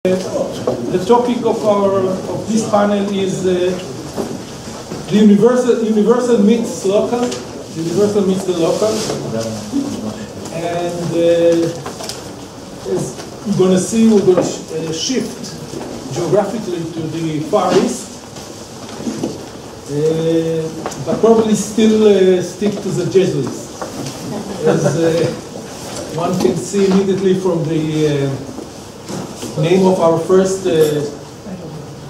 The topic of this panel is the universal meets local. Universal meets the local, and as you're going to see, we're going to shift geographically to the Far East, but probably still stick to the Jesuits, as one can see immediately from the name of our first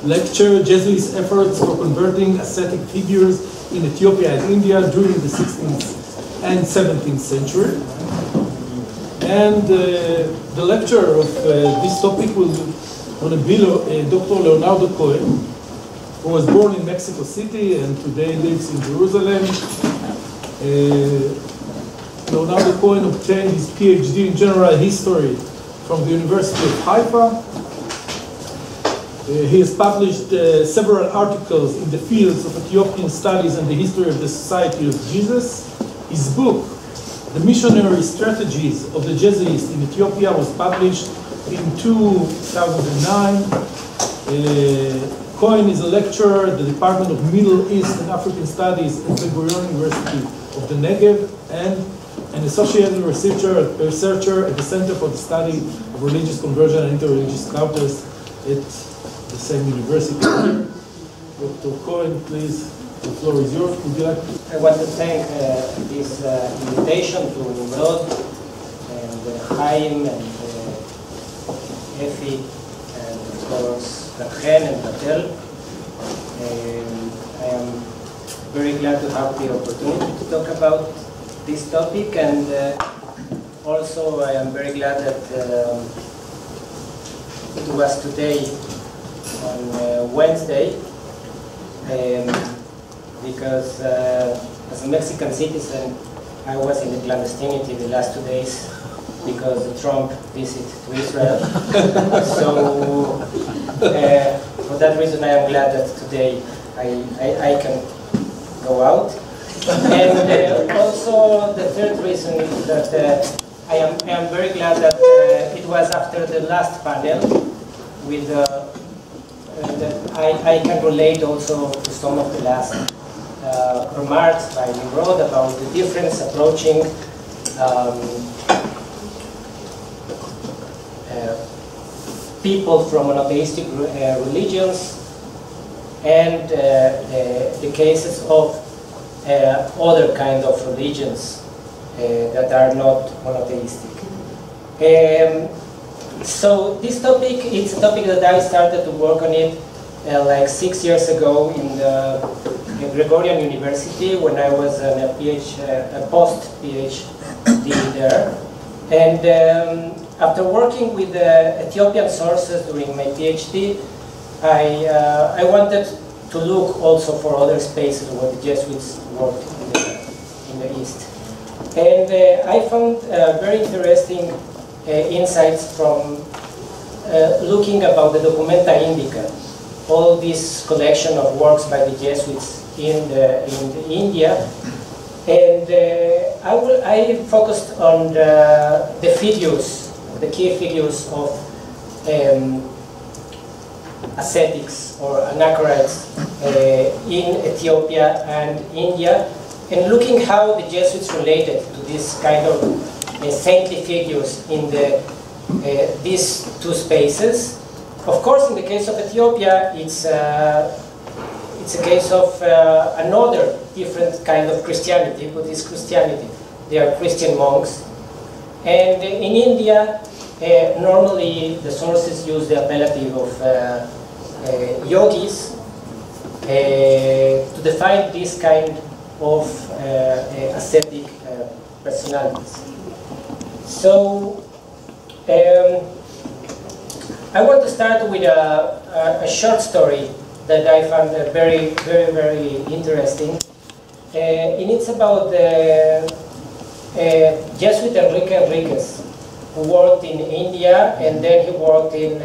lecture, Jesuits' efforts for converting ascetic figures in Ethiopia and India during the 16th and 17th century. And the lecturer of this topic will be Dr. Leonardo Cohen, who was born in Mexico City and today lives in Jerusalem. Leonardo Cohen obtained his PhD in general history from the University of Haifa. He has published several articles in the fields of Ethiopian studies and the history of the Society of Jesus. His book, The Missionary Strategies of the Jesuits in Ethiopia, was published in 2009. Cohen is a lecturer at the Department of Middle East and African Studies at Ben-Gurion University of the Negev and an associated researcher at the Center for the Study of Religious Conversion and Interreligious Encounters at the same university. Dr. Cohen, please, the floor is yours. Would you like to? I want to thank this invitation to Nimrod and Chaim and Effie and of course Rachel and Batel. I am very glad to have the opportunity to talk about this topic, and also I am very glad that it was today on Wednesday, because as a Mexican citizen I was in the clandestinity the last 2 days because the Trump visit to Israel. So for that reason I am glad that today I can go out. And also the third reason is that I am very glad that it was after the last panel with that I can relate also to some of the last remarks by Nimrod about the difference approaching people from monotheistic religions and the cases of other kind of religions that are not monotheistic. So this topic, it's a topic that I started to work on it like 6 years ago in the Gregorian University when I was a post-PhD there. And after working with Ethiopian sources during my PhD, I wanted to look also for other spaces where the Jesuits worked in the East. And I found very interesting insights from looking about the Documenta Indica, all this collection of works by the Jesuits in India. And I focused on the figures, the key figures of ascetics or anachorites in Ethiopia and India, and looking how the Jesuits related to this kind of saintly figures in these two spaces. Of course, in the case of Ethiopia, it's a case of another different kind of Christianity, Buddhist Christianity. They are Christian monks. And in India, normally the sources use the appellative of yogis to define this kind of ascetic personalities. So I want to start with a short story that I found very, very, very interesting. And it's about the Jesuit Enrique Enriquez, who worked in India and then he worked in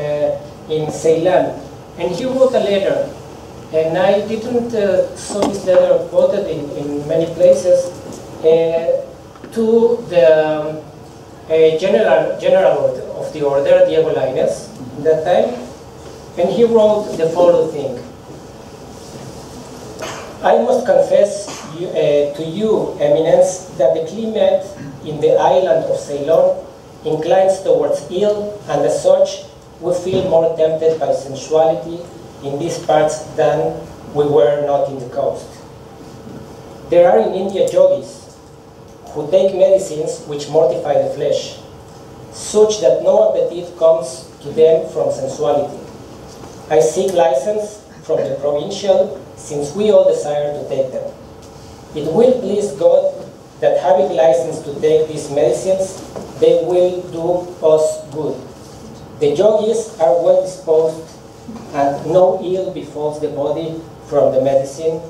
Ceylon. And he wrote a letter, and I didn't saw this letter quoted in many places, to the a general of the order, Diego Lainez, at that time, and he wrote the following thing. I must confess to you, Eminence, that the climate in the island of Ceylon inclines towards ill, and as such, we feel more tempted by sensuality in these parts than we were not in the coast. There are in India yogis who take medicines which mortify the flesh, such that no appetite comes to them from sensuality. I seek license from the provincial, since we all desire to take them. It will please God that having license to take these medicines, they will do us good. The yogis are well disposed, and no ill befalls the body from the medicine.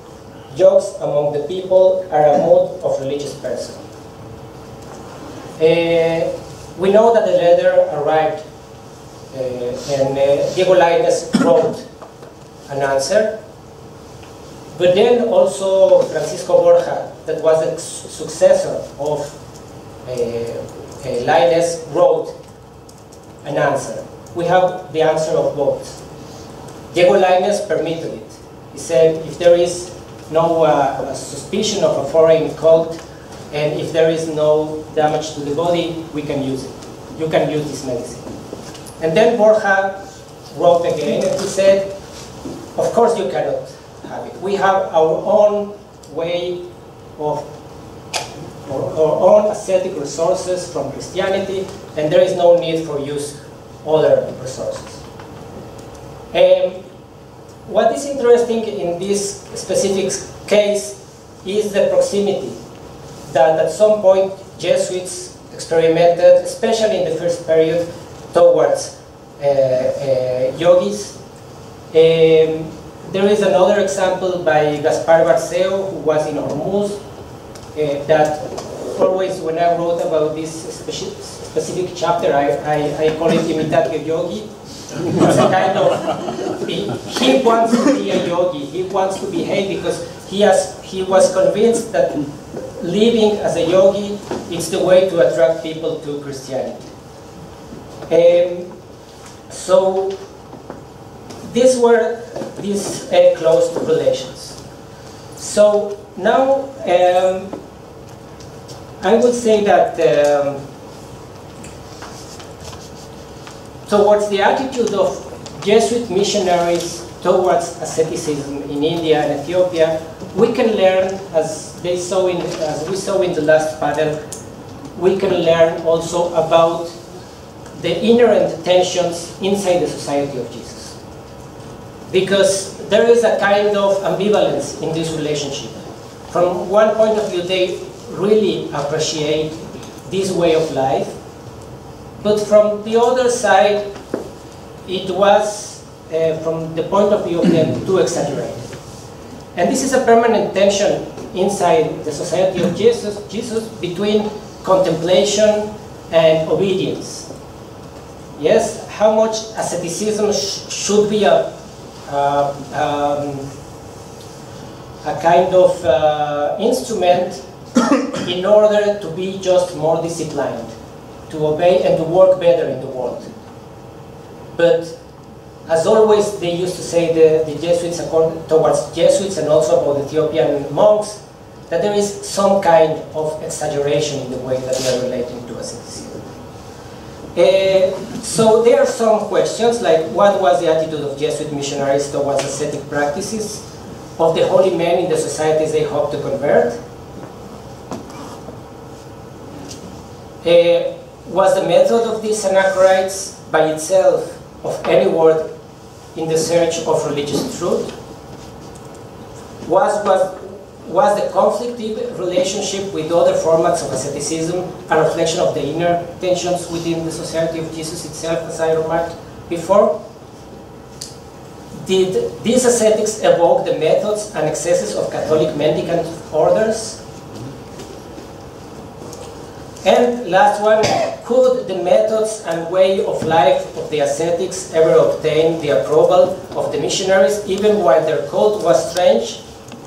Jokes among the people are a mood of religious person. We know that the letter arrived and Diego Lainez wrote an answer, but then also Francisco Borja, that was the successor of Lainez, wrote an answer. We have the answer of both. Diego Lainez permitted it. He said, if there is no suspicion of a foreign cult, and if there is no damage to the body, we can use it. You can use this medicine. And then Borja wrote again, and he said, of course you cannot have it. We have our own way of, our own ascetic resources from Christianity, and there is no need for use other resources. What is interesting in this specific case is the proximity that at some point Jesuits experimented, especially in the first period, towards yogis. There is another example by Gaspar Barceo, who was in Hormuz, that always when I wrote about this specific chapter, I call it imitatio yogi. It's a kind of, he wants to be a yogi, he wants to behave because he was convinced that living as a yogi is the way to attract people to Christianity. So these were these close relations. So now I would say that towards the attitude of Jesuit missionaries towards asceticism in India and Ethiopia, we can learn, as we saw in the last panel, we can learn also about the inherent tensions inside the Society of Jesus. Because there is a kind of ambivalence in this relationship. From one point of view, they really appreciate this way of life, but from the other side, it was, from the point of view of them, too exaggerated. And this is a permanent tension inside the Society of Jesus between contemplation and obedience. Yes, how much asceticism should be a kind of instrument in order to be just more disciplined, to obey and to work better in the world. But as always, they used to say, the Jesuits, towards Jesuits and also about Ethiopian monks, that there is some kind of exaggeration in the way that they are relating to asceticism. So there are some questions, like what was the attitude of Jesuit missionaries towards ascetic practices of the holy men in the societies they hoped to convert? Was the method of these anachorites by itself of any word in the search of religious truth? Was the conflictive relationship with other formats of asceticism a reflection of the inner tensions within the Society of Jesus itself, as I remarked before? Did these ascetics evoke the methods and excesses of Catholic mendicant orders? And last one, could the methods and way of life of the ascetics ever obtain the approval of the missionaries, even while their cult was strange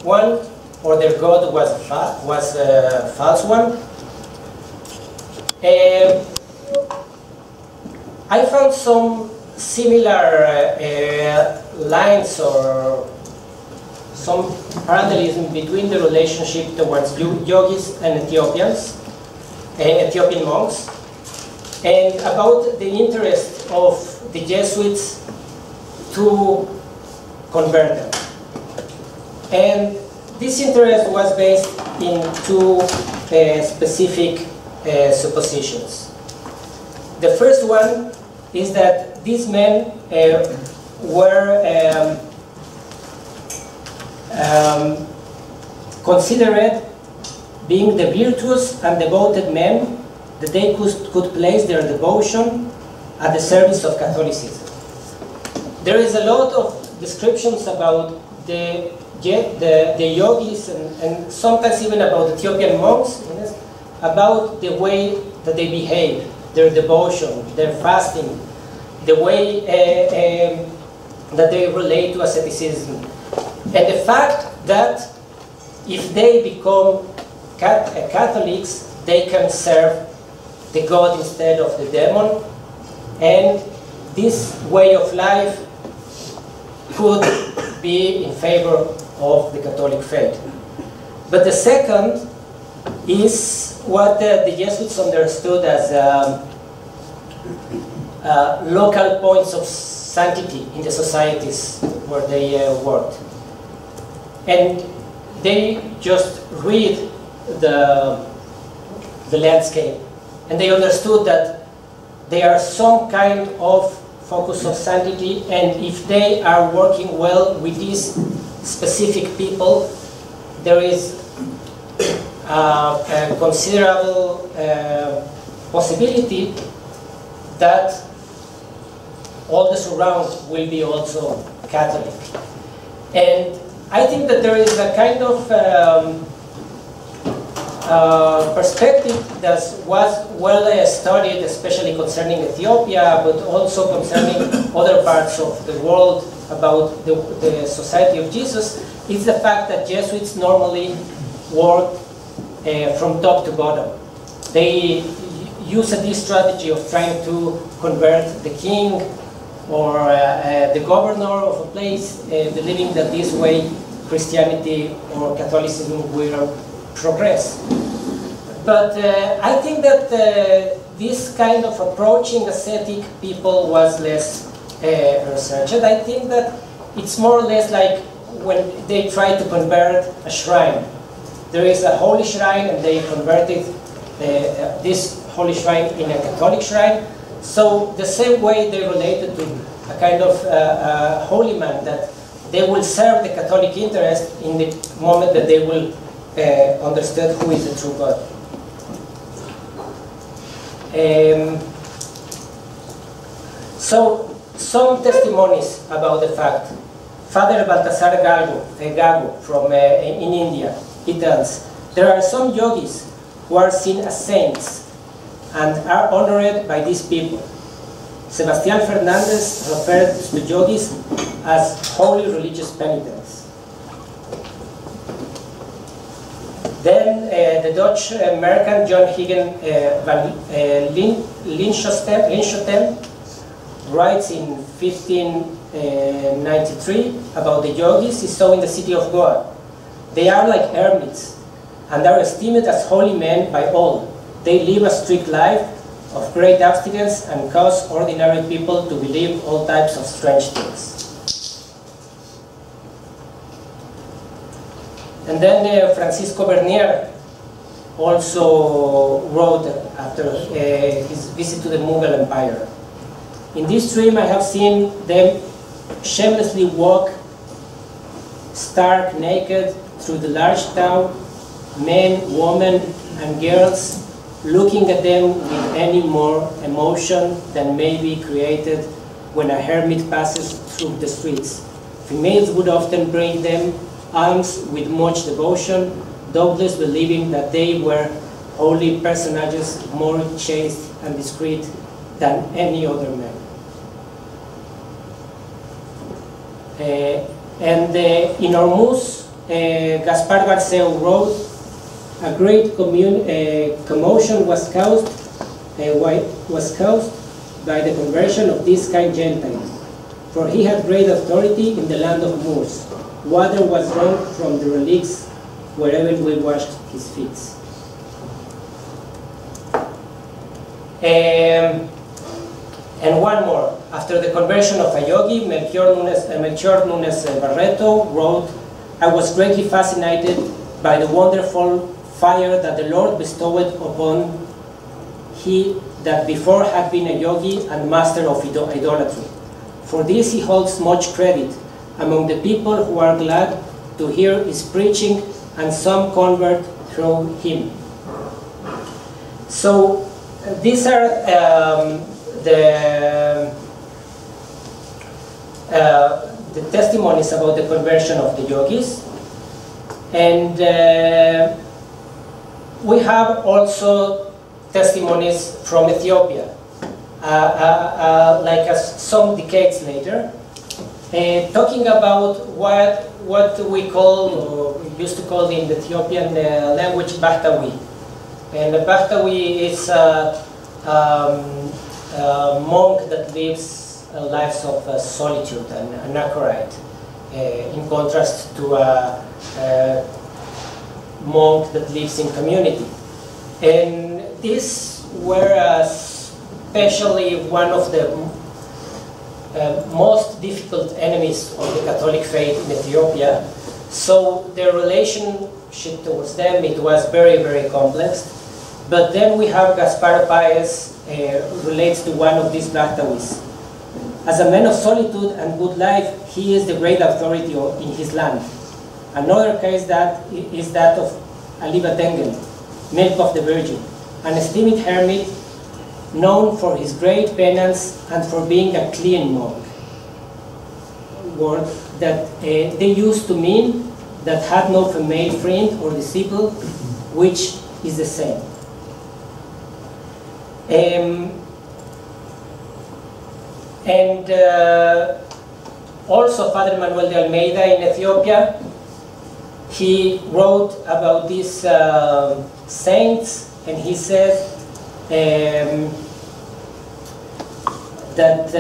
one, or their God was a false one? I found some similar lines or some parallelism between the relationship towards yogis and Ethiopian monks, and about the interest of the Jesuits to convert them. And this interest was based in two specific suppositions. The first one is that these men were considered being the virtuous and devoted men that they could place their devotion at the service of Catholicism. There is a lot of descriptions about the yogis and sometimes even about Ethiopian monks, about the way that they behave, their devotion, their fasting, the way that they relate to asceticism. And the fact that if they become Catholics, they can serve the God instead of the demon, and this way of life could be in favor of the Catholic faith. But the second is what the Jesuits understood as local points of sanctity in the societies where they worked. And they just read the landscape, and they understood that there are some kind of focus of sanctity, and if they are working well with these specific people, there is a considerable possibility that all the surround will be also Catholic. And I think that there is a kind of perspective that was well studied, especially concerning Ethiopia, but also concerning other parts of the world about the Society of Jesus, is the fact that Jesuits normally work from top to bottom. They use this strategy of trying to convert the king or the governor of a place, believing that this way Christianity or Catholicism will progress. But I think that this kind of approaching ascetic people was less researched. I think that it's more or less like when they try to convert a shrine. There is a holy shrine and they converted this holy shrine in a Catholic shrine. So the same way they related to a kind of holy man, that they will serve the Catholic interest in the moment that they will understand who is the true God. So some testimonies about the fact. Father Baltasar Gago from in India, he tells, there are some yogis who are seen as saints and are honored by these people. Sebastián Fernández referred to yogis as holy religious penitents. Then the Dutch American John Huygen van Linschoten writes in 1593 about the yogis. He saw in the city of Goa. They are like hermits and are esteemed as holy men by all. They live a strict life of great abstinence and cause ordinary people to believe all types of strange things. And then Francisco Bernier also wrote after his visit to the Mughal Empire. In this dream I have seen them shamelessly walk stark naked through the large town, men, women, and girls, looking at them with any more emotion than may be created when a hermit passes through the streets. Females would often bring them alms with much devotion, doubtless believing that they were holy personages more chaste and discreet than any other man. In Hormuz, Gaspar Garceu wrote, a great commotion was caused was caused by the conversion of this kind Gentile, for he had great authority in the land of Moors. Water was drawn from the relics wherever we washed his feet. And one more. After the conversion of a yogi, Melchior Nunes Barreto wrote, "I was greatly fascinated by the wonderful fire that the Lord bestowed upon he that before had been a yogi and master of idolatry. For this he holds much credit among the people who are glad to hear his preaching, and some convert through him." So these are the testimonies about the conversion of the yogis. And we have also testimonies from Ethiopia, some decades later, talking about what we call, or we used to call in the Ethiopian language, Bahtawi. And the Bahtawi is a monk that lives lives of solitude and anachorite, in contrast to a monk that lives in community. And these were especially one of the most difficult enemies of the Catholic faith in Ethiopia. So their relationship towards them, it was very, very complex. But then we have Gaspar Paez relates to one of these Bahtawis. As a man of solitude and good life, he is the great authority in his land. Another case is that of Aliba Tengel, Milk of the Virgin, an esteemed hermit known for his great penance and for being a clean monk. Word that they used to mean that had no female friend or disciple, which is the same. Also Father Manuel de Almeida in Ethiopia, he wrote about these saints, and he said that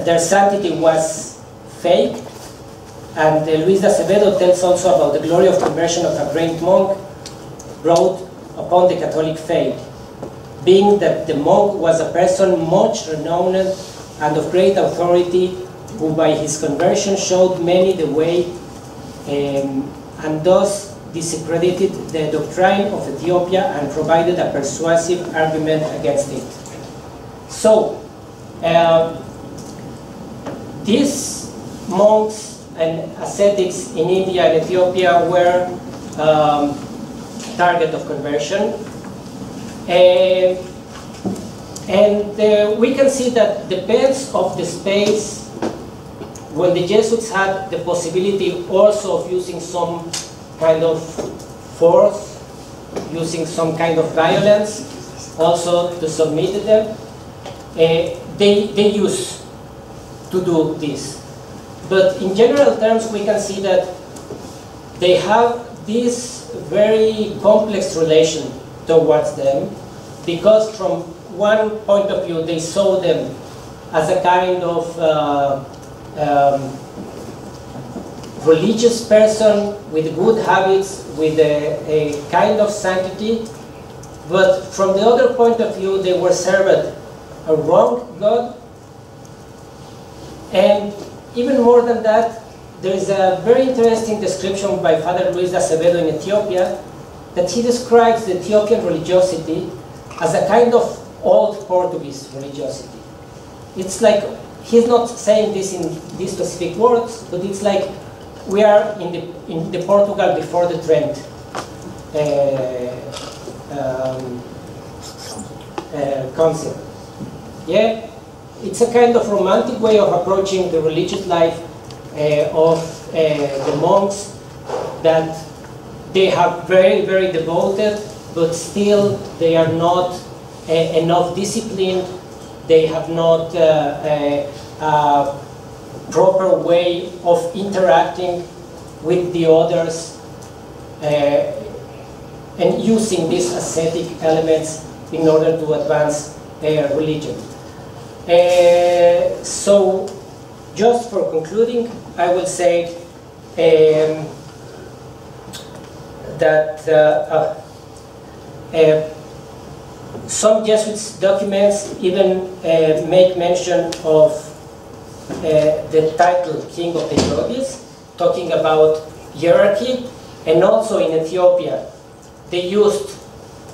their sanctity was fake. And Luis de Acevedo tells also about the glory of conversion of a great monk brought upon the Catholic faith, being that the monk was a person much renowned and of great authority, who by his conversion showed many the way, and thus discredited the doctrine of Ethiopia and provided a persuasive argument against it. So, these monks and ascetics in India and Ethiopia were target of conversion. We can see that depends of the space. When the Jesuits had the possibility also of using some kind of force, using some kind of violence, also to submit them, they used to do this. But in general terms, we can see that they have this very complex relation towards them, because from one point of view, they saw them as a kind of religious person with good habits, with a kind of sanctity. But from the other point of view, they were served a wrong God. And even more than that, there is a very interesting description by Father Luis de Acevedo in Ethiopia, that he describes the Ethiopian religiosity as a kind of old Portuguese religiosity. It's like, he's not saying this in these specific words, but it's like we are in the Portugal before the Trent Council. Yeah, it's a kind of romantic way of approaching the religious life of the monks, that they have very, very devoted, but still they are not enough disciplined. They have not a proper way of interacting with the others and using these ascetic elements in order to advance religion. So, just for concluding, I will say that some Jesuits documents even make mention of the title King of the Yogis, talking about hierarchy, and also in Ethiopia they used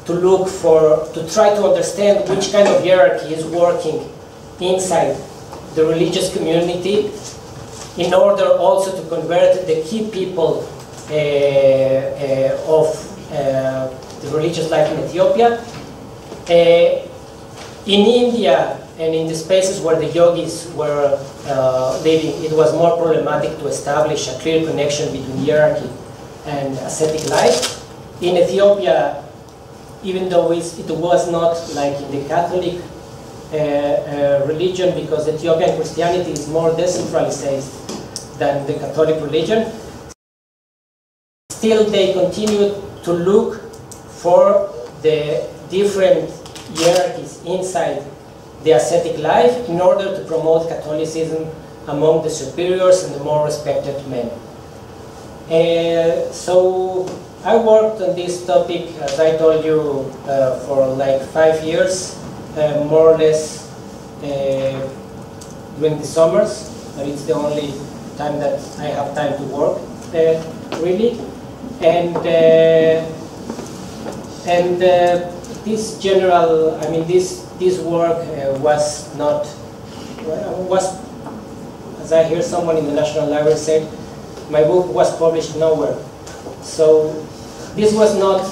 to look for, to try to understand which kind of hierarchy is working inside the religious community in order also to convert the key people of the religious life in Ethiopia. In India and in the spaces where the yogis were living, it was more problematic to establish a clear connection between hierarchy and ascetic life. In Ethiopia, even though it was not like in the Catholic religion, because Ethiopian Christianity is more decentralized than the Catholic religion, still they continued to look for the different hierarchies inside the ascetic life in order to promote Catholicism among the superiors and the more respected men. So I worked on this topic, as I told you, for like 5 years, more or less during the summers, but it's the only time that I have time to work, really. And this general, I mean, this work was not, as I hear someone in the National Library say, my book was published nowhere. So this was not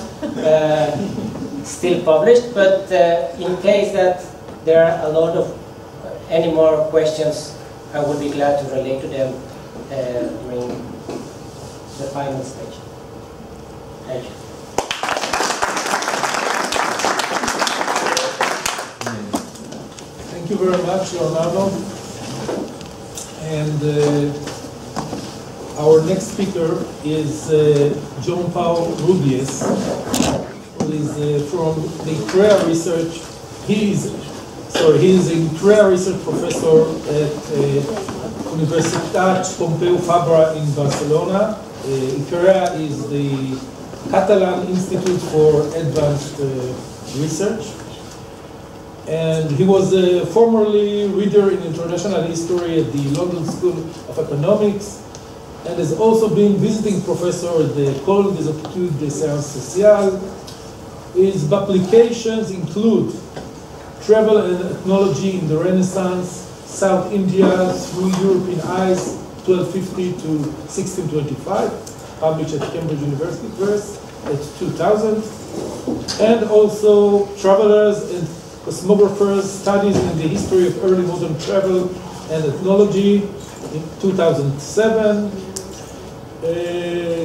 still published, but in case that there are a lot of any more questions, I would be glad to relate to them during the final stage. Thank you. Thank you very much, Leonardo. And our next speaker is Joan-Pau Rubies, who is from the CREA research. He is a CREA research professor at Universitat Pompeu Fabra in Barcelona. CREA is the Catalan Institute for Advanced Research. And he was formerly reader in international history at the London School of Economics, and has also been visiting professor at the École des Études des Sciences Sociales. His publications include Travel and Ethnology in the Renaissance, South India Through European Eyes, 1250 to 1625, published at Cambridge University Press at 2000, and also Travelers and Cosmographers, Studies in the History of Early Modern Travel and Ethnology in 2007.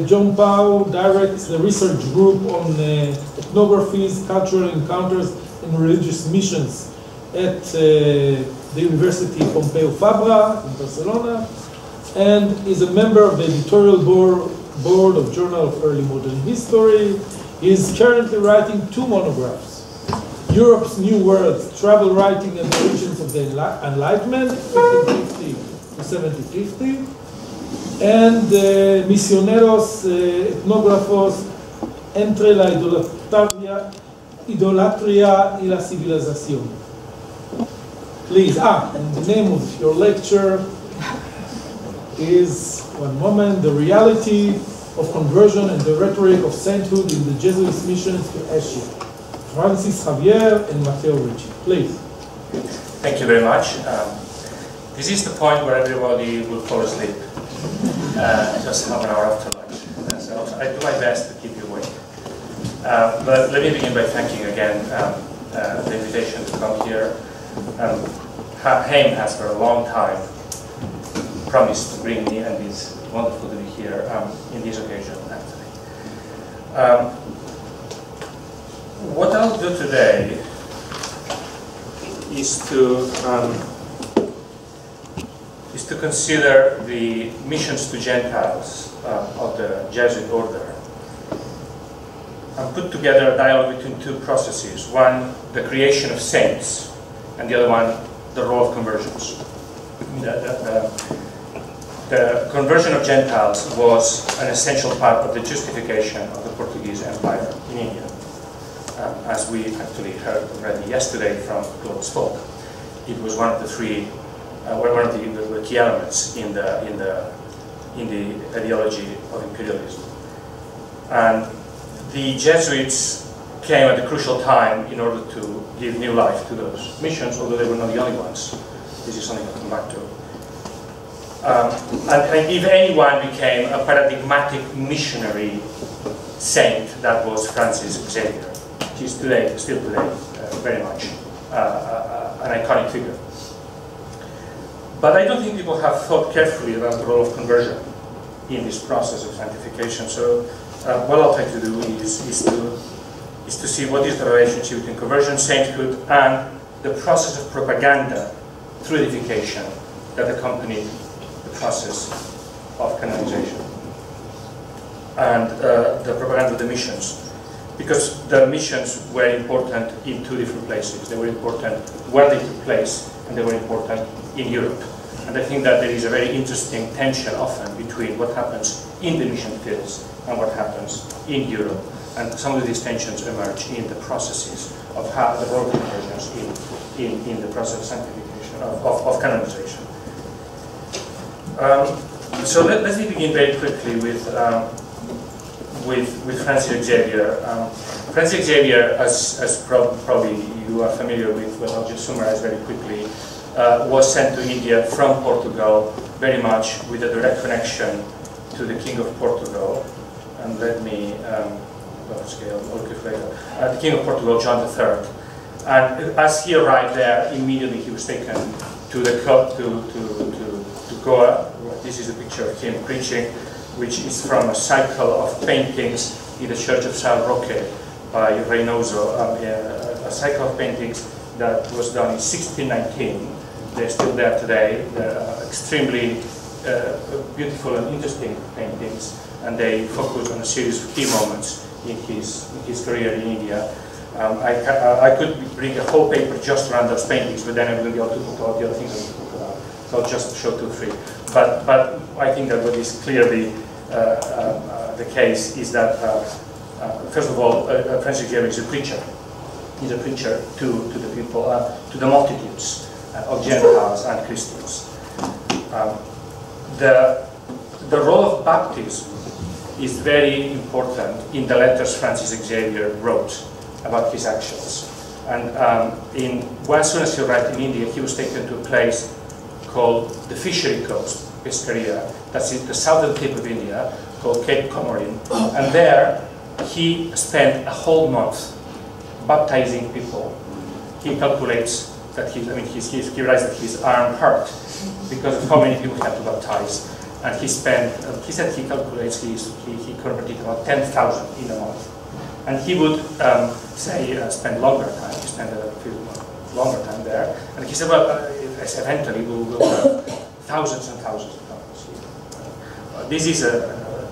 Joan-Pau directs the research group on ethnographies, cultural encounters, and religious missions at the University Pompeu Fabra in Barcelona, and is a member of the editorial board of Journal of Early Modern History. He is currently writing 2 monographs. Europe's New World, Travel Writing and the Origins of the Enlightenment, 1550 to 1750, and Misioneros Etnógrafos entre la idolatría y la civilización. Please, and the name of your lecture is, one moment, The Reality of Conversion and the Rhetoric of Sainthood in the Jesuit Missions to Asia. Francis Javier and Matteo Ricci, please. Thank you very much. This is the point where everybody will fall asleep, just half an hour after lunch. So I do my best to keep you awake. But let me begin by thanking again the invitation to come here. Haim has for a long time promised to bring me, and it's wonderful to be here in this occasion, actually. What I'll do today is to consider the missions to Gentiles of the Jesuit order, and put together a dialogue between 2 processes. One, the creation of saints and the other one, the role of conversions. The conversion of Gentiles was an essential part of the justification of the Portuguese Empire in India. As we actually heard already yesterday from Claude's talk, it was one of the three, one of the key elements in the ideology of imperialism. And the Jesuits came at a crucial time in order to give new life to those missions, although they were not the only ones. This is something I'll come back to. And if anyone became a paradigmatic missionary saint, that was Francis Xavier. He is today, still today, very much an iconic figure. But I don't think people have thought carefully about the role of conversion in this process of sanctification. So what I'll try to do is to see what is the relationship between conversion, sainthood, and the process of propaganda through edification that accompanied the process of canonization and the propaganda of the missions. Because the missions were important in two different places. They were important where they took place, and they were important in Europe. And I think that there is a very interesting tension often between what happens in the mission fields and what happens in Europe. And some of these tensions emerge in the processes of how the role of conversions in the process of sanctification, of canonization. So let's begin very quickly with Francis Xavier. Francis Xavier, as probably you are familiar with, but I'll just summarize very quickly, was sent to India from Portugal, very much with a direct connection to the King of Portugal. And let me, I'll look at later. The King of Portugal, John III. And as he arrived there, immediately he was taken to the to Goa. This is a picture of him preaching, which is from a cycle of paintings in the Church of San Roque by Reynoso, a cycle of paintings that was done in 1619. They're still there today. They're extremely beautiful and interesting paintings, and they focus on a series of key moments in his career in India. I could bring a whole paper just around those paintings, but then I wouldn't be able to talk about the other things I want to talk about. So I'll just show 2 or 3. But I think that what is clearly the case is that, first of all, Francis Xavier is a preacher. He's a preacher to the people, to the multitudes of Gentiles and Christians. The role of baptism is very important in the letters Francis Xavier wrote about his actions. And as soon as he arrived in India, he was taken to a place called the Fishery Coast, Pescaria. That's the southern tip of India, called Cape Comorin. And there, he spent a whole month baptizing people. He calculates that he realized that his arm hurt because of how many people he had to baptize. And he said he calculates he converted about 10,000 in a month. And he would spend longer time. He spent a longer time there. And he said, well, eventually we'll have thousands and thousands of converts. This is a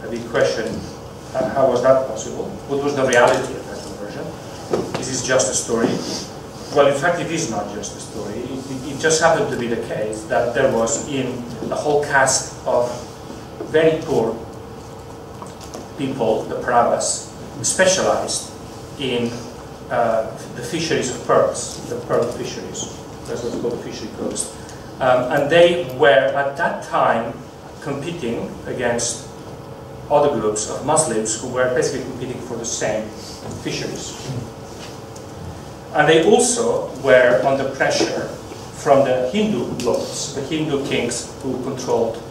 big question. How was that possible? What was the reality of that conversion? This is just a story. Well, in fact, it is not just a story. It just happened to be the case that there was in a whole cast of very poor people, the Paravas, specialized in the fisheries of pearls, the pearl fisheries. That's what's called the Fishery Coast. And they were, at that time, competing against other groups of Muslims who were basically competing for the same fisheries. And they also were under pressure from the Hindu lords, the Hindu kings who controlled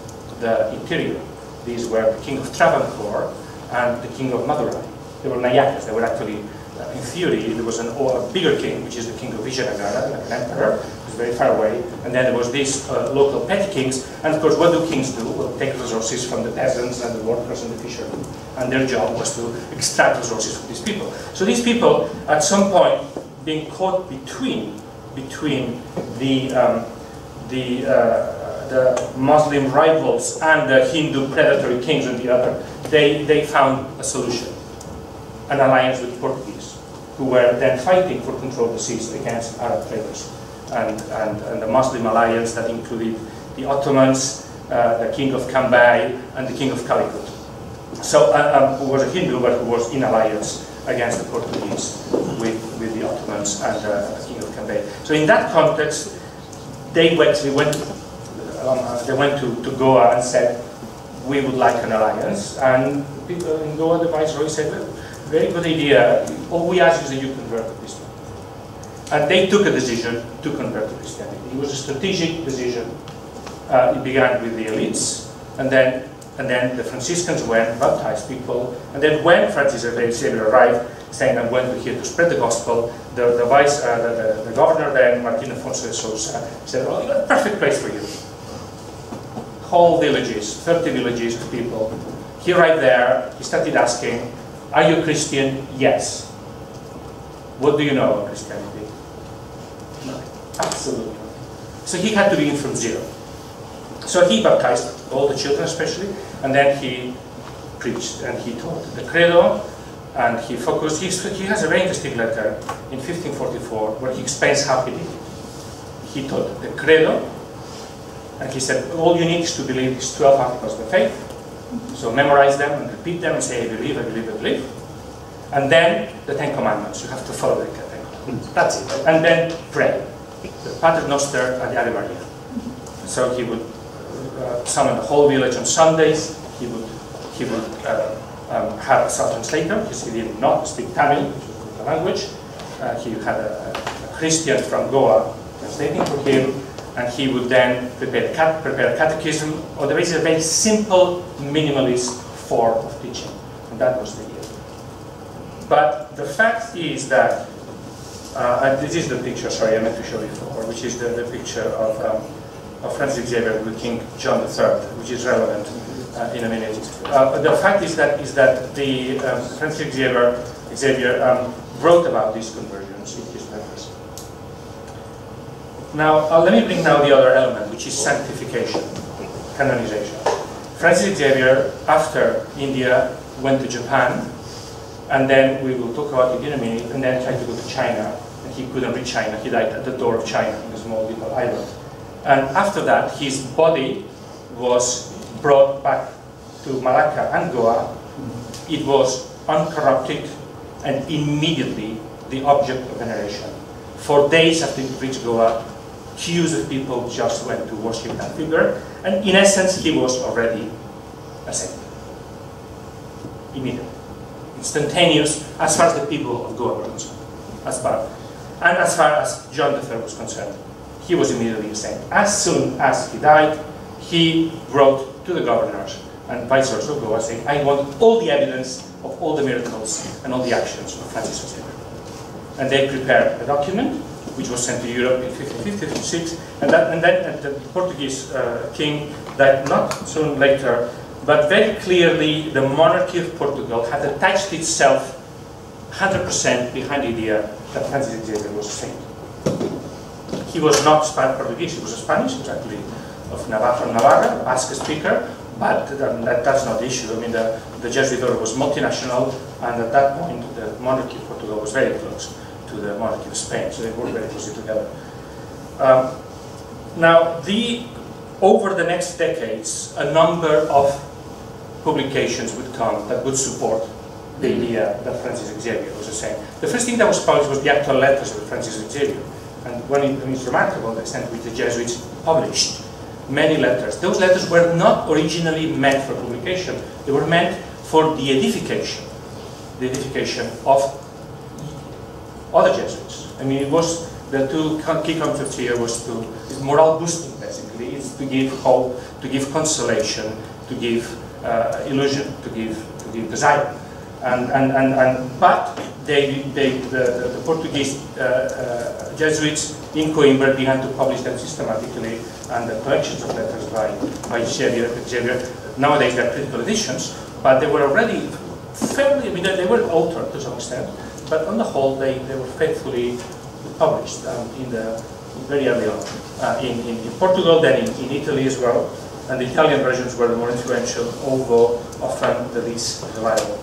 the interior. These were the king of Travancore and the king of Madurai. They were Nayakas. They were actually, in theory, there was a bigger king, which is the king of Vijayanagara, like an emperor, who's very far away. And then there was these local petty kings. And of course, what do kings do? Well, take resources from the peasants and the workers and the fishermen. And their job was to extract resources from these people. So these people, at some point, being caught between the Muslim rivals and the Hindu predatory kings on the other, they found a solution, an alliance with the Portuguese. who were then fighting for control of the seas against Arab traders. And the Muslim alliance that included the Ottomans, the king of Cambay, and the king of Calicut. So, who was a Hindu, but who was in alliance against the Portuguese with the Ottomans and the king of Cambay. So in that context, they went to Goa and said, we would like an alliance. And people in Goa, the viceroy said, well, very good idea. All we ask is that you convert to Christianity. And they took a decision to convert to Christianity. It was a strategic decision. It began with the elites, and then the Franciscans went, baptized people, and then when Francis Xavier arrived, saying, I'm going here to spread the gospel, the governor then, Martin Afonso de Sousa, said, oh, you got a perfect place for you. Whole villages, 30 villages of people. He right there, he started asking, are you Christian? Yes. What do you know about Christianity? No, absolutely. So he had to begin from zero. So he baptized all the children especially, and then he preached and he taught the credo, and he focused. He has a very interesting letter in 1544 where he explains how he did it. He taught the credo, and he said all you need is to believe these 12 articles of the faith. So memorize them and repeat them and say, I believe, I believe, I believe. And then the 10 Commandments. You have to follow the 10 Commandments. That's it. And then pray. The Pater Noster and the Ave Maria. So he would summon the whole village on Sundays. He would have a translator, because he did not speak Tamil, which was the language. He had a Christian from Goa translating for him, and he would then prepare a catechism, or there is a very simple, minimalist form of teaching, and that was the idea. But the fact is that, and this is the picture, sorry, I meant to show you before, which is the picture of Francis Xavier with King John III, which is relevant in a minute. The fact is that the Francis Xavier wrote about these conversions in his letters. Now, let me bring now the other element, which is sanctification, canonization. Francis Xavier, after India, went to Japan, and then we will talk about it in a minute, and then tried to go to China, and he couldn't reach China. He died at the door of China, in a small little island. And after that, his body was brought back to Malacca and Goa. It was uncorrupted and immediately the object of veneration. For days after he reached Goa, queues of people just went to worship that figure, and in essence, he was already a saint. Immediately. Instantaneous, as far as the people of Goa were concerned. As far as John III was concerned. He was immediately a saint. As soon as he died, he wrote to the governors and viceroys of Goa saying, I want all the evidence of all the miracles and all the actions of Francis Xavier. And they prepared a document which was sent to Europe in 1556, and then the Portuguese king died not soon later, but very clearly the monarchy of Portugal had attached itself 100% behind the idea that Francis Xavier was a saint. He was not Portuguese, he was a Spanish, exactly, from Navarra, a Basque speaker, but that's not the issue. I mean, the Jesuit order was multinational, and at that point, the monarchy of Portugal was very close to the monarchy of Spain, so they worked very closely together. Now, over the next decades, a number of publications would come that would support the idea that Francis Xavier was a saint. The first thing that was published was the actual letters of Francis Xavier. And when it's remarkable the extent to which the Jesuits published many letters. Those letters were not originally meant for publication. They were meant for the edification of other Jesuits. I mean, it was the two key concepts here was is moral boosting, basically. It's to give hope, to give consolation, to give illusion, to give desire. But the Portuguese Jesuits in Coimbra began to publish them systematically, and the collections of letters by Xavier. Nowadays they're critical editions, but they were already fairly, I mean, they were altered to some extent, but on the whole they were faithfully published very early on. In Portugal, then in Italy as well, and the Italian versions were the more influential, although often the least reliable.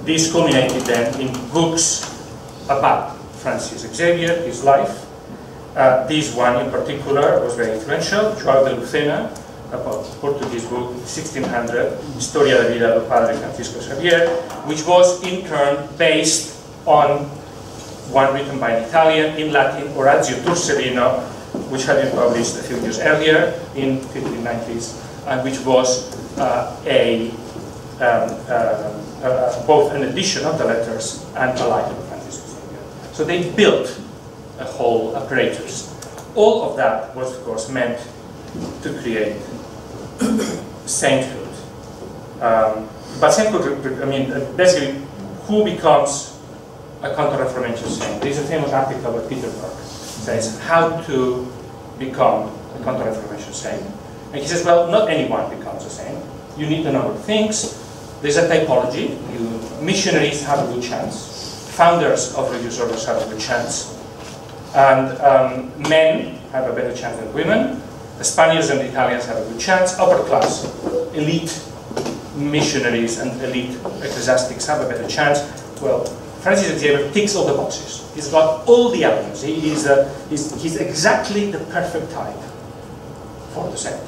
this culminated then in books about Francis Xavier, his life. This one in particular was very influential, João de Lucena, a Portuguese book, 1600, Historia da vida do Padre Francisco Xavier, which was in turn based on one written by an Italian in Latin, Orazio Torselino, which had been published a few years earlier in 1590s, and which was both an edition of the letters and a life of Francis Xavier. So they built a whole apparatus. All of that was, of course, meant to create sainthood. But sainthood, I mean, basically, who becomes a Counter-Reformation saint? There's a famous article by Peter Burke, says how to become a Counter-Reformation saint. And he says, well, not anyone becomes a saint. You need a number of things. There's a typology. Missionaries have a good chance. Founders of religious orders have a good chance. And men have a better chance than women. The Spaniards and the Italians have a good chance. Upper class, elite missionaries and elite ecclesiastics have a better chance. Well, Francis Xavier ticks all the boxes. He's got all the elements. He's exactly the perfect type for the saint.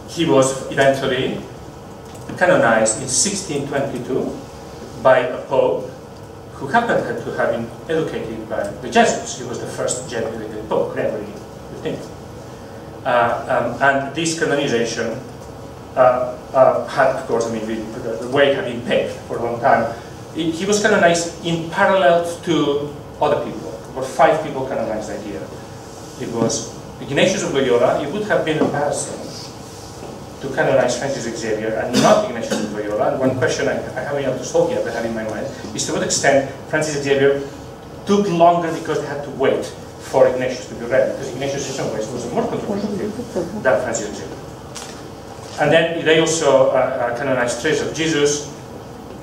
He was eventually canonized in 1622 by a pope who happened to have been educated by the Jesuits. He was the first Jesuit pope, Gregory XV. And this canonization had, of course, I mean, the way had been paved for a long time. He was canonized in parallel to other people. There were 5 people canonized that year. It was Ignatius of Loyola. It would have been embarrassing to canonize Francis Xavier and not Ignatius of Loyola. And one question I haven't been able to solve yet, but I have in my mind, is to what extent Francis Xavier took longer because they had to wait for Ignatius to be ready, because Ignatius in some ways was a more controversial figure than Francis Xavier. And then they also canonized Trace of Jesus.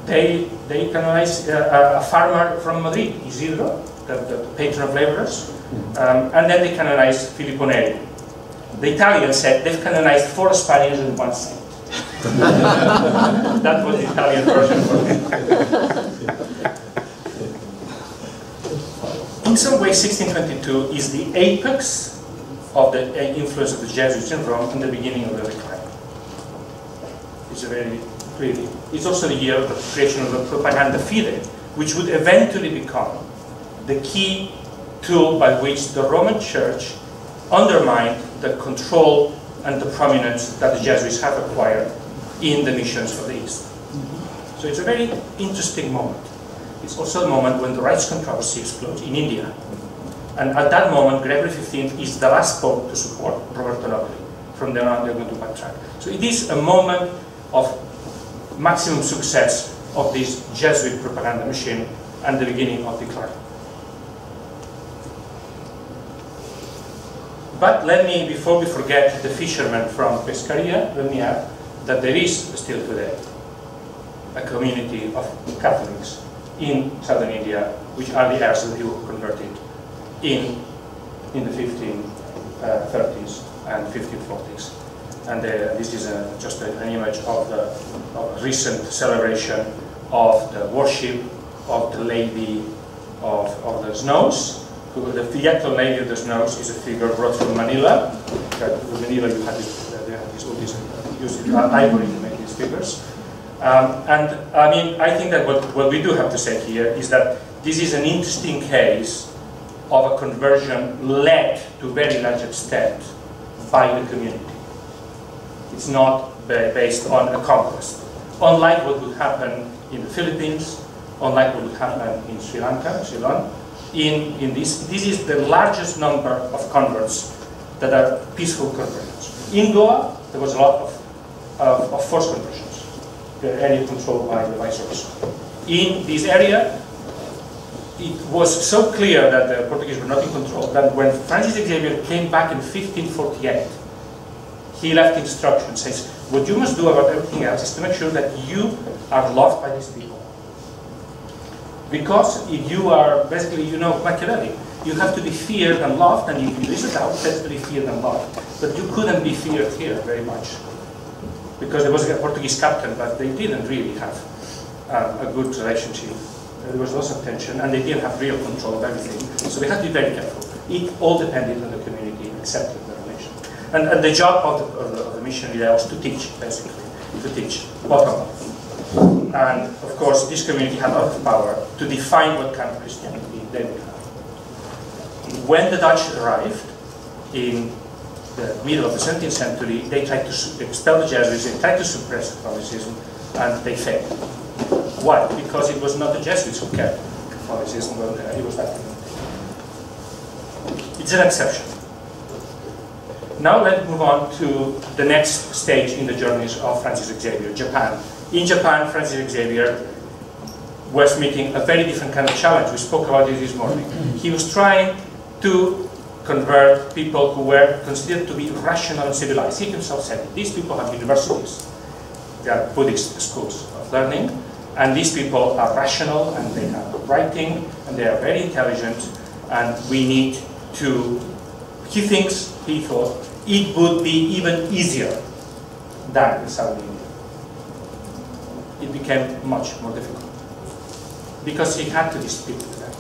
They canonized a farmer from Madrid, Isidro, the patron of laborers. And then they canonized Filippo Neri. The Italians said they've canonized 4 Spaniards and 1 saint. That was the Italian version for it. In some way, 1622 is the apex of the influence of the Jesuits in Rome and the beginning of the decline. It's a very clearly. It's also the year of the creation of the propaganda fide, which would eventually become the key tool by which the Roman Church undermined the control and the prominence that the Jesuits have acquired in the missions of the East. So it's a very interesting moment. It's also a moment when the rights controversy explodes in India. And at that moment, Gregory XV is the last pope to support Roberto Nobili. From then on, they're going to backtrack. So it is a moment of maximum success of this Jesuit propaganda machine and the beginning of decline. But let me, before we forget the fishermen from Pescaria, let me add that there is still today a community of Catholics in southern India, which are the heirs that were converted in the 1530s and 1540s. And this is just an image of a recent celebration of the worship of the Lady of the Snows. The actual Lady of the Snows is a figure brought from Manila. In Manila, you had all these used ivory to make these figures. And I mean, I think that what we do have to say here is that this is an interesting case of a conversion led to a very large extent by the community. It's not based on a conquest. Unlike what would happen in the Philippines, unlike what would happen in Sri Lanka, Ceylon, this is the largest number of converts that are peaceful conversions. In Goa, there was a lot of forced conversions, the area controlled by the Viceroys. In this area, it was so clear that the Portuguese were not in control that when Francis Xavier came back in 1548, he left instructions, says, what you must do about everything else is to make sure that you are loved by these people. Because if you are, basically, you know Machiavelli, you have to be feared and loved, and if you listen out, that's to be feared and loved. But you couldn't be feared here very much. because there was a Portuguese captain, but they didn't really have a good relationship. There was lots of tension, and they didn't have real control of everything. So they had to be very careful. It all depended on the community accepting the relation. And the job of the missionary there was to teach, basically, to teach bottom up. And of course, this community had a lot of power to define what kind of Christianity they would have. When the Dutch arrived in the middle of the 17th century, they tried to expel the Jesuits, they tried to suppress Catholicism, and they failed. Why? Because it was not the Jesuits who kept Catholicism, but it was that community. It's an exception. Now let's move on to the next stage in the journeys of Francis Xavier, Japan. In Japan, Francis Xavier was meeting a very different kind of challenge. We spoke about it this morning. He was trying to convert people who were considered to be rational and civilized. He himself said, these people have universities. They are Buddhist schools of learning, and these people are rational, and they have writing, and they are very intelligent, and we need to, he thought, it would be even easier than in Southern India. It became much more difficult, because he had to dispute with them.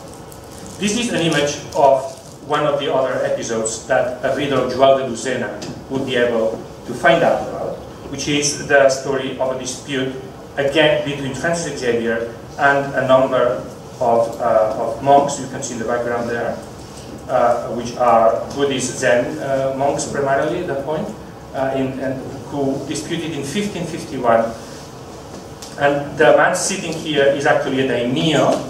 This is an image of one of the other episodes that a reader of João de Lucena would be able to find out about, which is the story of a dispute, again, between Francis Xavier and a number of monks. You can see in the background there, which are Buddhist Zen monks primarily at that point, who disputed in 1551. And the man sitting here is actually a daimyo,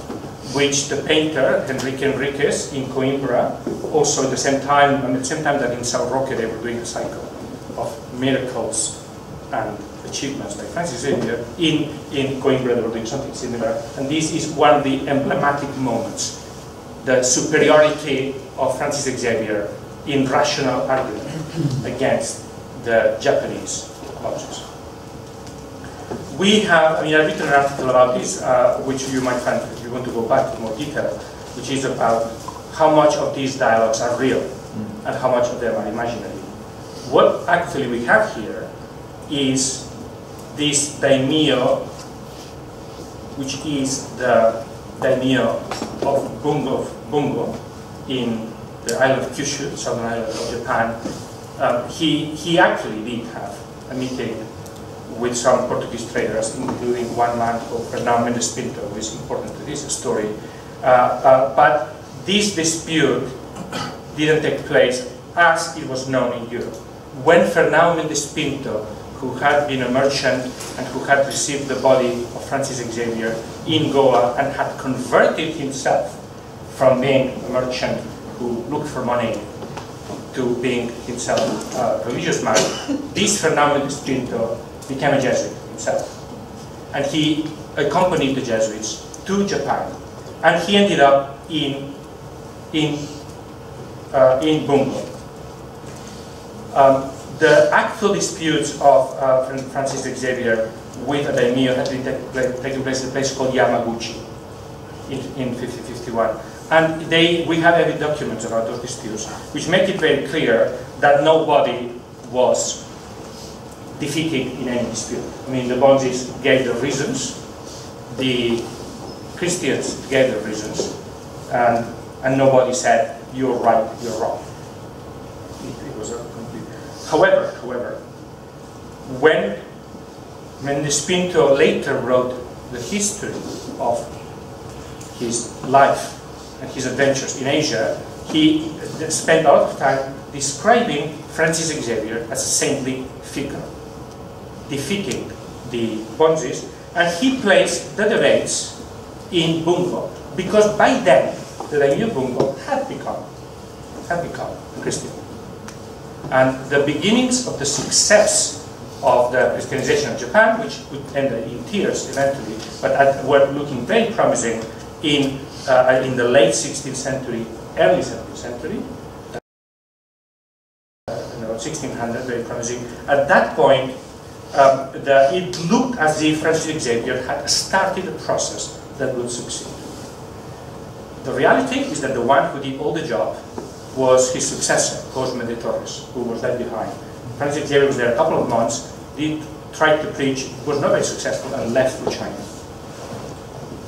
which the painter Enrique Enriquez in Coimbra, also at the same time that in São Roque they were doing a cycle of miracles and achievements by Francis Xavier. In Coimbra they were doing something similar, and this is one of the emblematic moments, the superiority of Francis Xavier in rational argument against the Japanese lodges. We have, I've written an article about this, which you might find if you want to go back to more detail, which is about how much of these dialogues are real and how much of them are imaginary. What actually we have here is this daimyo, which is the daimyo of Bungo in the island of Kyushu, southern island of Japan. He actually did have a meeting with some Portuguese traders, including one man called Fernão Mendes Pinto, who is important to this story. But this dispute didn't take place as it was known in Europe. When Fernão Mendes Pinto, who had been a merchant and who had received the body of Francis Xavier in Goa and had converted himself from being a merchant who looked for money to being himself a religious man, this Fernão Mendes Pinto became a Jesuit himself. And he accompanied the Jesuits to Japan. And he ended up in Bungo. The actual disputes of Francis Xavier with a daimyo had been taking place in a place called Yamaguchi in 1551. And we have every documents about those disputes, which make it very clear that nobody was defeated in any dispute. The Bonzes gave the reasons, the Christians gave the reasons, and nobody said, you're right, you're wrong. It was a complete... However, when Mendes Pinto later wrote the history of his life and his adventures in Asia, he spent a lot of time describing Francis Xavier as a saintly figure, defeating the Bonzes, and he placed the debates in Bungo, because by then the daimyo Bungo had become Christian. And the beginnings of the success of the Christianization of Japan, which would end in tears eventually, but were looking very promising in the late 16th century, early 17th century, 1600, very promising. At that point, it looked as if Francis Xavier had started a process that would succeed. The reality is that the one who did all the job was his successor, Cosme de Torres, who was left behind. Francis Xavier was there a couple of months, did tried to preach, was not very successful, and left for China.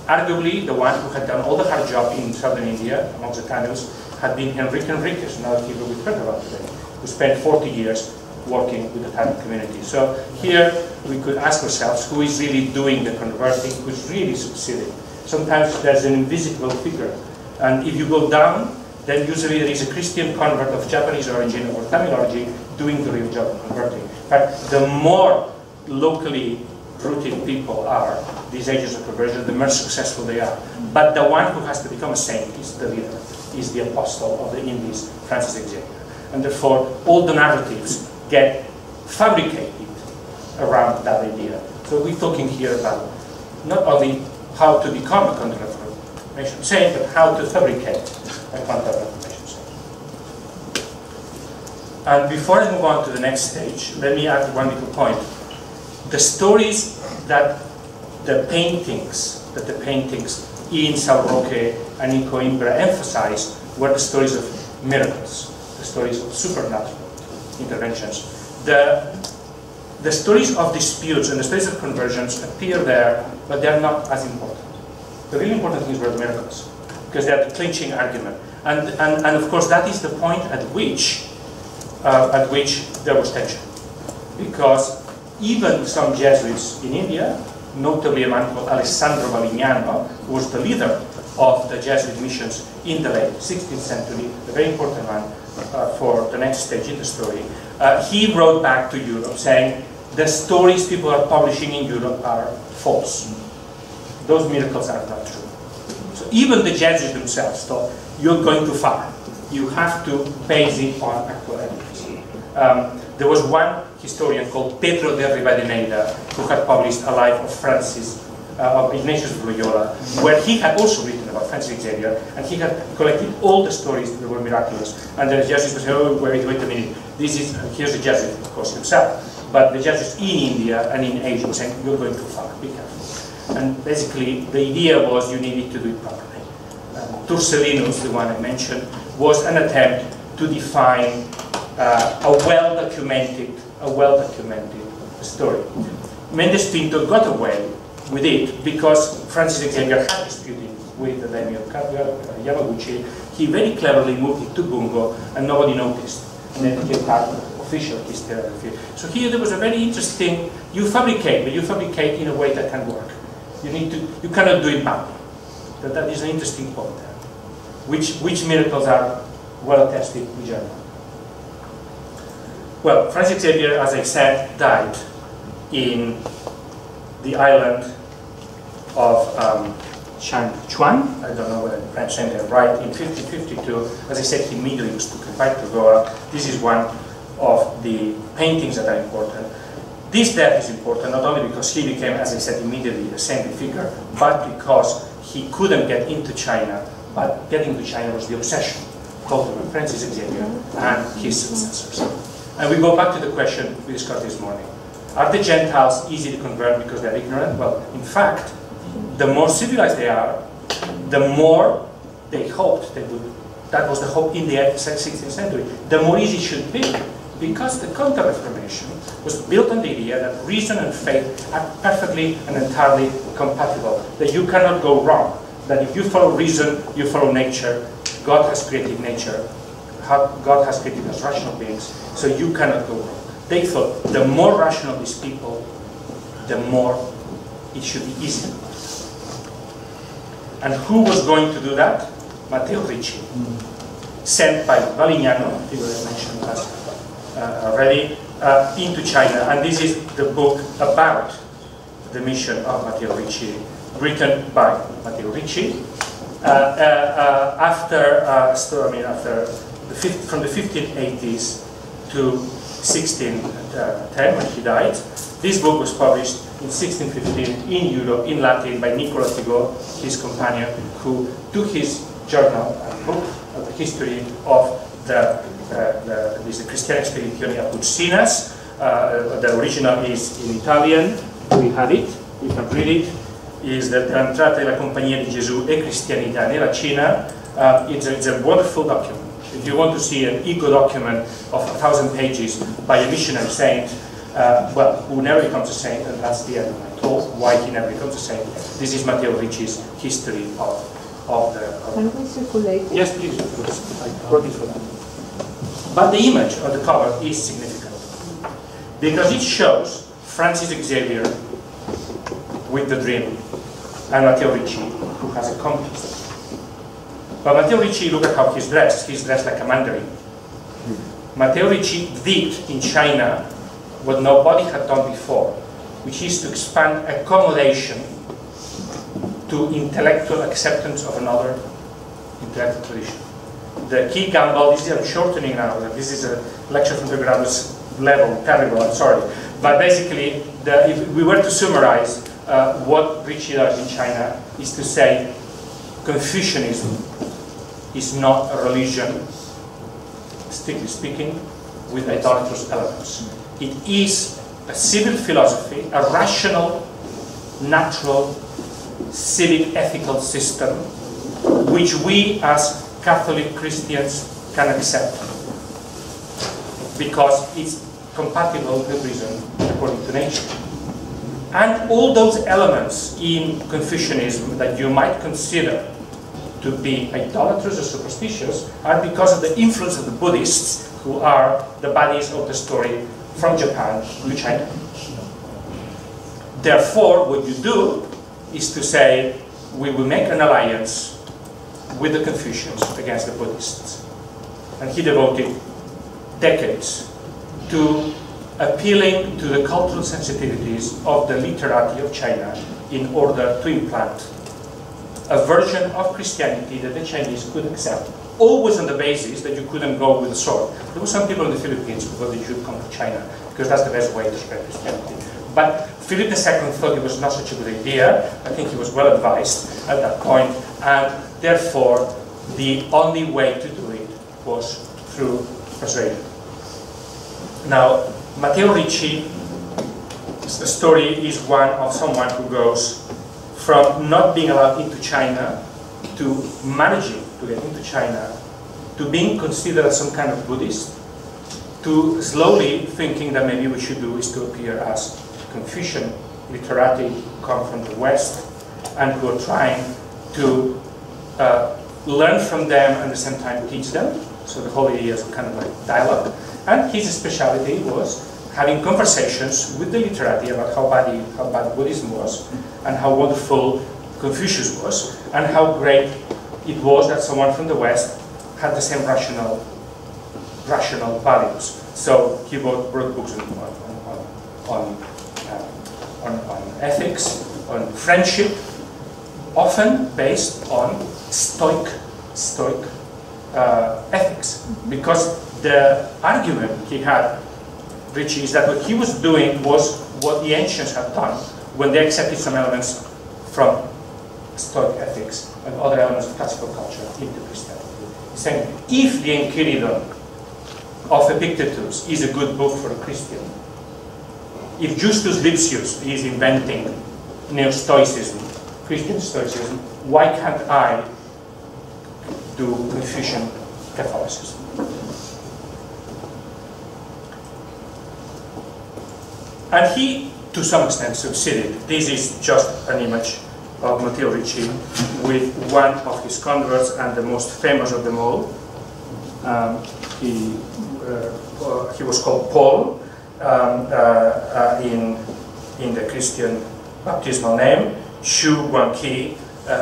Arguably, the one who had done all the hard job in southern India, amongst the Tamils, had been Enrique Enriquez, another hero we've heard about today, who spent 40 years working with the Tamil community. So here we could ask ourselves, who is really doing the converting, who's really succeeding? Sometimes there's an invisible figure, and if you go down, then usually there is a Christian convert of Japanese origin or Tamil origin doing the real job of converting. In fact, the more locally rooted people are, these agents of conversion, the more successful they are. But the one who has to become a saint is the leader, is the apostle of the Indies, Francis Xavier. And therefore, all the narratives get fabricated around that idea. So we're talking here about not only how to become a Counter-Reformation saint, but how to fabricate a Counter-Reformation saint. And before I move on to the next stage, let me add one little point. The stories that the paintings in São Roque and in Coimbra emphasized were the stories of miracles, the stories of supernatural interventions. The stories of disputes and the stories of conversions appear there, but they're not as important. The really important things were the miracles, because they're the clinching argument. And of course, that is the point at which there was tension. Because even some Jesuits in India, notably a man called Alessandro Valignano, who was the leader of the Jesuit missions in the late 16th century, a very important man for the next stage in the story, he wrote back to Europe saying, the stories people are publishing in Europe are false. Those miracles are not true. So even the Jesuits themselves thought, you're going too far. You have to base it on actual evidence. There was one historian called Pedro de Rivadeneira who had published a life of of Ignatius of Loyola, where he had also written about Francis Xavier, and he had collected all the stories that were miraculous. And the Jesuits would say, oh, wait a minute, here's the Jesuit, of course, himself. But the Jesuits in India and in Asia were saying, you're going too far, be careful. And basically, the idea was you needed to do it properly. Turcellinus, the one I mentioned, was an attempt to define a well-documented story. Mendes Pinto got away with it because Francis Xavier had disputed with the daimyo Yamaguchi. He very cleverly moved it to Bungo, and nobody noticed. And then it became part of official historiography. So here there was a very interesting, you fabricate, but you fabricate in a way that can work. You cannot do it badly. That is an interesting point there. Which miracles are well attested, which are not. Well, Francis Xavier, as I said, died in the island of Chuan. I don't know whether the French name is right. In 1552, as I said, he immediately was taken back to Goa. This is one of the paintings that are important. This death is important not only because he became, as I said, immediately a saintly figure, but because he couldn't get into China. But getting to China was the obsession of Francis Xavier and his successors. And we go back to the question we discussed this morning. Are the Gentiles easy to convert because they're ignorant? Well, in fact, the more civilized they are, the more they hoped they would. That was the hope in the 16th century. The more easy it should be, because the Counter-Reformation was built on the idea that reason and faith are perfectly and entirely compatible, that you cannot go wrong, that if you follow reason, you follow nature. God has created nature. God has created us rational beings, so you cannot go wrong. They thought the more rational these people, the more it should be easy. And who was going to do that? Matteo Ricci, sent by Valignano, who I mentioned already, into China. And this is the book about the mission of Matteo Ricci, written by Matteo Ricci from the 1580s to 1610 when he died. This book was published in 1615 in Europe, in Latin, by Nicola Tigot, his companion, who took his journal and book of the history of the Christian Expedizioni Appuccinas. The original is in Italian. We have it. We can read it. Is the Entrata della Compagnia di Gesù e Cristianità nella Cina. It's a wonderful document. If you want to see an eco document of 1,000 pages by a missionary saint, well, who never becomes a saint, and that's the end of my talk, why he never becomes a saint. This is Matteo Ricci's history of the... Can we circulate it? Yes, please. I brought it for that. But the image of the cover is significant because it shows Francis Xavier with the dream and Matteo Ricci, who has accomplished it. But Matteo Ricci, look at how he's dressed. He's dressed like a mandarin. Matteo Ricci did in China what nobody had done before, which is to expand accommodation to intellectual acceptance of another intellectual tradition. The key gamble, this is, I'm shortening now, this is a lecture from the graduate level, terrible, I'm sorry. But basically, if we were to summarize what Ricci does in China, is to say Confucianism is not a religion, strictly speaking, with idolatrous elements. It is a civil philosophy, a rational, natural, civic, ethical system, which we as Catholic Christians can accept because it's compatible with reason according to nature. And all those elements in Confucianism that you might consider to be idolatrous or superstitious are because of the influence of the Buddhists, who are the bodies of the story from Japan to China. Therefore, what you do is to say, we will make an alliance with the Confucians against the Buddhists. And he devoted decades to appealing to the cultural sensitivities of the literati of China in order to implant a version of Christianity that the Chinese could accept, always on the basis that you couldn't go with a sword. There were some people in the Philippines who thought that you should come to China because that's the best way to spread Christianity. But Philip II thought it was not such a good idea. I think he was well advised at that point, and therefore the only way to do it was through persuasion. Now, Matteo Ricci, the story is one of someone who goes from not being allowed into China to managing to get into China, to being considered as some kind of Buddhist, to slowly thinking that maybe what we should do is to appear as Confucian literati who come from the West and who are trying to learn from them and at the same time teach them. So the whole idea is kind of like dialogue. And his specialty was having conversations with the literati about how bad Buddhism was and how wonderful Confucius was and how great it was that someone from the West had the same rational values. So he wrote books on ethics, on friendship, often based on stoic ethics. Because the argument he had, Ricci, is that what he was doing was what the ancients had done when they accepted some elements from Stoic ethics and other elements of classical culture into Christianity. He's saying, if the Enchiridion of Epictetus is a good book for a Christian, if Justus Lipsius is inventing Neo-Stoicism, Christian Stoicism, why can't I do Confucian Catholicism? And he, to some extent, succeeded. This is just an image of Matteo Ricci with one of his converts and the most famous of them all. He was called Paul in the Christian baptismal name, Xu Guangqi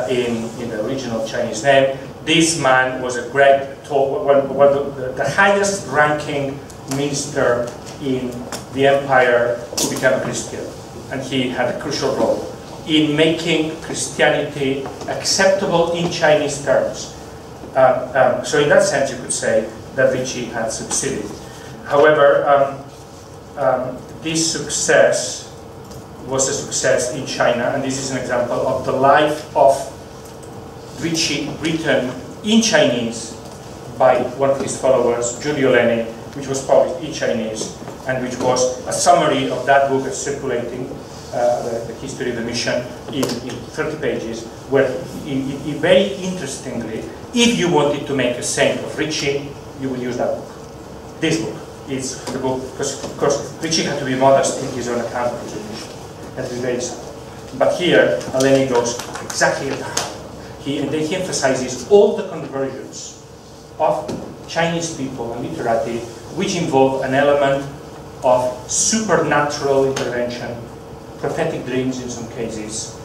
in the original Chinese name. This man was a great, the highest ranking minister in the empire who became a Christian, and he had a crucial role in making Christianity acceptable in Chinese terms. So in that sense you could say that Ricci had succeeded. However, this success was a success in China, and this is an example of the life of Ricci written in Chinese by one of his followers, Giulio Leni, which was published in Chinese, and which was a summary of that book that's circulating, the history of the mission, in 30 pages, where very interestingly, if you wanted to make a saint of Ricci, you would use that book, this book. is the book, because of course Ritchie had to be modest in his own account of his mission, and to be very subtle. But here, Eleni goes exactly at the heart. He emphasizes all the conversions of Chinese people and literati which involve an element of supernatural intervention, prophetic dreams in some cases,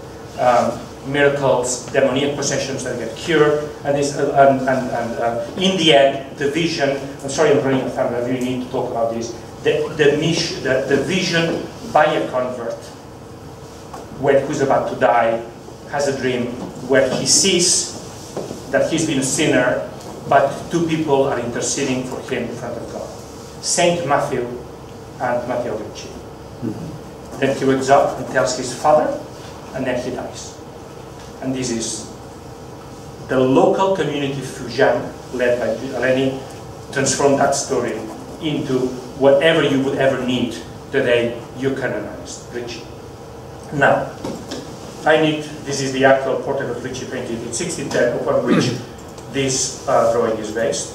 miracles, demoniac possessions that get cured, and in the end, the vision. I'm sorry, I'm running out of time, but I really need to talk about this. The vision by a convert, who's about to die, has a dream where he sees that he's been a sinner, but two people are interceding for him in front of God. Saint Matthew and Matteo Ricci. Then he wakes up and tells his father, and then he dies. And this is the local community fusion led by Eleni, transformed that story into whatever you would ever need the day you canonized Ricci. Now, this is the actual portrait of Ricci painted in 1610, upon which this drawing is based.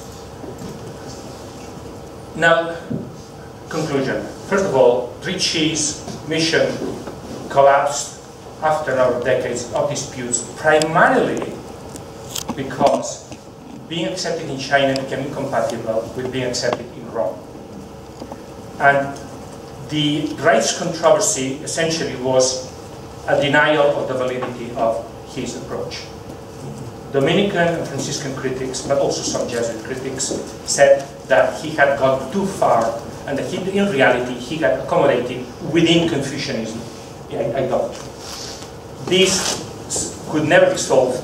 Now, conclusion. First of all, Ricci's mission collapsed after a number of decades of disputes, primarily because being accepted in China became incompatible with being accepted in Rome. And the rights controversy essentially was a denial of the validity of his approach. Dominican and Franciscan critics, but also some Jesuit critics, said that he had gone too far and that in reality he had accommodated within Confucianism idolatry. This could never be solved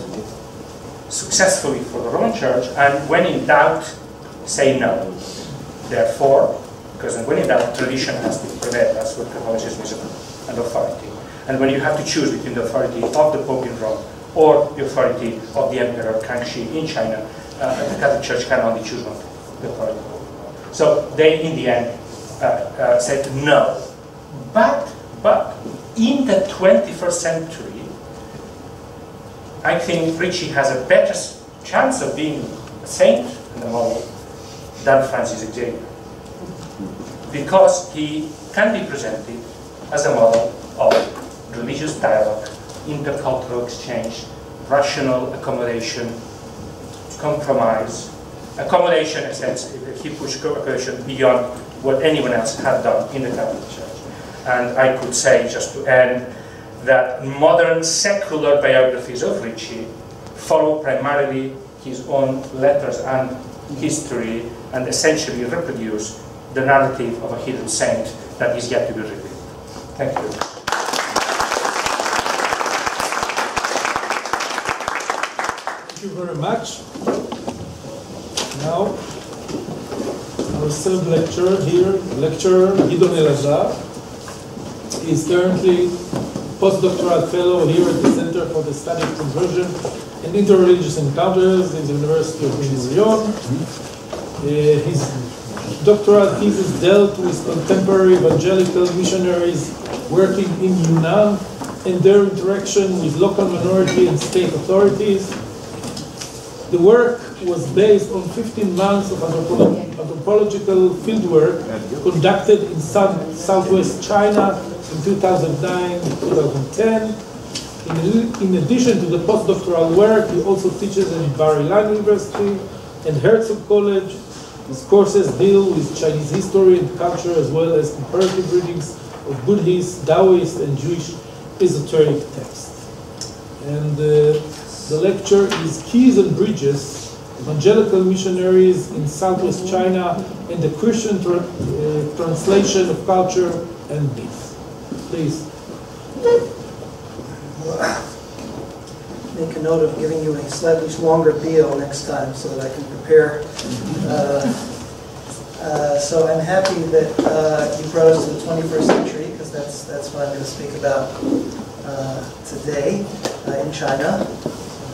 successfully for the Roman Church, and when in doubt, say no. Therefore, because when in doubt, tradition has to prevail. That's what Catholicism is about, and authority. And when you have to choose between the authority of the Pope in Rome or the authority of the Emperor Kangxi in China, the Catholic Church can only choose one, the authority of the Pope in Rome. So they, in the end, said no. But in the 21st century, I think Ricci has a better chance of being a saint and a model than Francis Xavier, because he can be presented as a model of religious dialogue, intercultural exchange, rational accommodation, compromise, accommodation in a sense, he pushed accommodation beyond what anyone else had done in the Catholic Church. And I could say, just to end, that modern secular biographies of Ricci follow primarily his own letters and history and essentially reproduce the narrative of a hidden saint that is yet to be revealed. Thank you. Thank you very much. Now, our third lecturer here, lecturer Gideon Elazar, is currently postdoctoral fellow here at the Center for the Study of Conversion and Interreligious Encounters in the University of Ben-Gurion. His doctoral thesis dealt with contemporary evangelical missionaries working in Yunnan and their interaction with local minority and state authorities. The work was based on 15 months of anthropological fieldwork conducted in southwest China in 2009-2010. In addition to the postdoctoral work, he also teaches at Bar-Ilan University and Herzog College. His courses deal with Chinese history and culture, as well as comparative readings of Buddhist, Taoist, and Jewish esoteric texts. And the lecture is Keys and Bridges, Evangelical Missionaries in Southwest China and the Christian Translation of Culture and Myth. Please. Make a note of giving you a slightly longer bio next time so that I can prepare. So I'm happy that you brought us to the 21st century, because that's what I'm going to speak about today in China.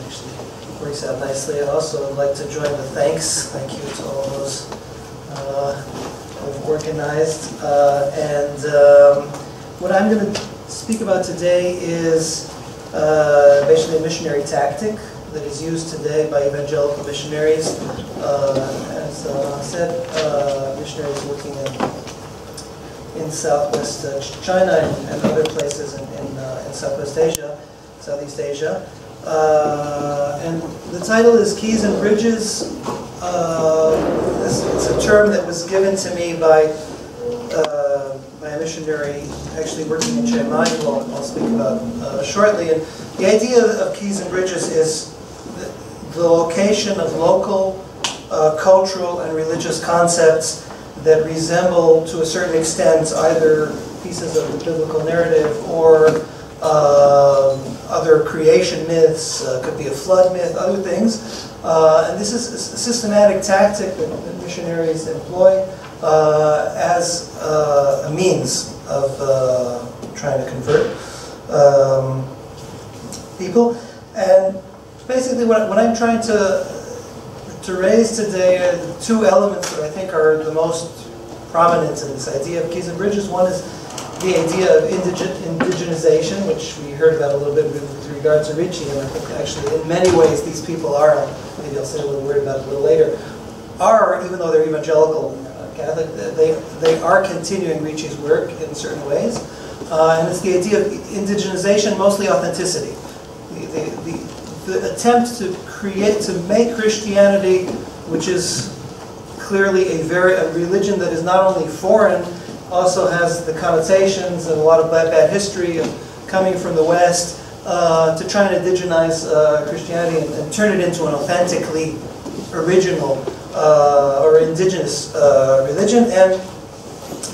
Actually, it works out nicely. I also would like to join the thanks. Thank you to all those who have organized. What I'm going to speak about today is basically a missionary tactic that is used today by evangelical missionaries. As So said missionaries working in Southwest China and other places in Southwest Asia, Southeast Asia. And the title is Keys and Bridges. It's a term that was given to me by a missionary actually working in Chiang Mai, who I'll speak about shortly. And the idea of keys and bridges is the location of local cultural and religious concepts that resemble, to a certain extent, either pieces of the biblical narrative or other creation myths, could be a flood myth, other things. And this is a systematic tactic that missionaries employ as a means of trying to convert people. And basically what I'm trying to raise today are the two elements that I think are the most prominent in this idea of keys and bridges. One is the idea of indigenization, which we heard about a little bit with regard to Richie, and I think actually in many ways these people are, maybe I'll say a little word about it a little later, are, even though they're evangelical Catholic, they are continuing Richie's work in certain ways. And it's the idea of indigenization, mostly authenticity. The attempt to make Christianity, which is clearly a religion that is not only foreign, also has the connotations and a lot of bad history of coming from the West, to try and indigenize Christianity and turn it into an authentically original or indigenous religion. And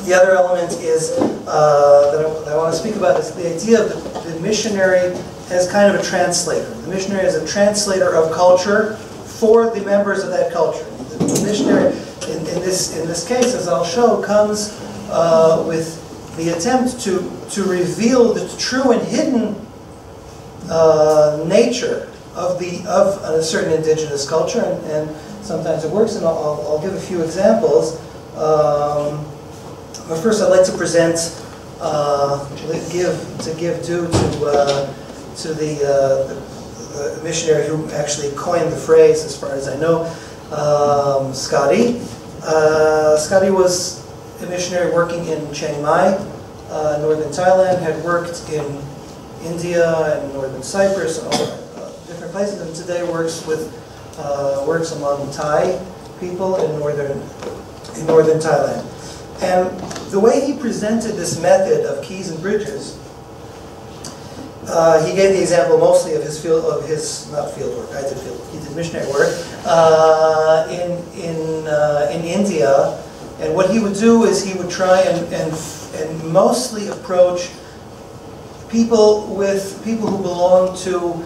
the other element is that I want to speak about is the idea of the missionary as kind of a translator. The missionary is a translator of culture for the members of that culture. The missionary, in this case, as I'll show, comes with the attempt to reveal the true and hidden nature of a certain indigenous culture, and sometimes it works. And I'll give a few examples. But first, I'd like to present, give due to the missionary who actually coined the phrase, as far as I know, Scotty. Scotty was a missionary working in Chiang Mai, northern Thailand, had worked in India and northern Cyprus and all different places, and today works among Thai people in northern Thailand. And the way he presented this method of keys and bridges, he gave the example mostly of his not field work. I did field work. He did missionary work in India. And what he would do is he would try and mostly approach people who belong to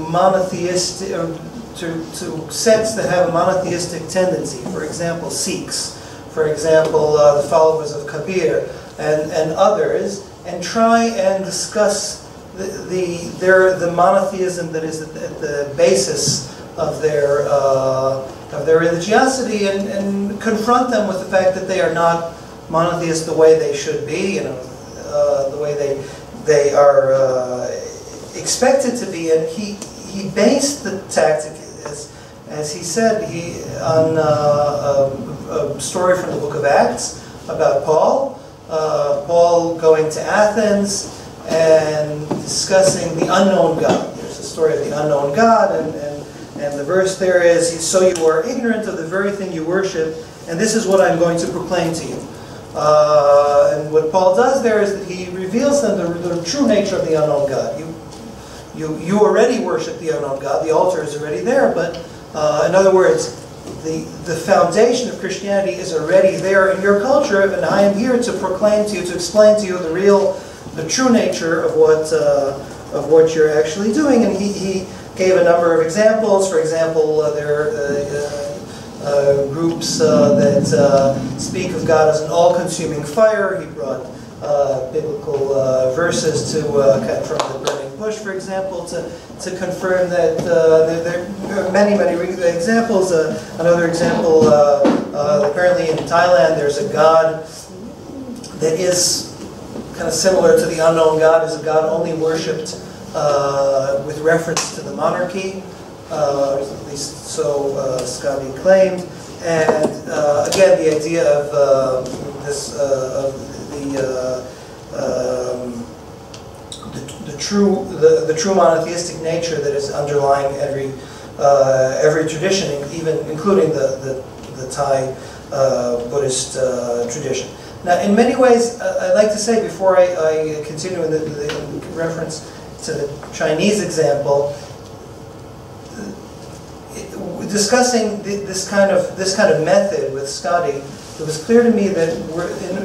monotheistic, or to sects that have a monotheistic tendency. For example, Sikhs. For example, the followers of Kabir and others, and try and discuss the monotheism that is at the basis of their religiosity, and confront them with the fact that they are not monotheists the way they should be, the way they are expected to be. And he based the tactic, as he said, on a story from the book of Acts about Paul. Paul going to Athens and discussing the unknown God. There's a story of the unknown God, and the verse there is, "So you are ignorant of the very thing you worship, and this is what I'm going to proclaim to you." And what Paul does there is that he reveals them the true nature of the unknown God. You already worship the unknown God. The altar is already there, but in other words, the foundation of Christianity is already there in your culture, and I am here to proclaim to you, to explain to you the true nature of what you're actually doing. And he gave a number of examples. For example, there are groups that speak of God as an all-consuming fire. He brought biblical verses from the burning bush, for example, to confirm that there are many examples. Another example, apparently in Thailand, there's a god that is kind of similar to the unknown God, is a god only worshipped with reference to the monarchy. at least so Scotty claimed. And again, the idea of the true monotheistic nature that is underlying every tradition, even including the Thai Buddhist tradition. Now, in many ways, I'd like to say before I continue in the reference to the Chinese example, discussing this kind of method with Scotty, it was clear to me that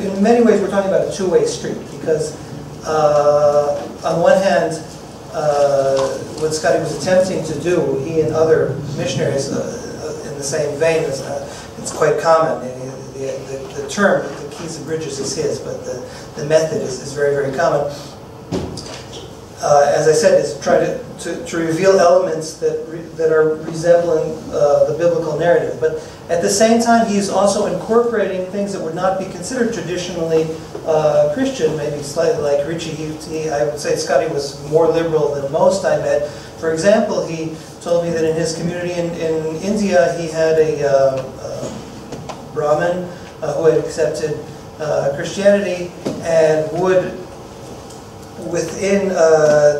in many ways we're talking about a two-way street, because on one hand, what Scotty was attempting to do, he and other missionaries in the same vein, it's quite common. The term, the keys and bridges, is his, but the method is very, very common. As I said, is try to reveal elements that are resembling the biblical narrative. But at the same time, he's also incorporating things that would not be considered traditionally Christian, maybe slightly like Richie. I would say Scotty was more liberal than most I met. For example, he told me that in his community in India, he had a Brahmin who had accepted Christianity and would,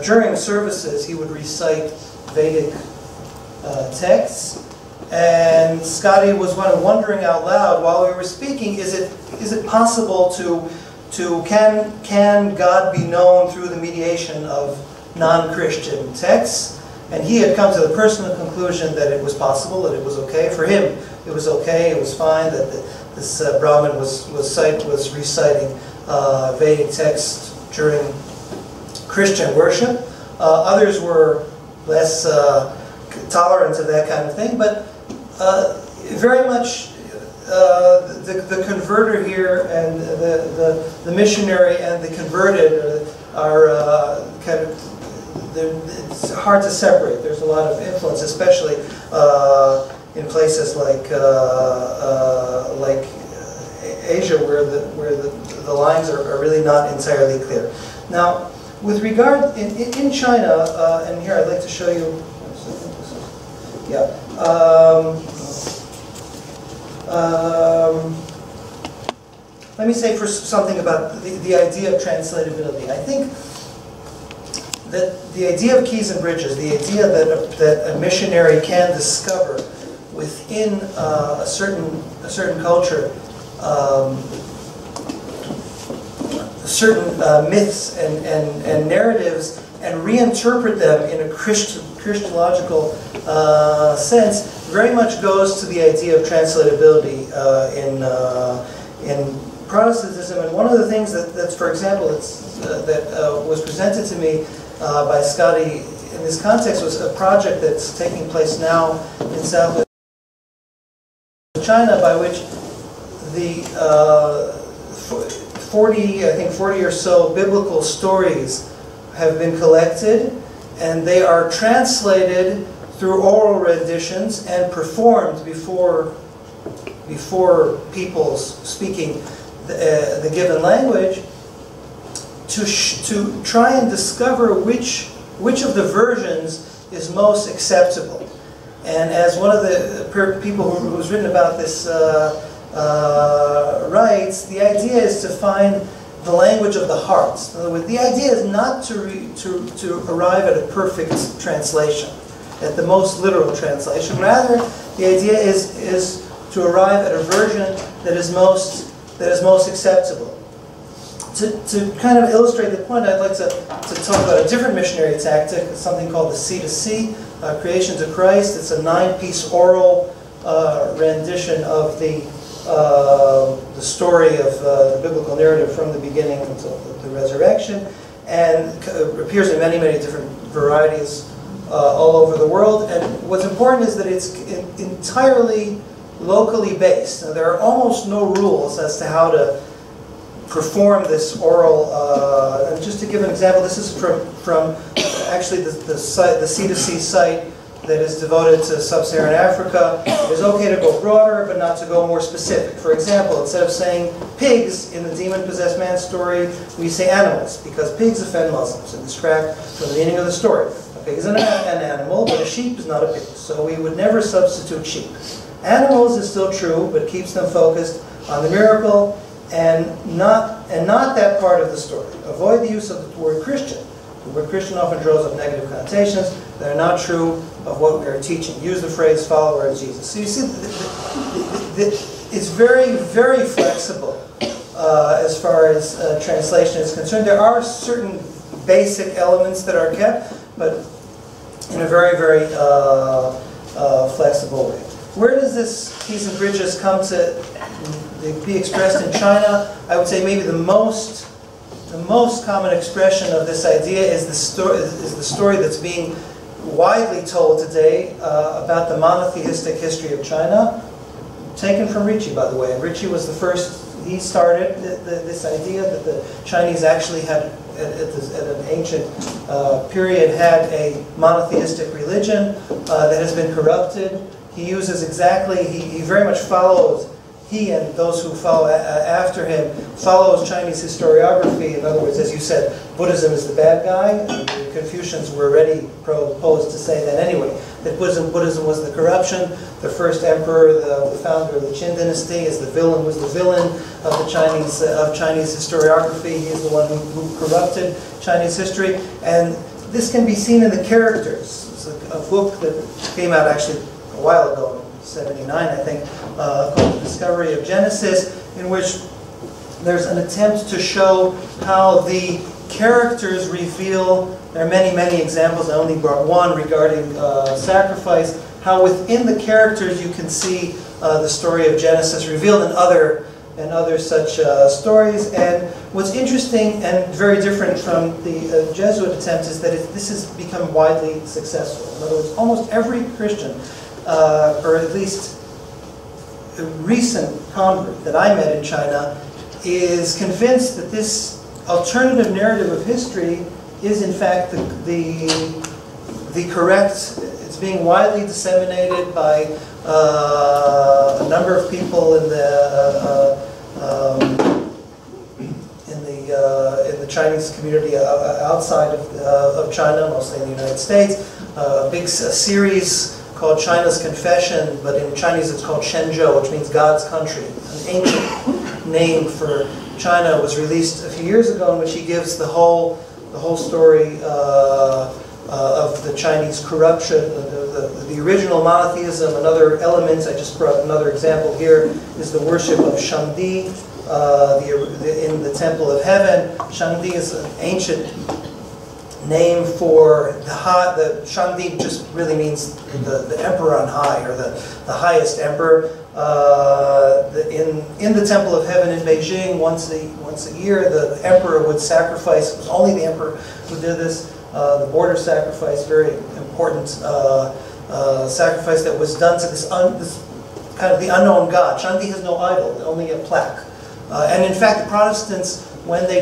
during services, he would recite Vedic texts. And Scotty was wondering out loud while we were speaking, is it possible can God be known through the mediation of non-Christian texts? And he had come to the personal conclusion that it was possible, that it was okay. For him, it was okay, it was fine, that this Brahmin was reciting Vedic texts during Christian worship. Others were less tolerant of that kind of thing, but very much the converter here and the missionary and the converted are kind of, it's hard to separate. There's a lot of influence, especially in places like Asia, where the lines are really not entirely clear. Now, with regard in China, and here I'd like to show you. Yeah. Let me say first something about the idea of translatability. I think that the idea of keys and bridges, the idea that a missionary can discover within a certain culture certain myths and narratives and reinterpret them in a Christological sense, very much goes to the idea of translatability in Protestantism. And one of the things that's for example, that was presented to me by Scotty in this context was a project that's taking place now in Southwest China, by which the 40 or so biblical stories have been collected, and they are translated through oral renditions and performed before people speaking the given language to try and discover which of the versions is most acceptable. And as one of the people who's written about this writes, the idea is to find the language of the heart. In other words, the idea is not to arrive at a perfect translation, at the most literal translation. Rather, the idea is to arrive at a version that is most acceptable. To kind of illustrate the point, I'd like to talk about a different missionary tactic, something called the C2C, Creation to Christ. It's a 9-piece oral rendition of the story of the biblical narrative from the beginning until the resurrection, and appears in many, many different varieties all over the world. And what's important is that it's entirely locally based. Now, there are almost no rules as to how to perform this oral. And just to give an example, this is from actually the C2C site that is devoted to sub-Saharan Africa. It is okay to go broader, but not to go more specific. For example, instead of saying pigs in the demon-possessed man story, we say animals, because pigs offend Muslims and distract from the meaning of the story. A pig is an animal, but a sheep is not a pig. So we would never substitute sheep. Animals is still true, but keeps them focused on the miracle and not that part of the story. Avoid the use of the word Christian. The word Christian often draws up negative connotations that are not true of what we are teaching. Use the phrase follower of Jesus. So you see, it's very, very flexible as far as translation is concerned. There are certain basic elements that are kept, but in a very, very flexible way. Where does this piece of bridges come to be expressed in China? I would say maybe the most common expression of this idea is the story that's being widely told today about the monotheistic history of China, taken from Ricci, by the way. And Ricci was the first. He started this idea that the Chinese actually had, at an ancient period, had a monotheistic religion that has been corrupted. He uses exactly, he very much follows, he and those who follow after him, follows Chinese historiography. In other words, as you said, Buddhism is the bad guy. The Confucians were already proposed to say that anyway, that Buddhism was the corruption. The first emperor, the founder of the Qin dynasty, was the villain of the Chinese historiography. He is the one who corrupted Chinese history. And this can be seen in the characters. It's a book that came out actually a while ago, 79, I think, called The Discovery of Genesis, in which there's an attempt to show how the characters reveal, there are many, many examples, I only brought one regarding sacrifice, how within the characters you can see the story of Genesis revealed in other such stories. And what's interesting and very different from the Jesuit attempt is that this has become widely successful. In other words, almost every Christian, or at least a recent convert that I met in China, is convinced that this alternative narrative of history is in fact the correct. It's being widely disseminated by a number of people in the Chinese community outside of China, mostly in the United States. A big series called China's Confession, but in Chinese it's called Shenzhou, which means God's country. An ancient name for China, was released a few years ago, in which he gives the whole story of the Chinese corruption, the original monotheism. Another element, I just brought another example here, is the worship of Shangdi in the Temple of Heaven. Shangdi is an ancient name for the Shangdi just really means the emperor on high, or the highest emperor. In the Temple of Heaven in Beijing, once a year, the emperor would sacrifice. It was only the emperor who did this. The border sacrifice, very important sacrifice that was done to this kind of the unknown god. Shangdi has no idol, only a plaque. And in fact, the Protestants, when they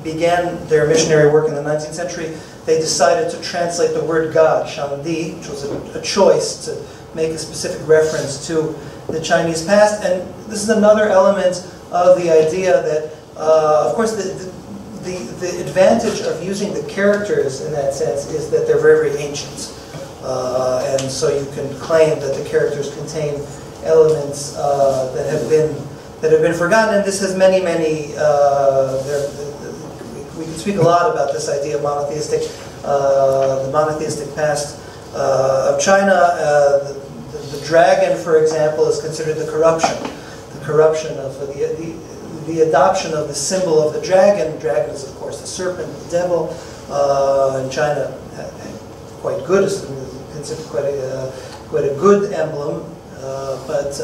began their missionary work in the 19th century, they decided to translate the word God, Shangdi, which was a choice to make a specific reference to the Chinese past. And this is another element of the idea that, of course, the advantage of using the characters in that sense is that they're very, very ancient. And so you can claim that the characters contain elements that have been forgotten. And this has many, we can speak a lot about this idea of the monotheistic past of China. The dragon, for example, is considered the corruption of the adoption of the symbol of the dragon. The dragon is, of course, the serpent, the devil. In China, quite good, is considered quite a good emblem. But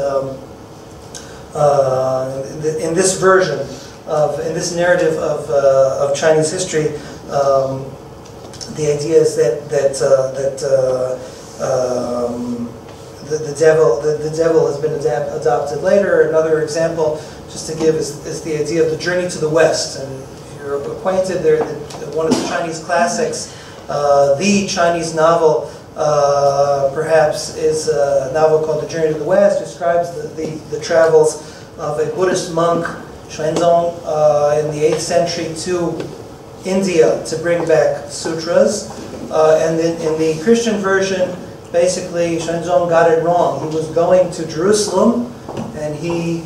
in this version in this narrative of Chinese history, the idea is that the devil has been adopted later. Another example, just to give, is the idea of the journey to the West. And if you're acquainted, one of the Chinese classics, the Chinese novel, perhaps, is a novel called The Journey to the West. Describes the travels of a Buddhist monk, Xuanzong, in the 8th century to India to bring back sutras. And in the Christian version, basically, Shenzong got it wrong. He was going to Jerusalem, and he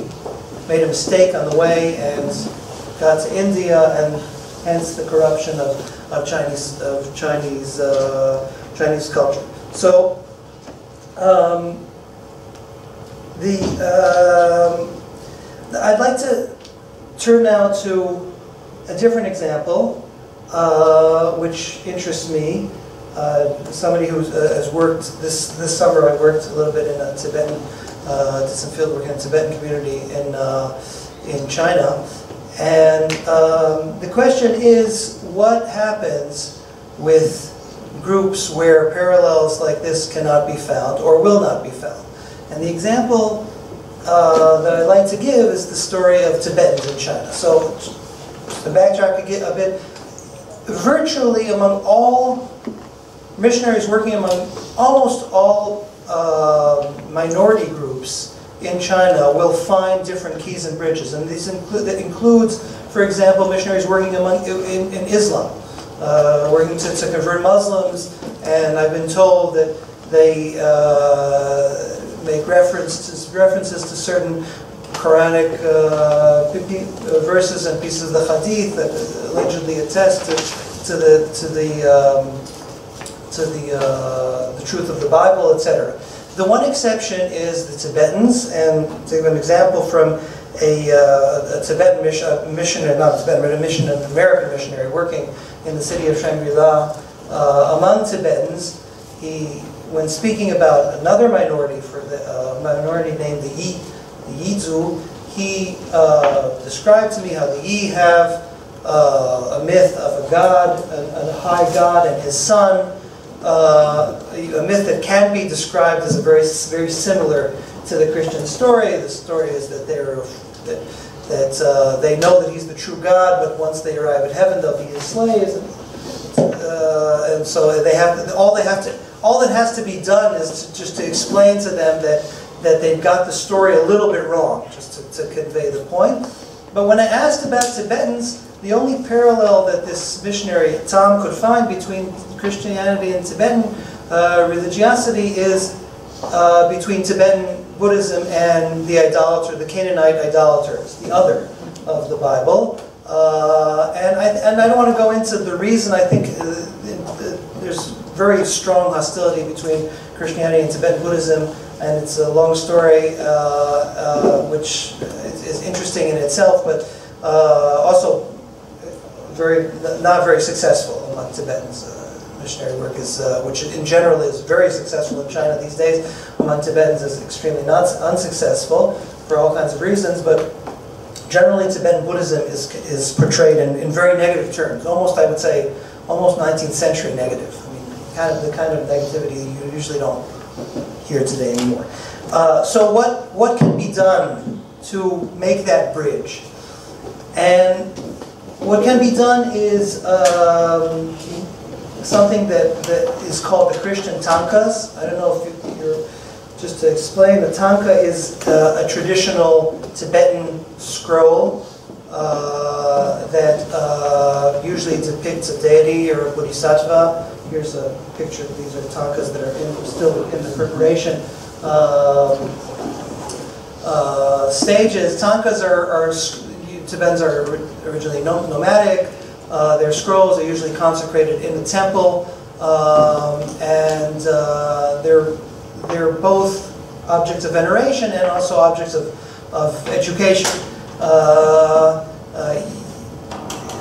made a mistake on the way and got to India, and hence the corruption of Chinese culture. So I'd like to turn now to a different example, which interests me. Somebody who has worked this summer. I worked a little bit in a Tibetan, did some field work in a Tibetan community in China, and the question is, what happens with groups where parallels like this cannot be found or will not be found? And the example that I'd like to give is the story of Tibetans in China. So, to backtrack a bit, virtually among all missionaries working among almost all minority groups in China will find different keys and bridges, and that includes, for example, missionaries working in Islam, working to convert Muslims, and I've been told that they make references to certain Quranic verses and pieces of the Hadith that allegedly attest to the truth of the Bible, etc. The one exception is the Tibetans, and to give an example from a Tibetan missionary, not Tibetan, but an American missionary working in the city of Shangri-La among Tibetans, when speaking about another minority, minority named the Yizhu, he described to me how the Yi have a myth of a god, a high god, and his son. A myth that can be described as very similar to the Christian story. The story is that they know that he's the true God, but once they arrive at heaven, they'll be his slaves, and so all that has to be done is just to explain to them that they've got the story a little bit wrong, just to convey the point. But when I asked about Tibetans, the only parallel that this missionary, Tom, could find between Christianity and Tibetan religiosity is between Tibetan Buddhism and the Canaanite idolaters, the other of the Bible. And I don't want to go into the reason. I think there's very strong hostility between Christianity and Tibetan Buddhism, and it's a long story which is interesting in itself, but also not very successful among Tibetans. Missionary work is, which in general is very successful in China these days, among Tibetans is extremely unsuccessful for all kinds of reasons, but generally Tibetan Buddhism is portrayed in very negative terms, almost, I would say, almost 19th century negative. I mean, the kind of negativity you usually don't hear today anymore. So what can be done to make that bridge? And what can be done is something that is called the Christian tankas. I don't know if you're, just to explain, the tanka is a traditional Tibetan scroll that usually depicts a deity or a bodhisattva. Here's a picture. These are tankas that are still in the preparation stages. Tankas Tibetans are originally nomadic. Their scrolls are usually consecrated in the temple, and they're both objects of veneration and also objects of education,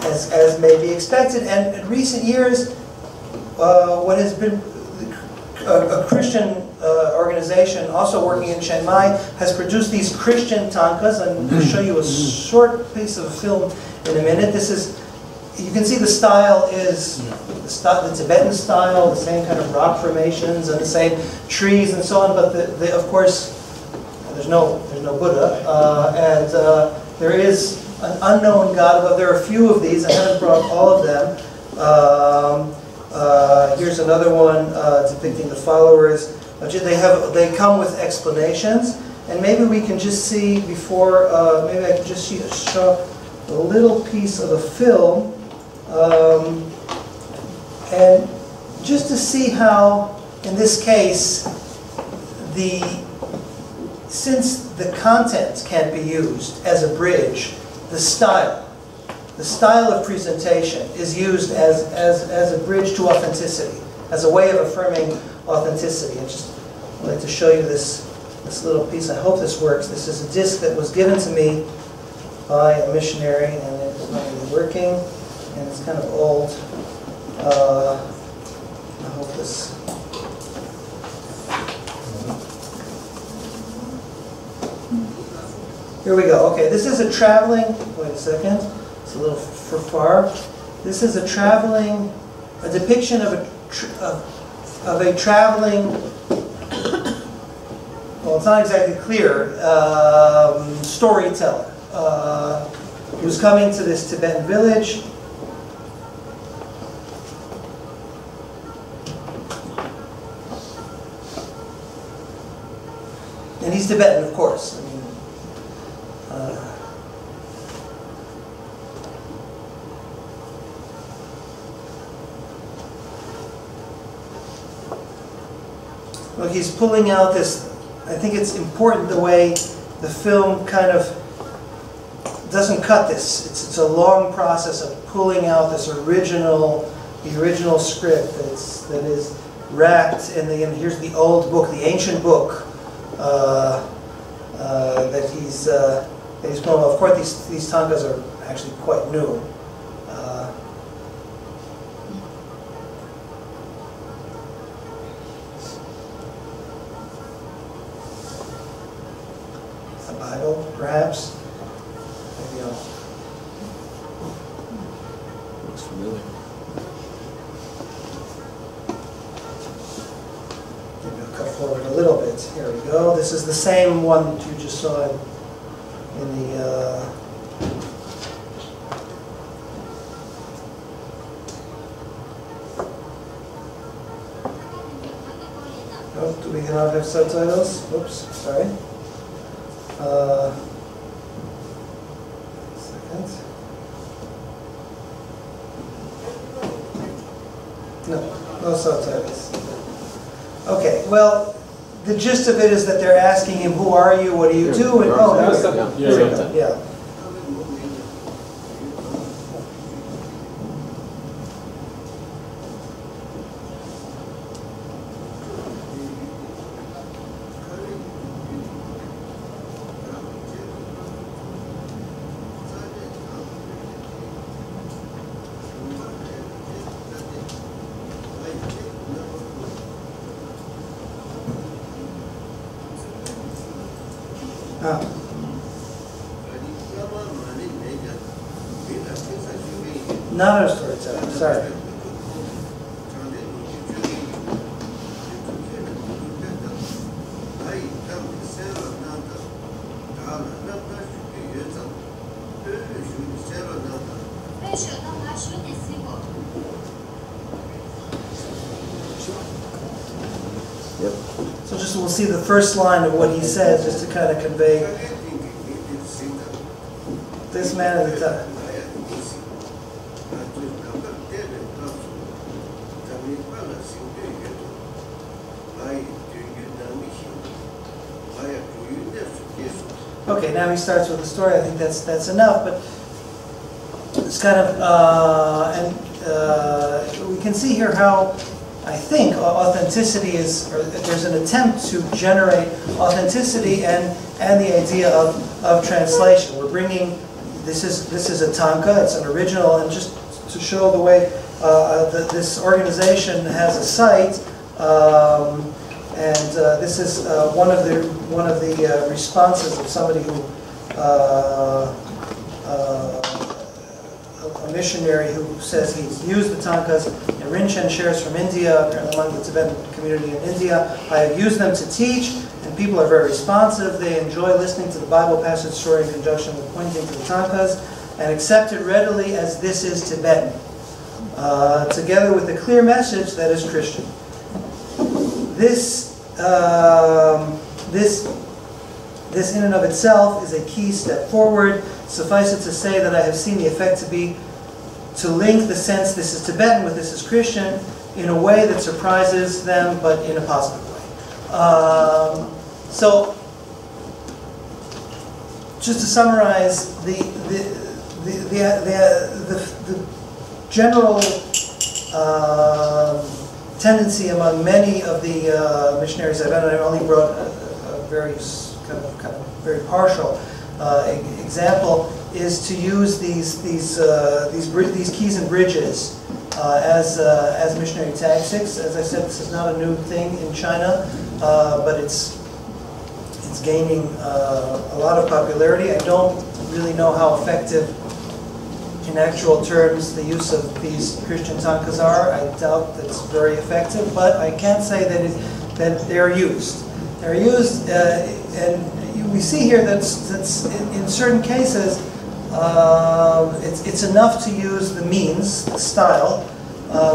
as may be expected. And in recent years, what has been a Christian organization also working in Chiang Mai has produced these Christian tankas, and I'll show you a short piece of film in a minute. This is, you can see the style is the Tibetan style, the same kind of rock formations and the same trees and so on, but of course there's no Buddha, and there is an unknown God above. There are a few of these. I haven't brought all of them. Here's another one depicting the followers. They come with explanations, and maybe we can just see before. Maybe I can just show a little piece of a film, and just to see how, in this case, since the content can't be used as a bridge, the style of presentation is used as a bridge to authenticity, as a way of affirming authenticity. I'd like to show you this little piece. I hope this works. This is a disc that was given to me by a missionary, and it's not really working, and it's kind of old. I hope this... Here we go. Okay, this is a traveling... Wait a second. It's a little for far. This is a depiction of a traveling... Well, it's not exactly clear. Storyteller who's coming to this Tibetan village. And he's Tibetan, of course. I mean, look, he's pulling out this. I think it's important the way the film kind of doesn't cut this. It's a long process of pulling out this the original script that is wrapped in and here's the old book, the ancient book that he's pulling. Of course, these tankas are actually quite new. Perhaps. Maybe I'll... Looks familiar. Maybe I'll cut forward a little bit. Here we go. This is the same one that you just saw in the... Oh, do we not have subtitles? Oops, sorry. Second. No subtitles. Okay, well, the gist of it is that they're asking him, who are you, what do you do? And, oh, there we go. Yeah. Not a storyteller, sorry. Yep. So just we'll see the first line of what he says, just to kind of convey this man at the time. Okay, now he starts with the story. I think that's enough, but it's kind of we can see here how I think authenticity is, or there's an attempt to generate authenticity and the idea of translation. We're bringing this is a tanka. It's an original, and just to show the way this organization has a site. And this is one of the responses of somebody who a missionary who says he's used the tankas and Rinchen shares from India, apparently among the Tibetan community in India. I have used them to teach, and people are very responsive. They enjoy listening to the Bible passage story in conjunction with pointing to the tankas, and accept it readily as this is Tibetan, together with a clear message that is Christian. This in and of itself is a key step forward. Suffice it to say that I have seen the effect to be to link the sense this is Tibetan with this is Christian, in a way that surprises them, but in a positive way. So, just to summarize, the general tendency among many of the missionaries I've met, and I only brought a very kind of very partial example, is to use these keys and bridges as missionary tactics. As I said, this is not a new thing in China, but it's gaining a lot of popularity. I don't really know how effective, in actual terms, the use of these Christian tankas are. I doubt that it's very effective, but I can say that they're used. They're used, and we see here that's in certain cases, it's enough to use the means, the style,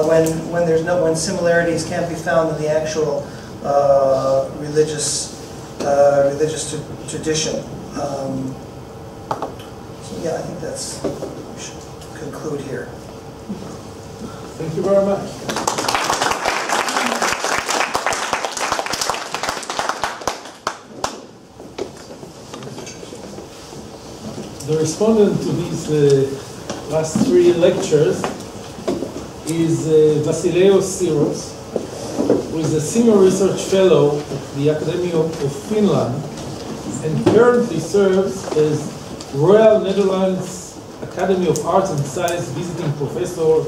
when similarities can't be found in the actual religious tradition. So yeah, I think we should conclude here. Thank you very much. The respondent to these last three lectures is Vasileios Syros, who is a senior research fellow at the Academy of Finland and currently serves as Royal Netherlands Academy of Arts and Science visiting professor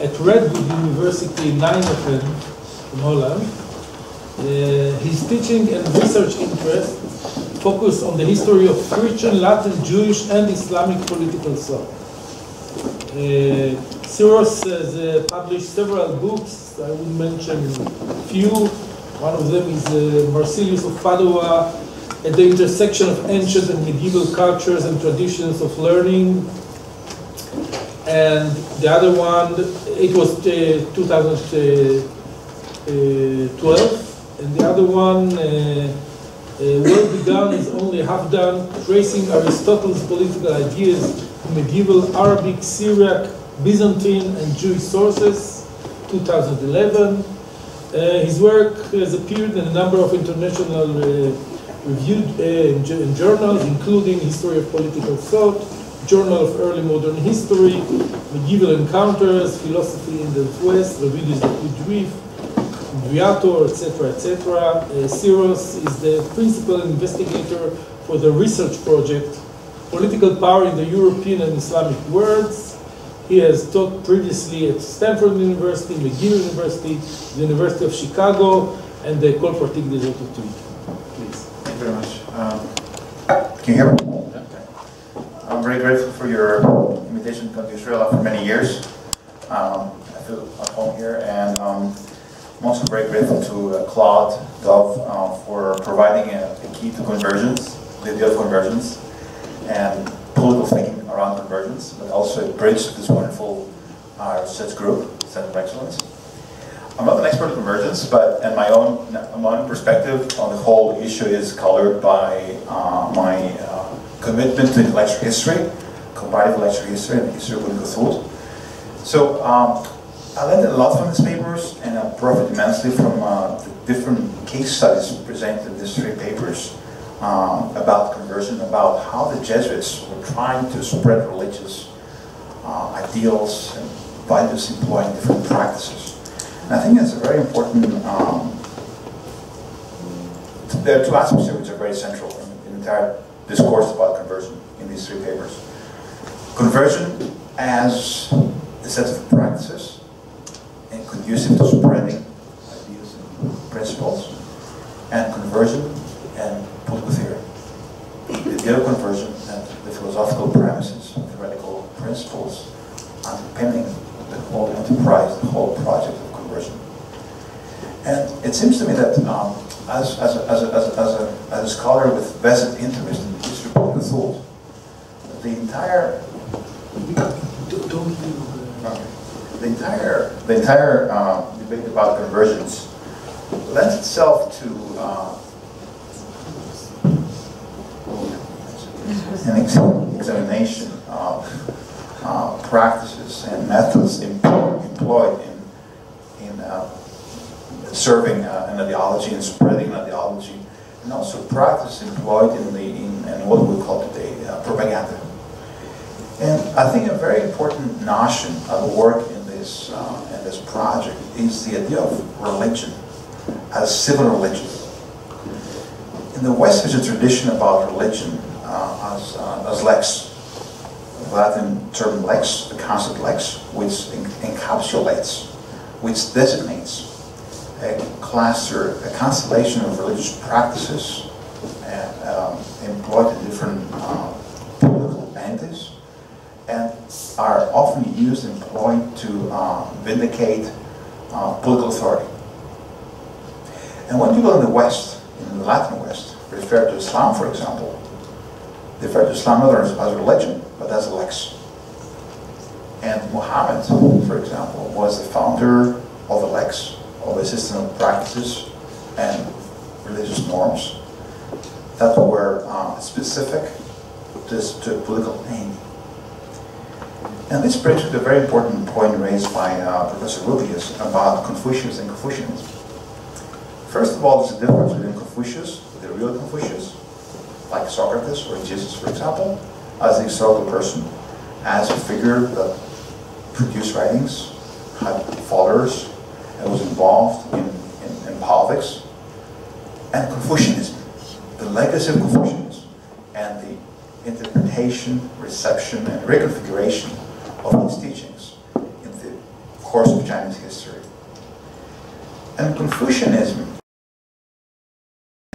at Redwood University in Nijmegen in Holland. His teaching and research interests focus on the history of Christian, Latin, Jewish, and Islamic political thought. Syros has published several books. I will mention a few. One of them is Marsilius of Padua, at the intersection of ancient and medieval cultures and traditions of learning. And the other one, it was 2012, and the other one, Well Begun is Only Half Done, Tracing Aristotle's Political Ideas in Medieval Arabic, Syriac, Byzantine, and Jewish Sources, 2011. His work has appeared in a number of international reviewed journals, including History of Political Thought, Journal of Early Modern History, Medieval Encounters, Philosophy in the West, Rubies of Juif, Viator, etc., etc. Syros is the principal investigator for the research project, Political Power in the European and Islamic Worlds. He has taught previously at Stanford University, McGill University, the University of Chicago, and the École Pratique des Hautes Études. Please. Thank you very much. Can you hear me? I'm very grateful for your invitation to come to Israel after many years. I feel at home here, and I'm also very grateful to Claude Dove for providing a key to convergence, the idea of convergence, and political thinking around convergence, but also a bridge to this wonderful research group, Center of Excellence. I'm not an expert in convergence, but my own perspective on the whole issue is colored by my commitment to intellectual history, comparative intellectual history, and history of political thought. So I learned a lot from these papers, and I profited immensely from the different case studies presented in these three papers about conversion, about how the Jesuits were trying to spread religious ideals and values employing different practices. And I think it's a very important, there are two aspects here which are very central in the entire discourse about conversion in these three papers. Conversion as a set of practices and conducive to spreading ideas and principles, and conversion and political theory. The idea of conversion and the philosophical premises, theoretical principles underpinning the whole enterprise, the whole project of conversion. And it seems to me that as a scholar with vested interest in the history of political thought, the entire debate about convergence lends itself to an examination of practices and methods employed in serving an ideology and spreading an ideology, and also practice employed in what we call today propaganda. And I think a very important notion of work in this project is the idea of religion as civil religion. In the West, there's a tradition about religion as lex, the Latin term lex, the concept lex, which encapsulates, which designates a cluster, a constellation of religious practices employed in different political entities, and are often used and employed to vindicate political authority. And when people in the West, in the Latin West, refer to Islam, for example, they refer to Islam not as a religion, but as a lex. And Muhammad, for example, was the founder of a lex, of a system of practices and religious norms that were specific to a political aim. And this brings me to a very important point raised by Professor Rubies about Confucius and Confucianism. First of all, there's a difference between Confucius, the real Confucius, like Socrates or Jesus, for example, as a historical person, as a figure that produced writings, had followers, and was involved in politics, and Confucianism, the legacy of Confucianism, and the interpretation, reception, and reconfiguration of these teachings in the course of Chinese history. And Confucianism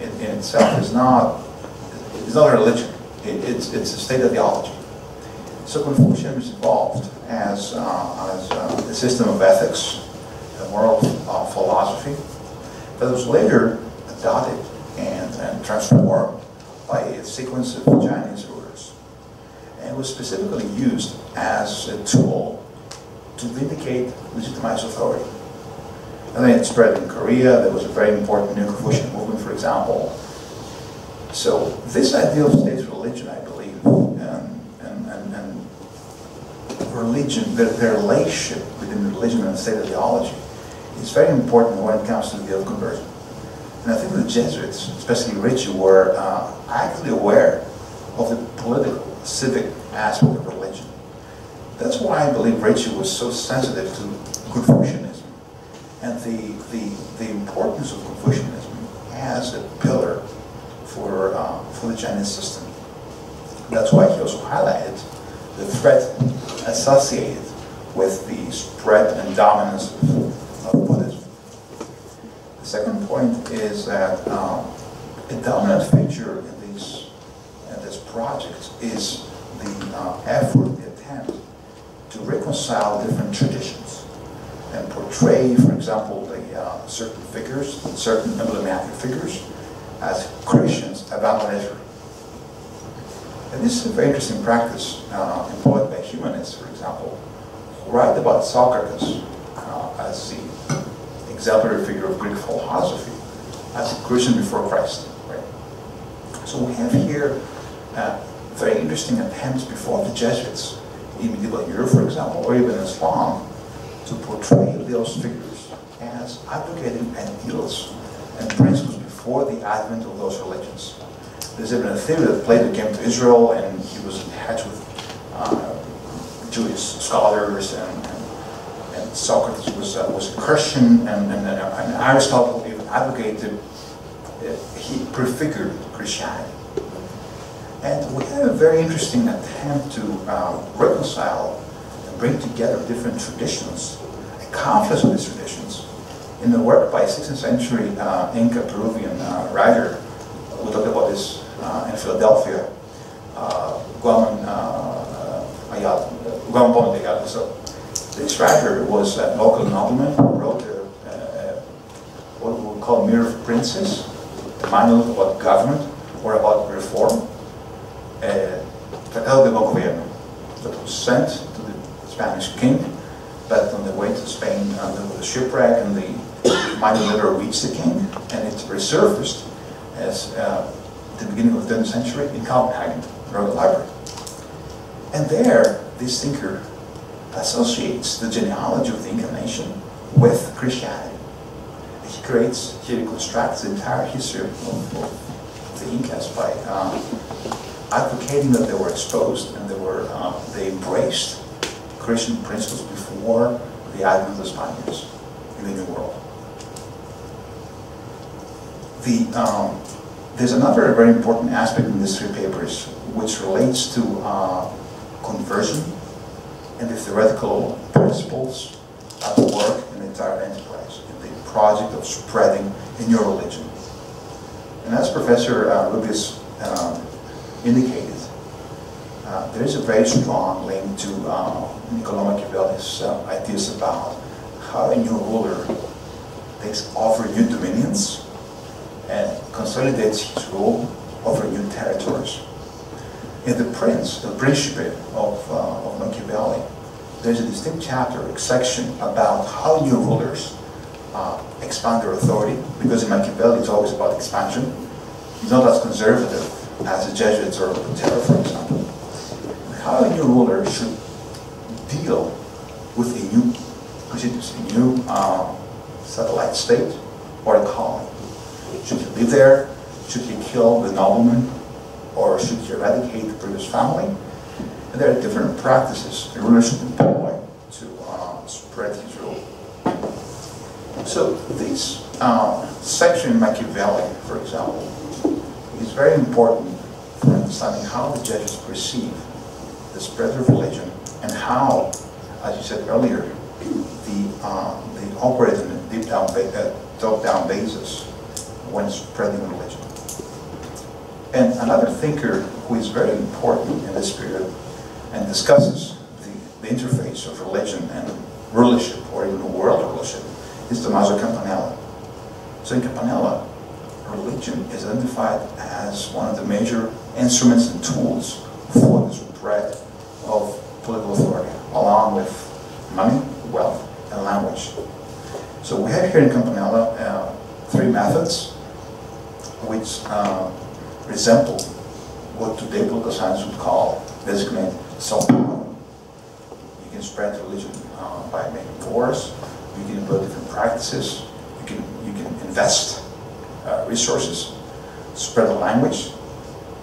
in itself is not a religion. It's a state ideology. So Confucianism evolved as a system of ethics, a moral philosophy that was later adopted and transformed by a sequence of Chinese rulers. And was specifically used as a tool to vindicate legitimized authority. And then it spread in Korea. There was a very important new Confucian movement, for example. So this idea of state religion, I believe, and religion, the relationship between religion and state ideology is very important when it comes to the idea of conversion. And I think the Jesuits, especially Ritchie, were actively aware of the political, civic aspect of religion. That's why I believe Ritchie was so sensitive to Confucianism and the importance of Confucianism as a pillar for the Chinese system. That's why he also highlighted the threat associated with the spread and dominance of Buddhism. The second point is that a dominant feature in this project is the effort, the attempt to reconcile different traditions and portray, for example, the certain figures, certain emblematic figures, as Christians avant leisure. And this is a very interesting practice employed by humanists, for example, who write about Socrates as the exemplary figure of Greek philosophy, as a Christian before Christ. Right? So we have here very interesting attempts before the Jesuits in medieval Europe, for example, or even Islam, to portray those figures as advocating ideals and principles before the advent of those religions. There's even a theory that Plato came to Israel and he was in touch with Jewish scholars, and Socrates was a Christian, and Aristotle even advocated, he prefigured Christianity. And we have a very interesting attempt to reconcile and bring together different traditions, a confluence of these traditions, in the work by 16th century Inca Peruvian writer. We talked about this in Philadelphia, Guaman Ayala. So this writer was a local nobleman who wrote what we would call Mirror of Princes, a manual about government or about reform, Tratado de Ben-Gurion, that was sent to the Spanish king, but on the way to Spain there was a shipwreck and the manual never reached the king, and it resurfaced as the beginning of the 10th century in Copenhagen, the Royal Library. And there, this thinker associates the genealogy of the Inca nation with Christianity. he reconstructs the entire history of the Incas by advocating that they were exposed and they embraced Christian principles before the advent of the Spaniards in the New World. There's another very important aspect in these three papers which relates to conversion and the theoretical principles at work in the entire enterprise, in the project of spreading a new religion. And as Professor Rubies indicated, there is a very strong link to Niccolo Machiavelli's ideas about how a new ruler takes over new dominions and consolidates his rule over new territories. In the Principe of Machiavelli, there's a distinct chapter, a section about how new rulers expand their authority, because in Machiavelli it's always about expansion. He's not as conservative as the Jesuits or Lutero, for example. How a new ruler should deal with a new satellite state or a colony. Should he live there? Should he kill the nobleman? Or should he eradicate the previous family? And there are different practices a ruler should employ to spread his rule. So this section in Machiavelli, for example, is very important for understanding how the Jesuits perceive the spread of religion and how, as you said earlier, they operate on a top-down basis when spreading religion. And another thinker who is very important in this period and discusses the interface of religion and rulership, or even world rulership, is Tommaso Campanella. So in Campanella, religion is identified as one of the major instruments and tools for the spread of political authority, along with money, wealth, and language. So we have here in Campanella three methods which resemble what today political science would call, designate soft power. You can spread religion by making wars. You can employ different practices. You can invest resources, spread the language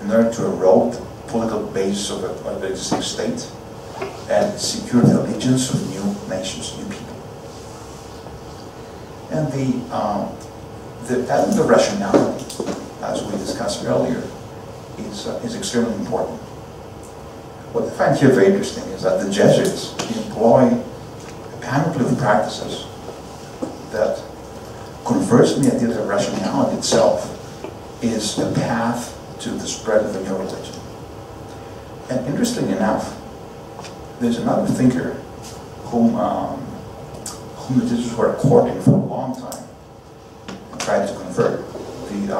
in order to erode the political basis of an existing state and secure the allegiance of new nations, new people. And the element of rationality, as we discussed earlier, is extremely important. What I find here very interesting is that the Jesuits employ a panoply of practices that converts the idea that rationality itself is a path to the spread of a new religion. And interestingly enough, there's another thinker whom the Jesuits were courting for a long time and tried to convert, the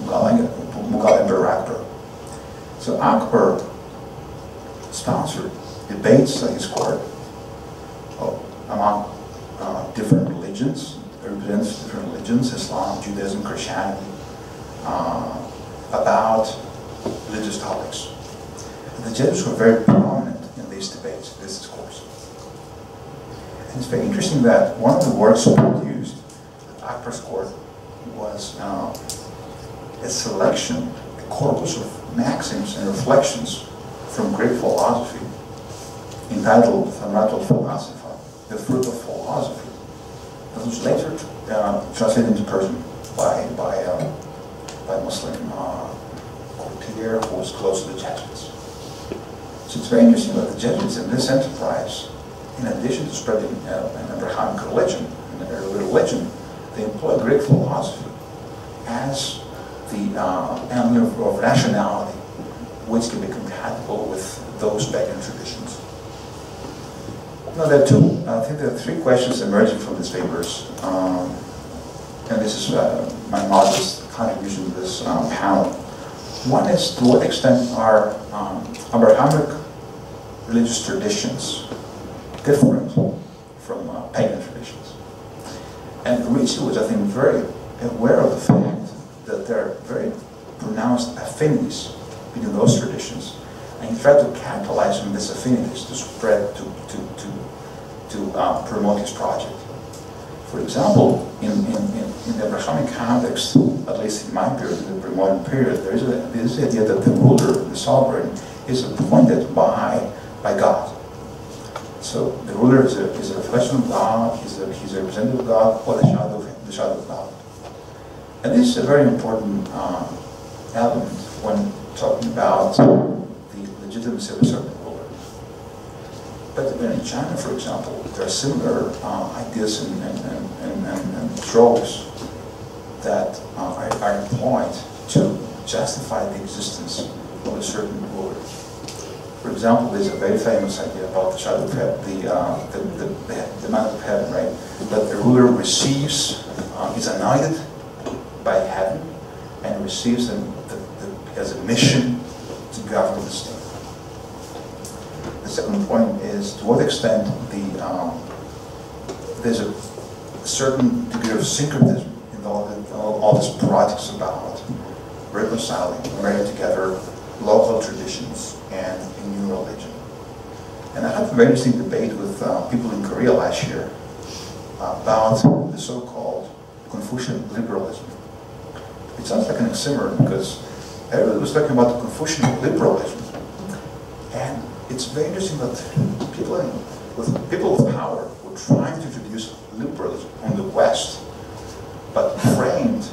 Mughal Emperor Akbar. So Akbar sponsored debates at his court among different religions, represents different religions, Islam, Judaism, Christianity, about religious topics. And the Jesuits were very prominent in these debates, this discourse. And it's very interesting that one of the works produced at Akbar's court was a selection, a corpus of maxims and reflections from Greek philosophy entitled Thanatos Philosopha, the Fruit of Philosophy, that was later translated into Persian by a Muslim courtier who was close to the Jesuits. So it's very interesting that the Jesuits in this enterprise, in addition to spreading an Abrahamic religion, an early religion, they employ Greek philosophy as the element of rationality, which can be compatible with those pagan traditions. Now I think there are three questions emerging from these papers, and this is my modest contribution to this panel. One is, to what extent are Abrahamic religious traditions different from pagan traditions? And Ricci was, I think, very aware of the fact that there are very pronounced affinities between those traditions, and he tried to capitalize on these affinities to spread, to promote his project. For example, in the Abrahamic context, at least in my period, in the pre-modern period, there is this idea that the ruler, the sovereign, is appointed by God. So the ruler is a reflection of God, he's a representative of God, or the shadow of God. And this is a very important element when talking about the legitimacy of a certain ruler. But even in China, for example, there are similar ideas and tropes that are employed to justify the existence of a certain ruler. For example, there's a very famous idea about the shadow of heaven, the mountain of heaven, right? That the ruler receives, is anointed by heaven, and receives has a mission to govern the state. The second point is to what extent there's a certain degree of syncretism in all these projects about reconciling, marrying together local traditions and a new religion. And I had a very interesting debate with people in Korea last year about the so-called Confucian liberalism. It sounds like an oxymoron because everybody was talking about the Confucian liberalism. And it's very interesting that people with power were trying to introduce liberalism on the West, but framed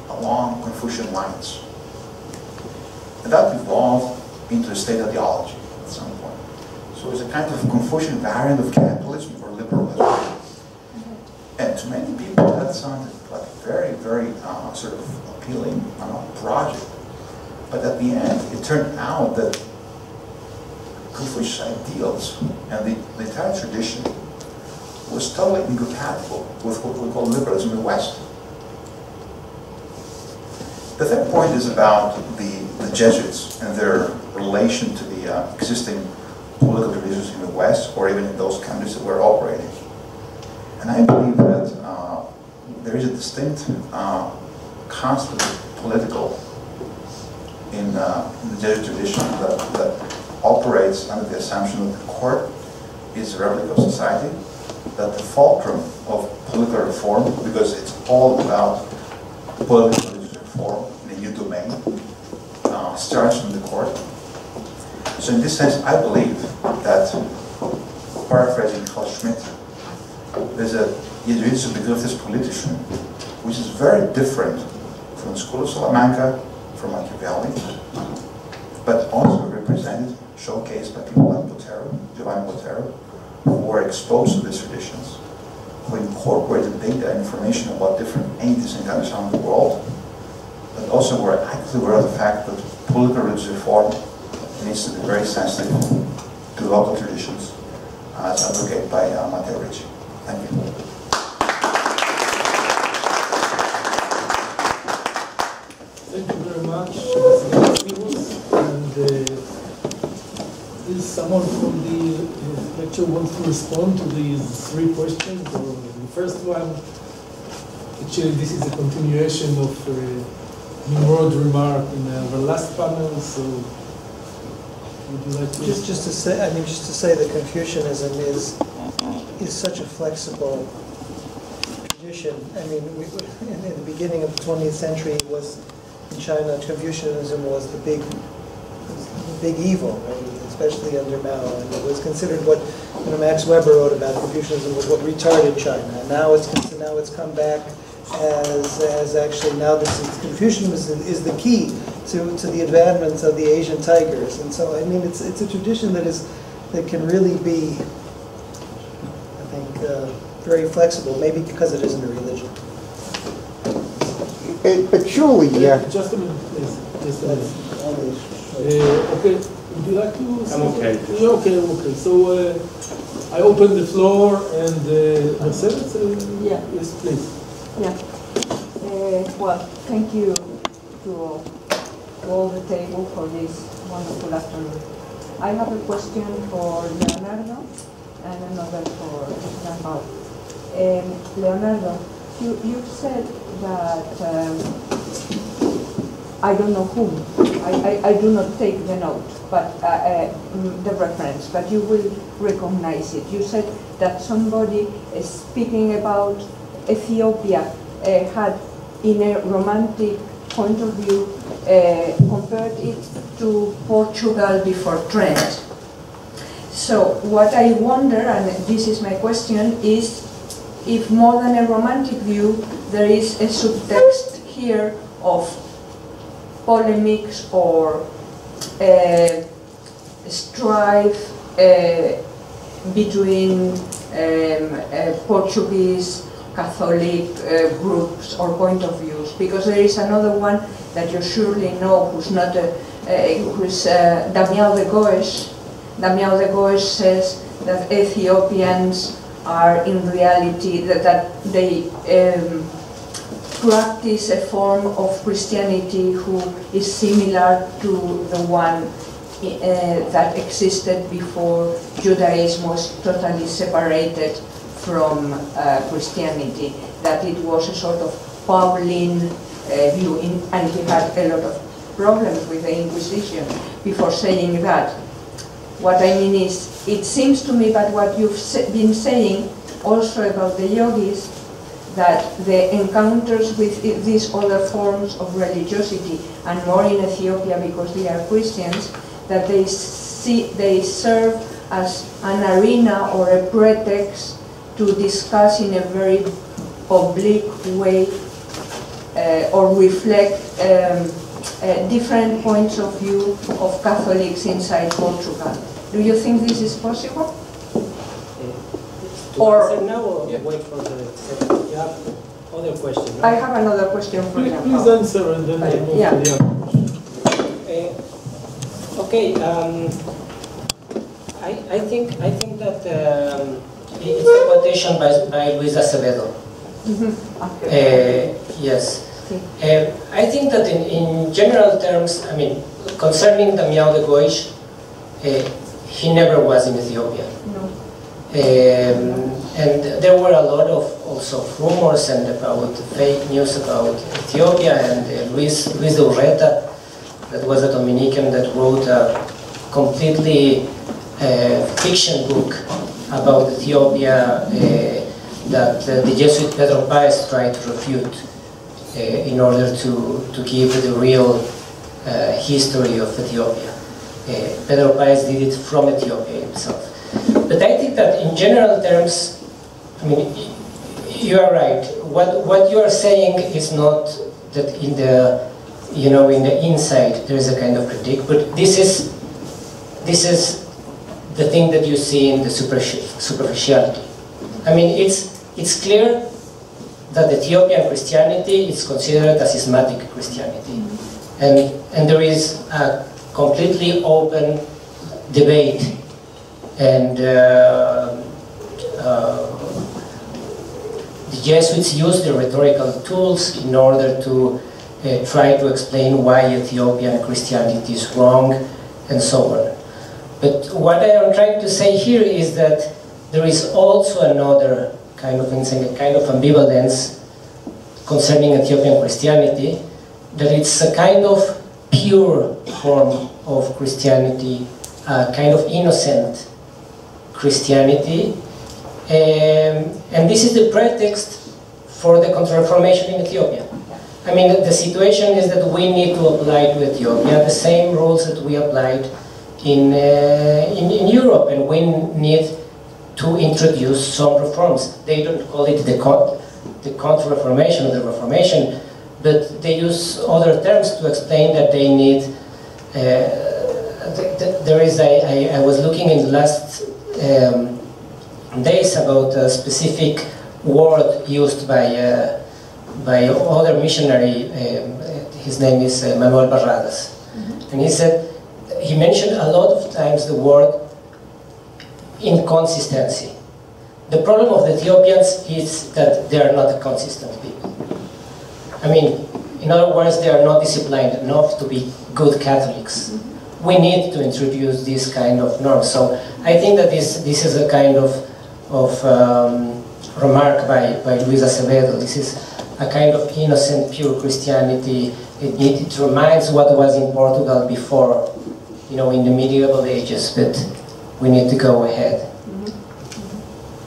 along Confucian lines. And that evolved into a state ideology at some point. So it's a kind of Confucian variant of capitalism or liberalism. And to many people that sounded like a very, very sort of appealing project. But at the end, it turned out that Confucius ideals and the entire tradition was totally incompatible with what we call liberalism in the West. The third point is about the Jesuits and their relation to the existing political traditions in the West, or even in those countries that we're operating. And I believe that there is a distinct concept of political in the Jesuit tradition that operates under the assumption that the court is a replica of society, that the fulcrum of political reform, because it's all about political reform in a new domain, starts from the court. So in this sense, I believe that, paraphrasing Carl Schmitt, there's a Jesuits begriff des Politischen, which is very different from the School of Salamanca, from Machiavelli, but also represented, showcased by people like Giovanni Botero, who were exposed to these traditions, who incorporated data and information about different entities and countries around the world, but also were actively aware of the fact that political religious reform needs to be very sensitive to local traditions, as advocated by Matteo Ricci. Thank you. Thank you very much, Vasileios. And is someone from the lecture wants to respond to these three questions? Or the first one, actually, this is a continuation of Nimrod's remark in our last panel. So, would you like to just to say that Confucianism is such a flexible tradition. I mean, in the beginning of the 20th century, was in China, Confucianism was the big evil, right? Especially under Mao, and it was considered what Max Weber wrote about Confucianism was what retarded China. And now it's come back as actually now Confucianism is the key to the advancement of the Asian tigers. And so I mean it's a tradition that can really be, I think, very flexible. Maybe because it isn't a religion. But surely, Just a minute, please. Just a minute. Okay, would you like to? I'm okay. Okay. So I open the floor and Mercedes. Yeah. Yes, please. Yeah. Well, thank you to all the table for this wonderful afternoon. I have a question for Leonardo and another for Joan-Pau. Leonardo, you said that I don't know whom. I do not take the note, but the reference, but you will recognize it. You said that somebody is speaking about Ethiopia had, in a romantic point of view, compared it to Portugal before Trent. So what I wonder, and this is my question, is if more than a romantic view, there is a subtext here of polemics or strife between Portuguese Catholic groups or point of views, because there is another one that you surely know, who's not who's Damião de Goes. Damião de Goes says that Ethiopians are in reality that they practice a form of Christianity who is similar to the one that existed before Judaism was totally separated from Christianity, that it was a sort of Pauline view, and he had a lot of problems with the Inquisition before saying that. What I mean is, it seems to me, but what you've been saying also about the yogis, that the encounters with these other forms of religiosity, and more in Ethiopia because they are Christians, that they serve as an arena or a pretext to discuss in a very public way or reflect different points of view of Catholics inside Portugal. Do you think this is possible? Or now, or wait for the second? You have other question, right? I have another question for you. Please answer and then we'll move to the other question. Okay, I think that it's a quotation by Luis Acevedo. Okay. Yes. I think that in general terms, I mean, concerning Damião de Goes, he never was in Ethiopia. No. And there were a lot of also rumors and about fake news about Ethiopia, and Luis de Urreta, that was a Dominican that wrote a completely fiction book about Ethiopia that the Jesuit Pedro Paez tried to refute in order to give the real history of Ethiopia. Pedro Paez did it from Ethiopia himself. But I think that in general terms, I mean, you are right. What you are saying is not that in the, you know, in the inside there is a kind of critique, but this is the thing that you see in the superficiality. I mean, it's clear that Ethiopian Christianity is considered a schismatic Christianity, and there is a completely open debate, and the Jesuits use the rhetorical tools in order to try to explain why Ethiopian Christianity is wrong, and so on. But what I am trying to say here is that there is also another kind of ambivalence concerning Ethiopian Christianity, that it's a kind of pure form of Christianity, a kind of innocent Christianity, and this is the pretext for the Counter-Reformation in Ethiopia. I mean, the situation is that we need to apply to Ethiopia the same rules that we applied in Europe, and we need to introduce some reforms. They don't call it the Counter-Reformation or the Reformation, but they use other terms to explain that they need. There is I was looking in the last days about a specific word used by other missionary. His name is Manuel Barradas, and he mentioned a lot of times the word inconsistency. The problem of the Ethiopians is that they are not a consistent people. I mean, in other words, they are not disciplined enough to be good Catholics. We need to introduce this kind of norm. So I think that this is a kind of remark by Luis Acevedo. This is a kind of innocent, pure Christianity. It reminds what was in Portugal before, in the medieval ages, but we need to go ahead.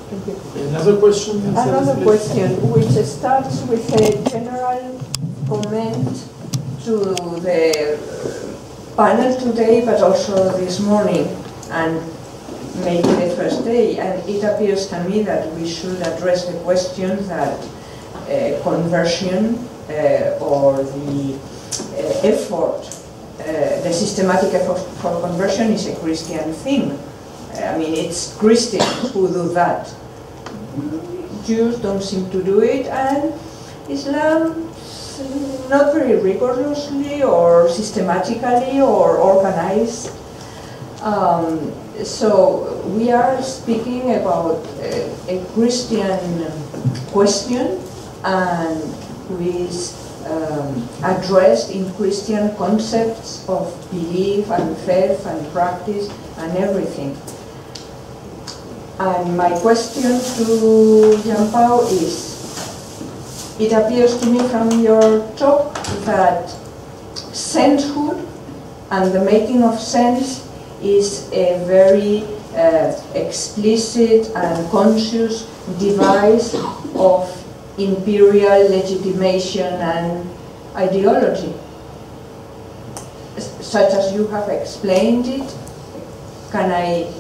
Thank Thank you. Another question? Another question, which starts with a general comment to the panel today, but also this morning, and maybe the first day. And it appears to me that we should address the question that conversion or the effort, the systematic effort for conversion is a Christian thing. I mean, it's Christians who do that. Jews don't seem to do it, and Islam not very rigorously or systematically or organized. So we are speaking about a Christian question, and who is addressed in Christian concepts of belief and faith and practice and everything. And my question to Joan-Pau is, it appears to me from your talk that sensehood and the making of sense is a very explicit and conscious device of imperial legitimation and ideology, such as you have explained it. Can I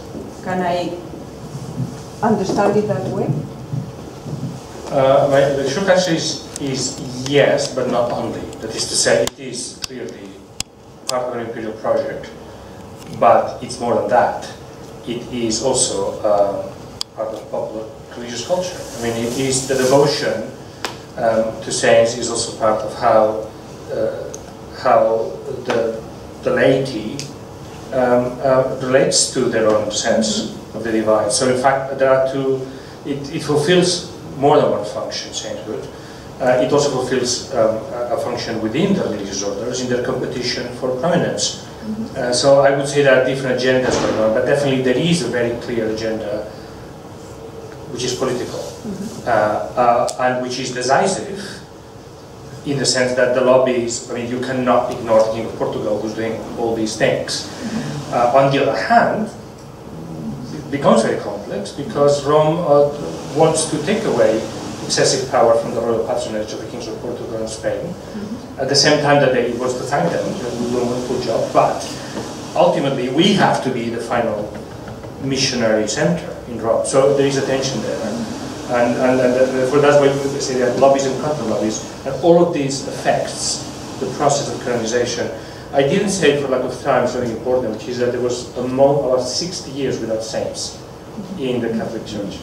understand it that way? The short answer is yes, but not only. That is to say, it is clearly part of an imperial project, but it's more than that. It is also part of popular religious culture. I mean, it is the devotion to saints is also part of how the laity relates to their own sense of the divine. So in fact, there are two. It fulfills more than one function, sainthood. It also fulfills a function within the religious orders in their competition for prominence. So I would say there are different agendas going on, but definitely there is a very clear agenda which is political and which is decisive in the sense that the lobbies, I mean, you cannot ignore the King of Portugal who's doing all these things. On the other hand, it becomes very complex because Rome wants to take away excessive power from the royal patronage of the kings of Portugal and Spain. At the same time that they wants to thank them, they do a wonderful job, but ultimately we have to be the final missionary center in Rome. So there is a tension there. And therefore that's why we say that lobbies and counter-lobbies, and all of these affects the process of canonization. I didn't say for lack of time something important, which is that there was about 60 years without saints in the Catholic Church.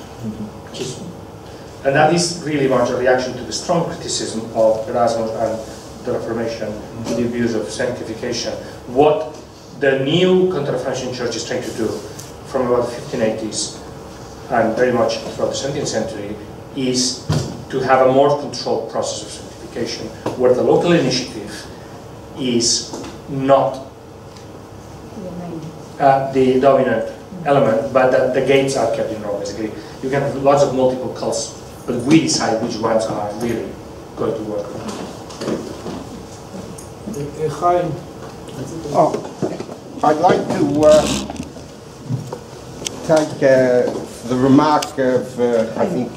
And that is really much a reaction to the strong criticism of Erasmus and the Reformation, to the abuse of sanctification. What the new Counter-Reformation Church is trying to do from about the 1580s and very much throughout the 17th century is to have a more controlled process of sanctification, where the local initiative is not the dominant element, but that the gates are kept in Rome, basically. You can have lots of multiple cults, but we decide which ones are really going to work. I'd like to take the remark of, I think,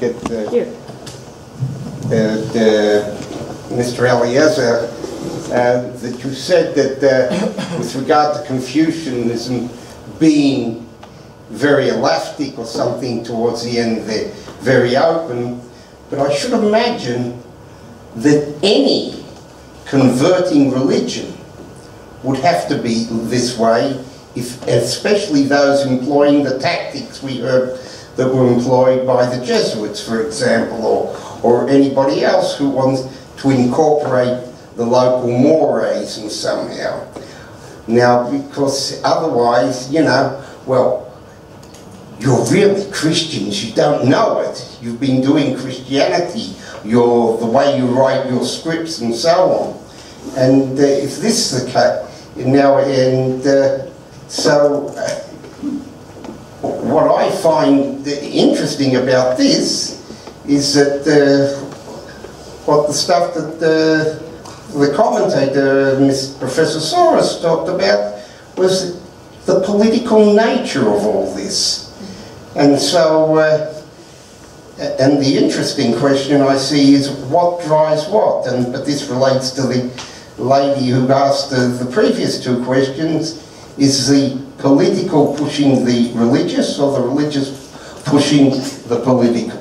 Mr. Elazar, that you said that with regard to Confucianism being very elastic or something towards the end there, very open, but I should imagine that any converting religion would have to be this way, especially those employing the tactics we heard that were employed by the Jesuits, for example, or anybody else who wants to incorporate the local mores and somehow. Now, because otherwise, you know, well, you're really Christians, you don't know it. You've been doing Christianity, the way you write your scripts and so on. And if this is the case, now, and so what I find interesting about this is that what the stuff that the commentator, Professor Syros, talked about was the political nature of all this. And so And the interesting question I see is what drives what? But this relates to the lady who asked the previous two questions. Is the political pushing the religious, or the religious pushing the political?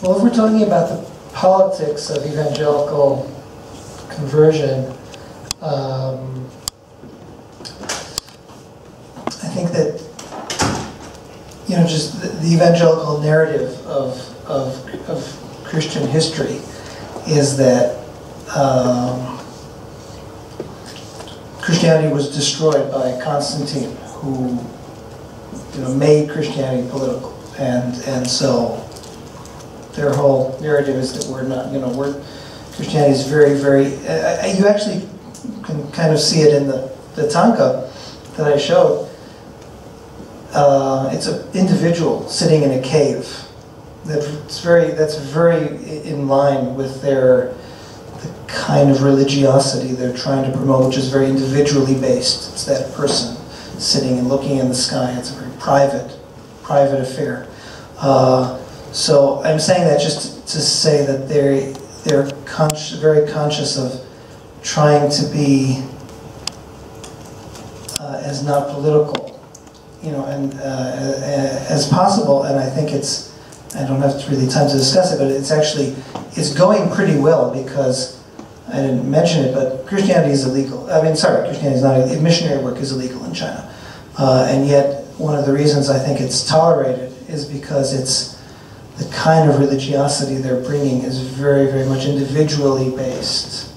Well, if we're talking about the politics of evangelical conversion, I think that, you know, just the evangelical narrative of Christian history is that Christianity was destroyed by Constantine, who, you know, made Christianity political, and so their whole narrative is that we're not, you know, Christianity is very, very. You actually can kind of see it in the Tanka that I showed. It's an individual sitting in a cave. That's very in line with the kind of religiosity they're trying to promote, which is very individually based. It's that person sitting and looking in the sky. It's a very private affair. So I'm saying that just to say that they're very conscious of trying to be as not political, you know, and as possible. And I think I don't have really time to discuss it, but it's going pretty well, because I didn't mention it, but Christianity is illegal. Christianity is not, missionary work is illegal in China. And yet, one of the reasons I think it's tolerated is because it's the kind of religiosity they're bringing is very, very much individually based,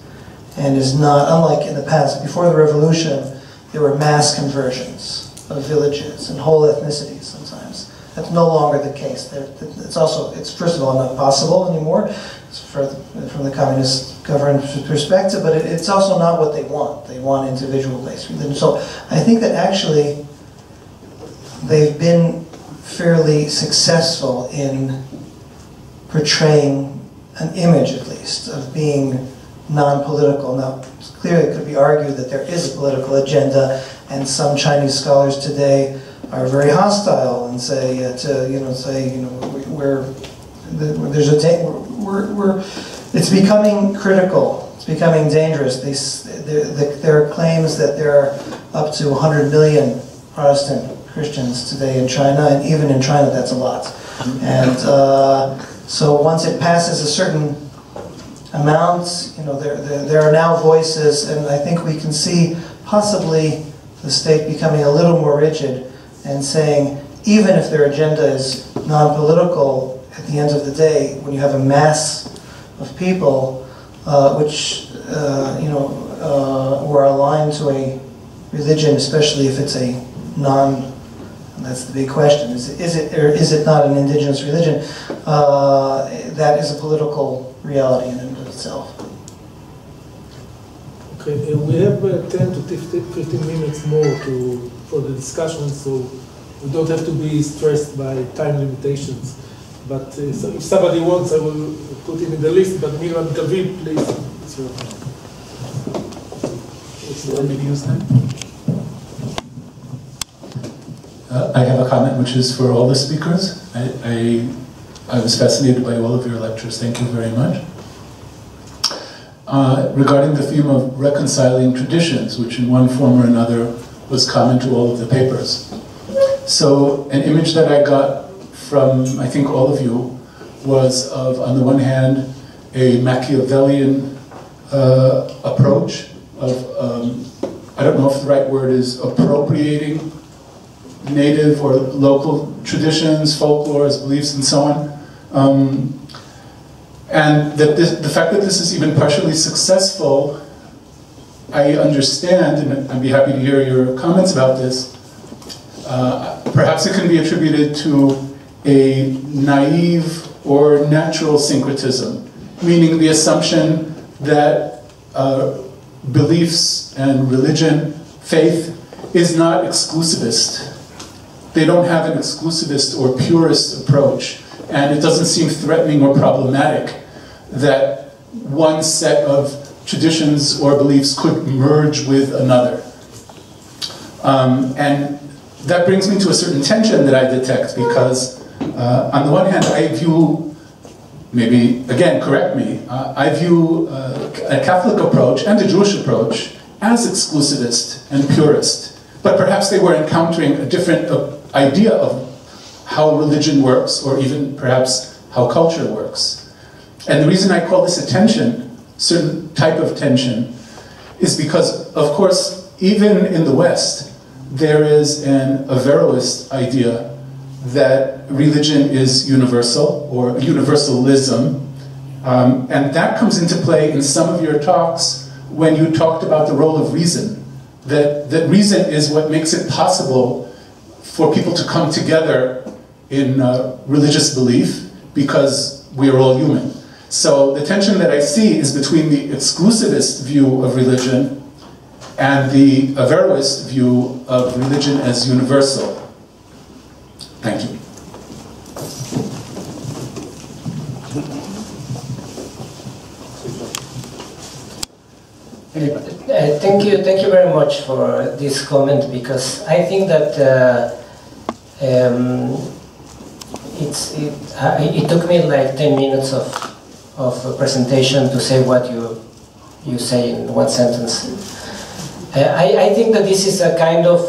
and is not, unlike in the past, before the revolution, there were mass conversions of villages and whole ethnicities sometimes. That's no longer the case. It's first of all not possible anymore from the communist government perspective, but it's also not what they want. They want individual-based religion. So I think that actually they've been fairly successful in portraying an image, at least, of being non-political. Now, clearly it could be argued that there is a political agenda, and some Chinese scholars today are very hostile and say, it's becoming critical. It's becoming dangerous. There are claims that there are up to 100 million Protestant Christians today in China, and even in China, that's a lot. And so once it passes a certain amount, you know, there are now voices, and I think we can see possibly the state becoming a little more rigid and saying, even if their agenda is non-political, at the end of the day, when you have a mass of people which who are aligned to a religion, especially if it's a and that's the big question, is it not an indigenous religion? That is a political reality in and of itself. Okay, we have 10 to 15 minutes more for the discussion, so we don't have to be stressed by time limitations. But so if somebody wants, I will put him in the list. But Miriam, David, please, it's your turn. Let me use that. I have a comment which is for all the speakers. I was fascinated by all of your lectures. Thank you very much. Regarding the theme of reconciling traditions, which in one form or another was common to all of the papers. So an image that I got from, I think, all of you was of, on the one hand, a Machiavellian approach of, I don't know if the right word is appropriating native or local traditions, folklores, beliefs, and so on. And that the fact that this is even partially successful, I understand, and I'd be happy to hear your comments about this. Perhaps it can be attributed to a naive or natural syncretism, meaning the assumption that beliefs and religion, faith, is not exclusivist. They don't have an exclusivist or purist approach, and it doesn't seem threatening or problematic that one set of traditions or beliefs could merge with another. And that brings me to a certain tension that I detect, because on the one hand, I view, maybe, again, correct me, I view a Catholic approach and a Jewish approach as exclusivist and purist. But perhaps they were encountering a different idea of how religion works, or even perhaps how culture works. And the reason I call this a tension, certain type of tension, is because, of course, even in the West, there is an Averroist idea that religion is universal, or universalism, and that comes into play in some of your talks when you talked about the role of reason, that reason is what makes it possible for people to come together in religious belief, because we are all human. So the tension that I see is between the exclusivist view of religion and the Averroist view of religion as universal. Thank you. Thank you very much for this comment, because I think that it took me like 10 minutes of a presentation to say what you say in one sentence. I think that this is a kind of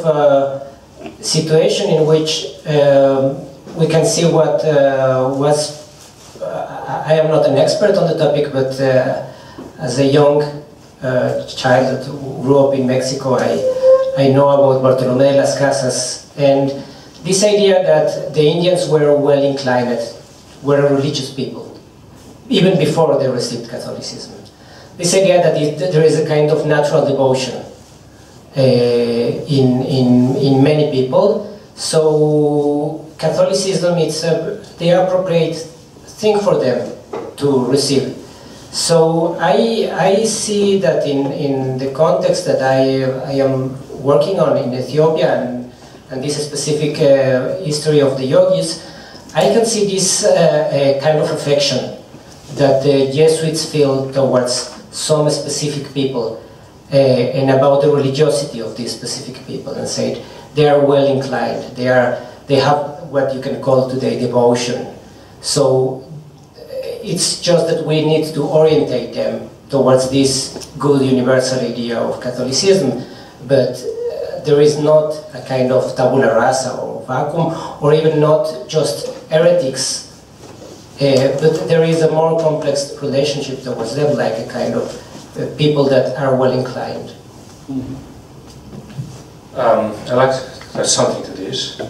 situation in which we can see what was. I am not an expert on the topic, but as a young child that grew up in Mexico, I know about Bartolomé de las Casas, and this idea that the Indians were well inclined, were religious people, even before they received Catholicism. This idea that there is a kind of natural devotion in many people. So Catholicism, it's the appropriate thing for them to receive. So I see that in the context that I am working on in Ethiopia, and this specific history of the yogis, I can see this kind of affection that the Jesuits feel towards some specific people, and about the religiosity of these specific people, and said they are well inclined, they have what you can call today devotion. So it's just that we need to orientate them towards this good universal idea of Catholicism, but there is not a kind of tabula rasa or vacuum, or even not just heretics, but there is a more complex relationship towards them, like a kind of people that are well inclined. I'd like to add something to this.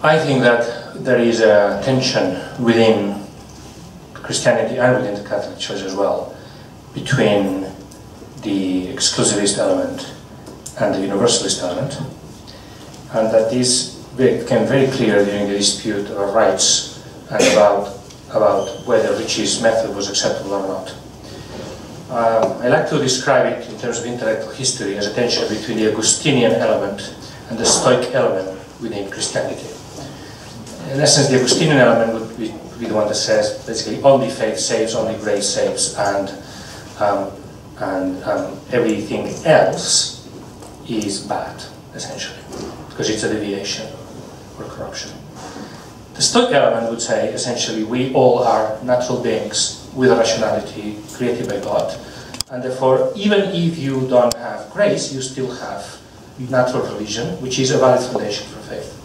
I think that there is a tension within Christianity and within the Catholic Church as well, between the exclusivist element and the universalist element, and that this became very clear during the dispute of rights and about whether Ricci's method was acceptable or not. I like to describe it in terms of intellectual history as a tension between the Augustinian element and the Stoic element within Christianity. In essence, the Augustinian element would be the one that says basically only faith saves, only grace saves, and everything else is bad, essentially, because it's a deviation or corruption. The Stoic element would say, essentially, we all are natural beings with a rationality created by God, and therefore, even if you don't have grace, you still have natural religion, which is a valid foundation for faith.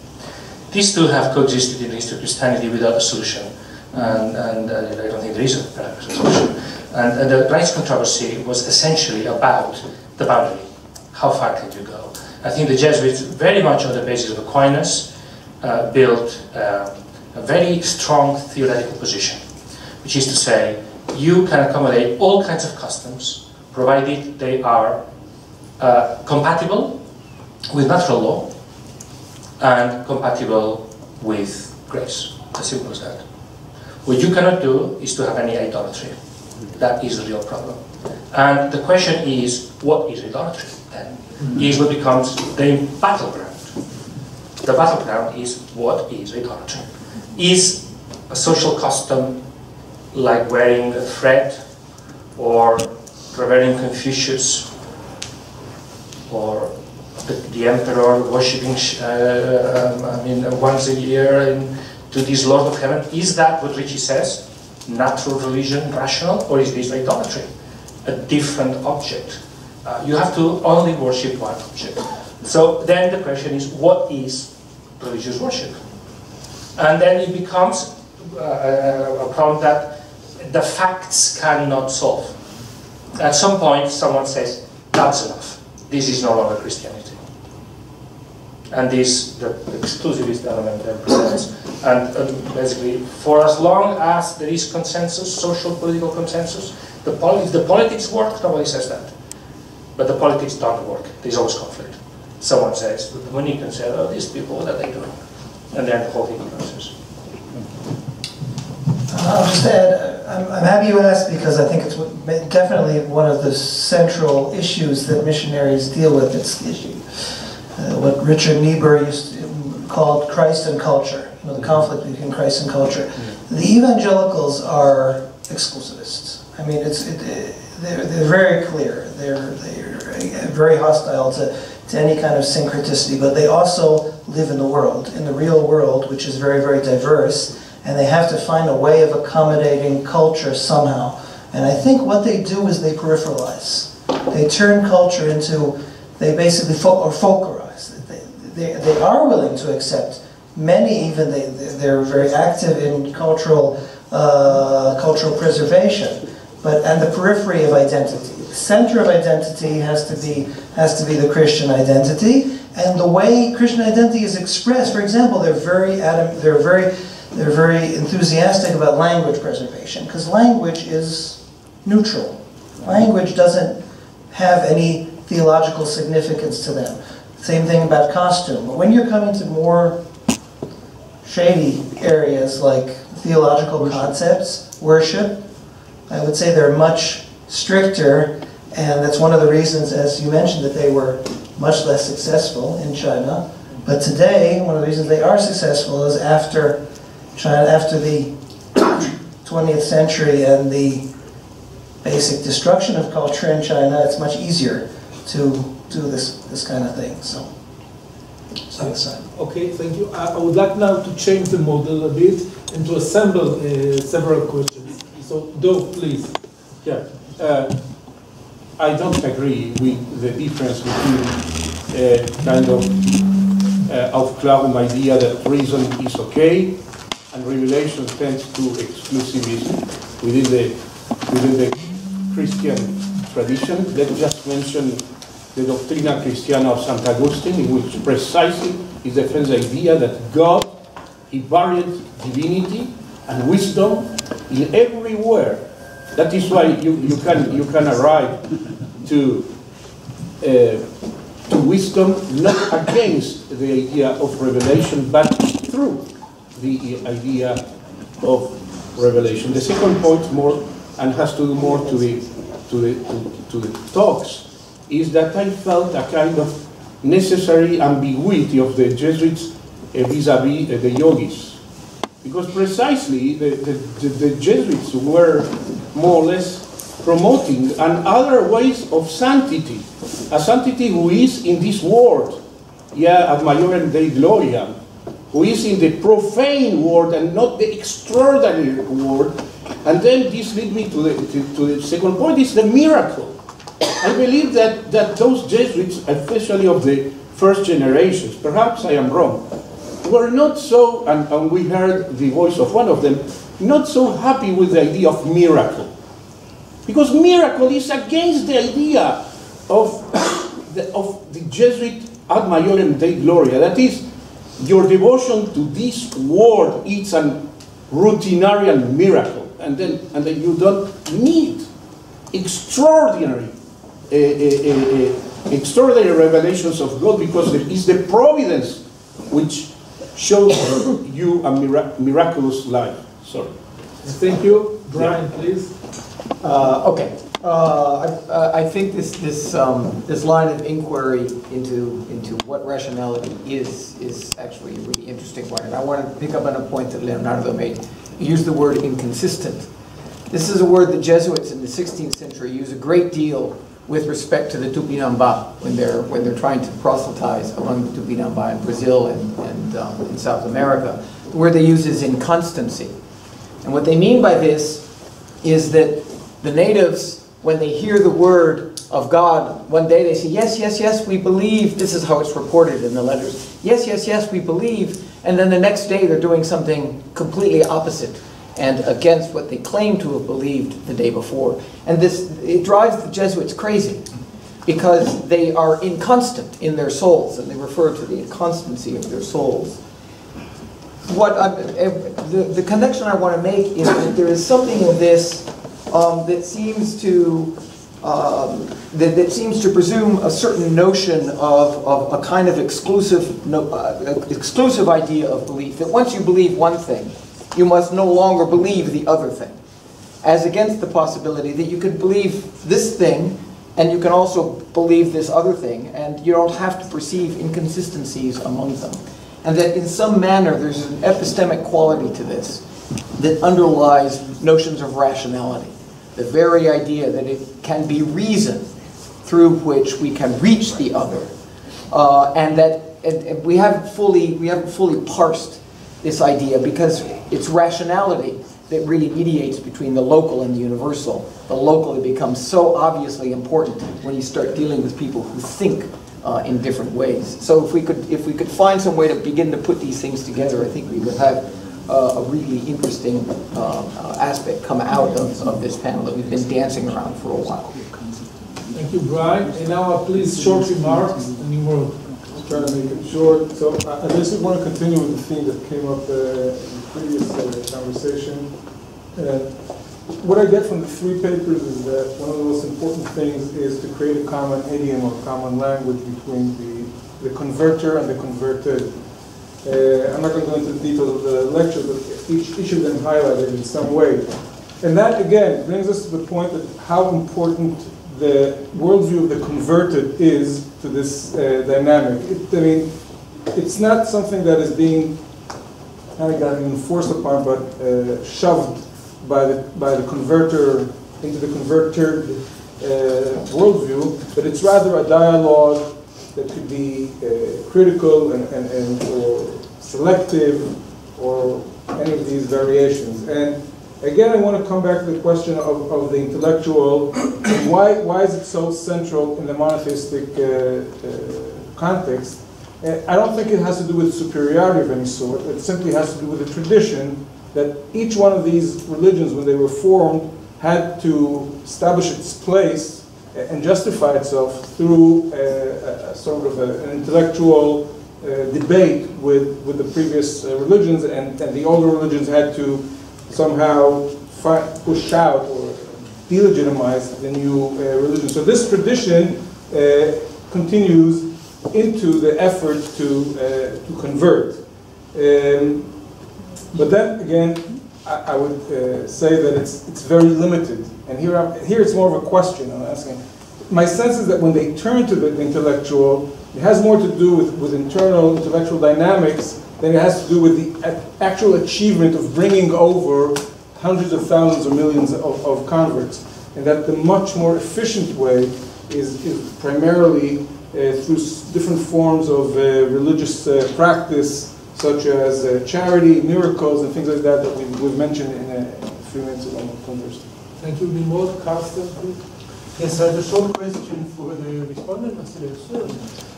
These two have coexisted in the history of Christianity without a solution, and I don't think there is a solution. And the rights controversy was essentially about the boundary. How far can you go? I think the Jesuits, very much on the basis of Aquinas, built a very strong theoretical position, which is to say, you can accommodate all kinds of customs, provided they are compatible with natural law and compatible with grace. As simple as that. What you cannot do is to have any idolatry. That is the real problem. And the question is, what is idolatry then? Is what becomes the battleground. The battleground is, what is idolatry? Is a social custom like wearing a thread, or revering Confucius, or the emperor worshipping, once a year to this Lord of Heaven. Is that what Richie says? Natural religion, rational, or is this idolatry? A different object. You have to only worship one object. So then the question is, what is religious worship? And then it becomes a problem that the facts cannot solve. At some point, someone says, that's enough. This is no longer Christianity. And this, the exclusivist element that presents. And basically, for as long as there is consensus, social political consensus, if the politics work, nobody says that. But the politics don't work. There's always conflict. Someone says, the Dominicans say, oh, these people, what are they doing? And then the whole thing crashes. I'll just add, I'm happy you asked because I think it's definitely one of the central issues that missionaries deal with. It's the issue, what Richard Niebuhr called Christ and culture, the conflict between Christ and culture. The evangelicals are exclusivists. I mean, they're very clear. They're very hostile to any kind of syncreticity, but they also live in the world, in the real world, which is very, very diverse. And they have to find a way of accommodating culture somehow. And I think what they do is they peripheralize. They turn culture into, they basically folklorize. They are willing to accept many, even they're very active in cultural preservation, and the periphery of identity. The center of identity has to be the Christian identity, and the way Christian identity is expressed. For example, they're very enthusiastic about language preservation, because language is neutral. Language doesn't have any theological significance to them. Same thing about costume. But when you're coming to more shady areas like theological concepts, worship, I would say they're much stricter, and that's one of the reasons, as you mentioned, that they were much less successful in China. But today, one of the reasons they are successful is after the 20th century and the basic destruction of culture in China, it's much easier to do this kind of thing. So, okay, thank you. I would like now to change the model a bit and to assemble several questions. So, Dov, please. Yeah. I don't agree with the difference between kind of Aufklärung idea that reason is okay and revelation tends to exclusivism within the Christian tradition. Let's just mention the Doctrina Christiana of St. Augustine, in which precisely he defends the idea that God, he varied divinity and wisdom in everywhere. That is why you can arrive to wisdom not against the idea of revelation, but through the idea of revelation. The second point more and has to do more to the talks is that I felt a kind of necessary ambiguity of the Jesuits vis-a-vis the yogis, because precisely the Jesuits were more or less promoting other ways of sanctity, a sanctity who is in this world, ad maiorem Dei gloria, who is in the profane world and not the extraordinary world. And then this leads me to the second point, is the miracle. I believe that those Jesuits, especially of the first generations, perhaps I am wrong, were not so, and we heard the voice of one of them, not so happy with the idea of miracle. Because miracle is against the idea of the Jesuit ad maiorem Dei gloria. That is, your devotion to this world, it's a routinarian miracle. And then you don't need extraordinary revelations of God, because it is the providence which shows you a miraculous life. Sorry. Thank you. Brian, please. Okay. I think this line of inquiry into what rationality is actually a really interesting one, and I want to pick up on a point that Leonardo made. He used the word inconsistent. This is a word the Jesuits in the 16th century use a great deal with respect to the Tupinamba when they're trying to proselytize among the Tupinamba in Brazil and in South America. The word they use is inconstancy. And what they mean by this is that the natives, when they hear the word of God, one day they say, yes, yes, yes, we believe. This is how it's reported in the letters. Yes, yes, yes, we believe. And then the next day they're doing something completely opposite and against what they claim to have believed the day before. And it drives the Jesuits crazy because they are inconstant in their souls, and they refer to the inconstancy of their souls. The connection I want to make is that there is something in this that seems to presume a certain notion of a kind of exclusive idea of belief. That once you believe one thing, you must no longer believe the other thing, as against the possibility that you could believe this thing and you can also believe this other thing, and you don't have to perceive inconsistencies among them. And that in some manner there's an epistemic quality to this that underlies notions of rationality. The very idea that it can be reason through which we can reach the other, and we haven't fully parsed this idea because it's rationality that really mediates between the local and the universal. The local becomes so obviously important when you start dealing with people who think in different ways. So if we could find some way to begin to put these things together, I think we would have a really interesting aspect come out of this panel that we've been dancing around for a while. Thank you, Brian. And now please short remarks. Any more? Trying to make it short. So I just want to continue with the theme that came up in the previous conversation. What I get from the three papers is that one of the most important things is to create a common idiom or common language between the converter and the converted. I'm not going to go into the details of the lecture, but each of them highlighted in some way. And that, again, brings us to the point that how important the worldview of the converted is to this dynamic. It's not something that is being kind of gotten enforced upon, but shoved by the converter into the converted worldview, but it's rather a dialogue that could be critical and or selective or any of these variations. And again, I want to come back to the question of the intellectual. Why is it so central in the monotheistic context? I don't think it has to do with superiority of any sort. It simply has to do with the tradition that each one of these religions, when they were formed, had to establish its place and justify itself through a sort of an intellectual debate with the previous religions, and the older religions had to somehow push out or delegitimize the new religion. So this tradition continues into the effort to convert. But then again, I would say that it's very limited. And here it's more of a question I'm asking. My sense is that when they turn to the intellectual, it has more to do with internal intellectual dynamics than it has to do with the actual achievement of bringing over hundreds of thousands or millions of converts. And that the much more efficient way is primarily through different forms of religious practice, such as charity, miracles, and things like that we've mentioned in a few minutes ago. Thank you, Nimrod. Carsten, please. Yes, I have a short question for the respondent, Vasileios.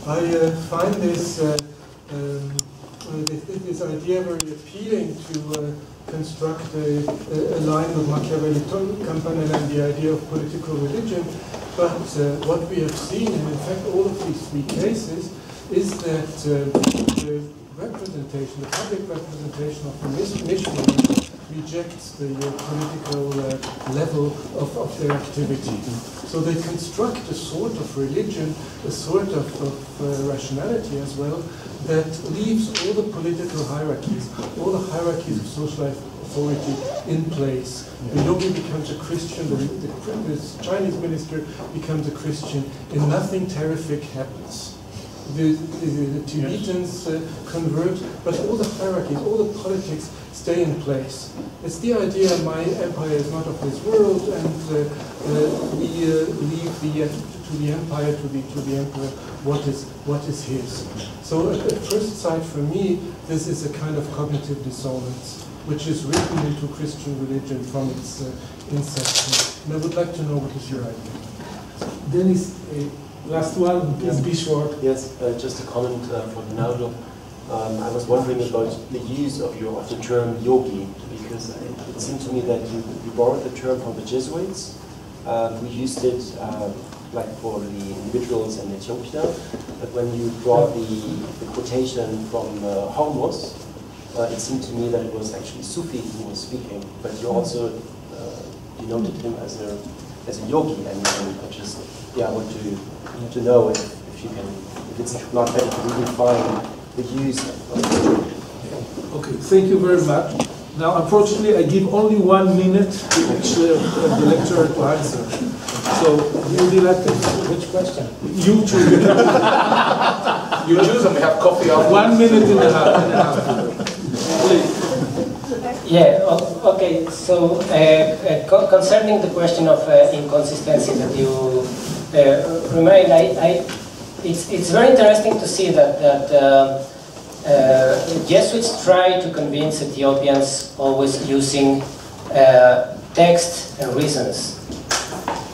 I find this idea very appealing to construct a line of Machiavelli Campanella and the idea of political religion. But what we have seen, and in fact all of these three cases, is that the representation, the public representation of the missionaries rejects the political level of their activity. So they construct a sort of religion, a sort of rationality as well, that leaves all the political hierarchies, all the hierarchies of social life authority in place. The yogi becomes a Christian, the Chinese minister becomes a Christian, and nothing terrific happens. The Tibetans convert, but all the hierarchies, all the politics stay in place. It's the idea my empire is not of this world, and we leave the the empire, to the emperor, what is his. So at first sight, for me, this is a kind of cognitive dissonance, which is written into Christian religion from its inception. And I would like to know what is your idea. Dennis, last one, please be short. Yes, just a comment for Leonardo. I was wondering about the use of the term yogi, because it seemed to me that you borrowed the term from the Jesuits, who used it like for the individuals in Ethiopia, but when you brought the quotation from Hormuz, it seemed to me that it was actually Sufi who was speaking, but you also denoted him as a yogi, and I just want to know if it's not better to redefine the use of the term. Okay, thank you very much. Now, unfortunately, I give only 1 minute to each of the lecturer to answer. So, would you like to? Which question? You choose. You choose and we have coffee after. 1 minute and a half. Please. Yeah, okay, so concerning the question of inconsistency that you remind, it's very interesting to see that Jesuits try to convince Ethiopians always using text and reasons.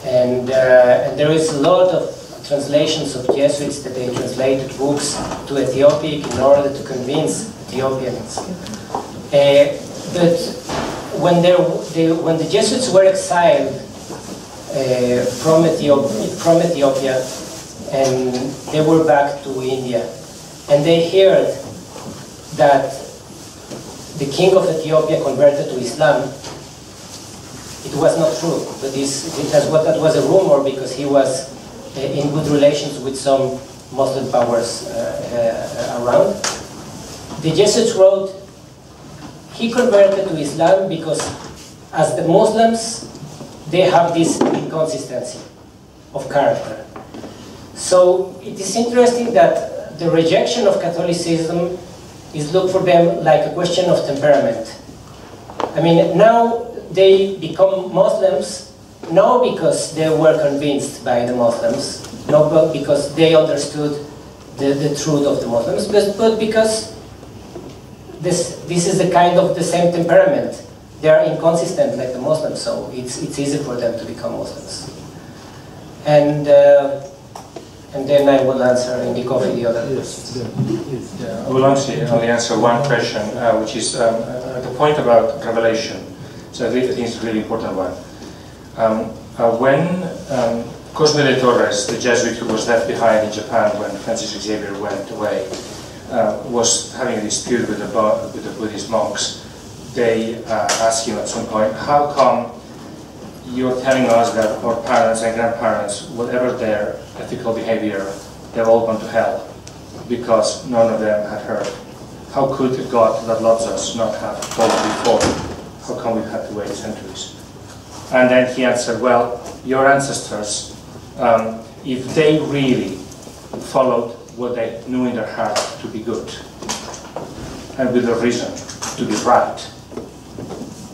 And there is a lot of translations of Jesuits that they translated books to Ethiopic in order to convince Ethiopians. But when the Jesuits were exiled from Ethiopia, and they were back to India, and they heard that the king of Ethiopia converted to Islam, it was not true. But that was a rumor, because he was in good relations with some Muslim powers around. The Jesuits wrote, he converted to Islam because, as the Muslims, they have this inconsistency of character. So it is interesting that the rejection of Catholicism is looked for them like a question of temperament. I mean, now they become Muslims, not because they were convinced by the Muslims, not because they understood the truth of the Muslims, but because this is the kind of the same temperament. They are inconsistent like the Muslims, so it's easy for them to become Muslims. And then I will answer in the coffee the other questions. I will only answer one question, which is the point about revelation. So I think it's a really important one. When Cosme de Torres, the Jesuit who was left behind in Japan when Francis Xavier went away, was having a dispute with the Buddhist monks, they asked him at some point, how come you're telling us that our parents and grandparents, whatever their ethical behavior, they've all gone to hell because none of them had heard? How could a God that loves us not have told before? How come we've had to wait centuries? And then he answered, well, your ancestors, if they really followed what they knew in their heart to be good, and with a reason to be right,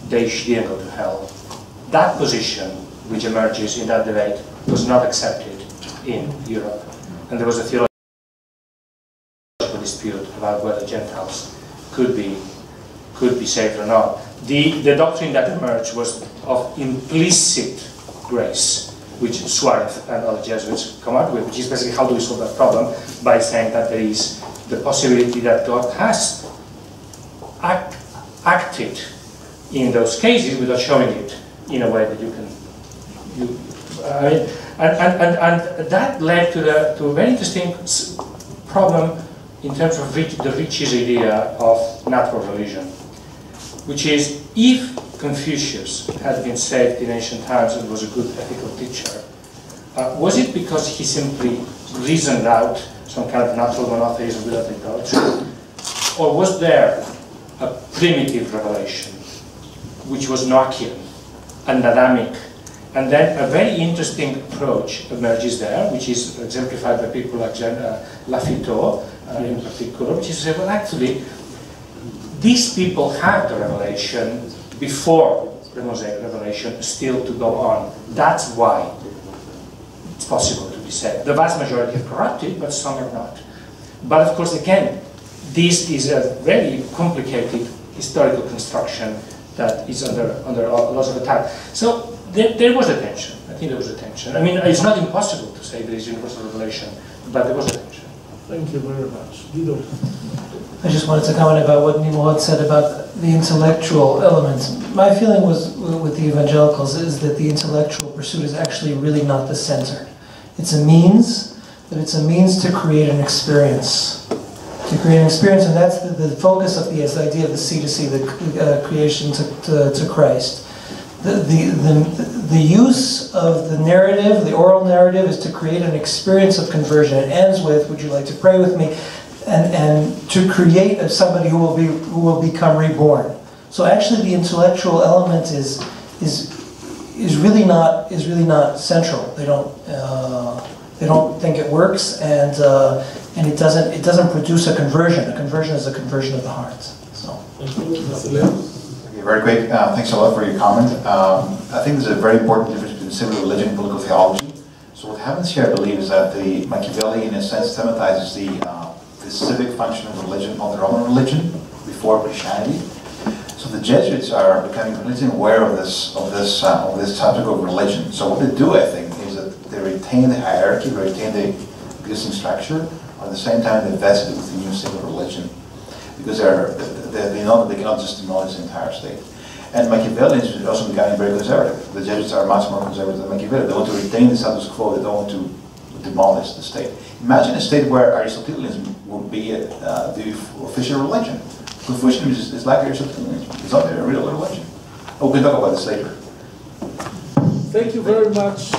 they didn't go to hell. That position, which emerges in that debate, was not accepted in Europe. And there was a theological dispute about whether Gentiles could be saved or not. The doctrine that emerged was of implicit grace, which Suarez and other Jesuits come up with, which is basically how do we solve that problem by saying that there is the possibility that God has acted in those cases without showing it in a way that you can. And that led to a very interesting problem in terms of the Ritchie's idea of natural religion, which is if Confucius had been saved in ancient times and was a good ethical teacher, was it because he simply reasoned out some kind of natural monotheism without idolatry? Or was there a primitive revelation which was Noachian and Adamic? And then a very interesting approach emerges there, which is exemplified by people like Lafitau in particular, which is to say, well, actually, these people had the revelation before the Mosaic revelation still to go on. That's why it's possible to be said. The vast majority are corrupted, but some are not. But of course, again, this is a very complicated historical construction that is under lots of attack. So there was a tension. I think there was a tension. I mean, it's not impossible to say there is universal revelation, but there was a tension. Thank you very much. Gideon. I just wanted to comment about what Nimo had said about the intellectual elements. My feeling was with the evangelicals is that the intellectual pursuit is actually really not the center. It's a means, but it's a means to create an experience. To create an experience, and that's the focus of the idea of the C2C, the creation to Christ. The use of the narrative, the oral narrative, is to create an experience of conversion. It ends with, would you like to pray with me? And to create somebody who will become reborn. So actually, the intellectual element is really not central. They don't think it works, and it doesn't produce a conversion. A conversion is a conversion of the heart. So. Okay, very quick. Thanks a lot for your comment. I think there's a very important difference between civil religion and political theology. So what happens here, I believe, is that the Machiavelli, in a sense, thematizes the civic function of religion on the Roman religion before Christianity. So the Jesuits are becoming completely aware of this subject of religion. So what they do, I think, is that they retain the hierarchy, they retain the existing structure, at the same time they vest it with the new civil religion, because they know that they cannot just demolish the entire state. And Machiavelli is also becoming very conservative. The Jesuits are much more conservative than Machiavelli. They want to retain the status quo. They don't want to demolish the state. Imagine a state where Aristotelianism would be the official religion. Confucianism is like Aristotelianism. It's not a real religion. We can talk about this later. Thank you very much.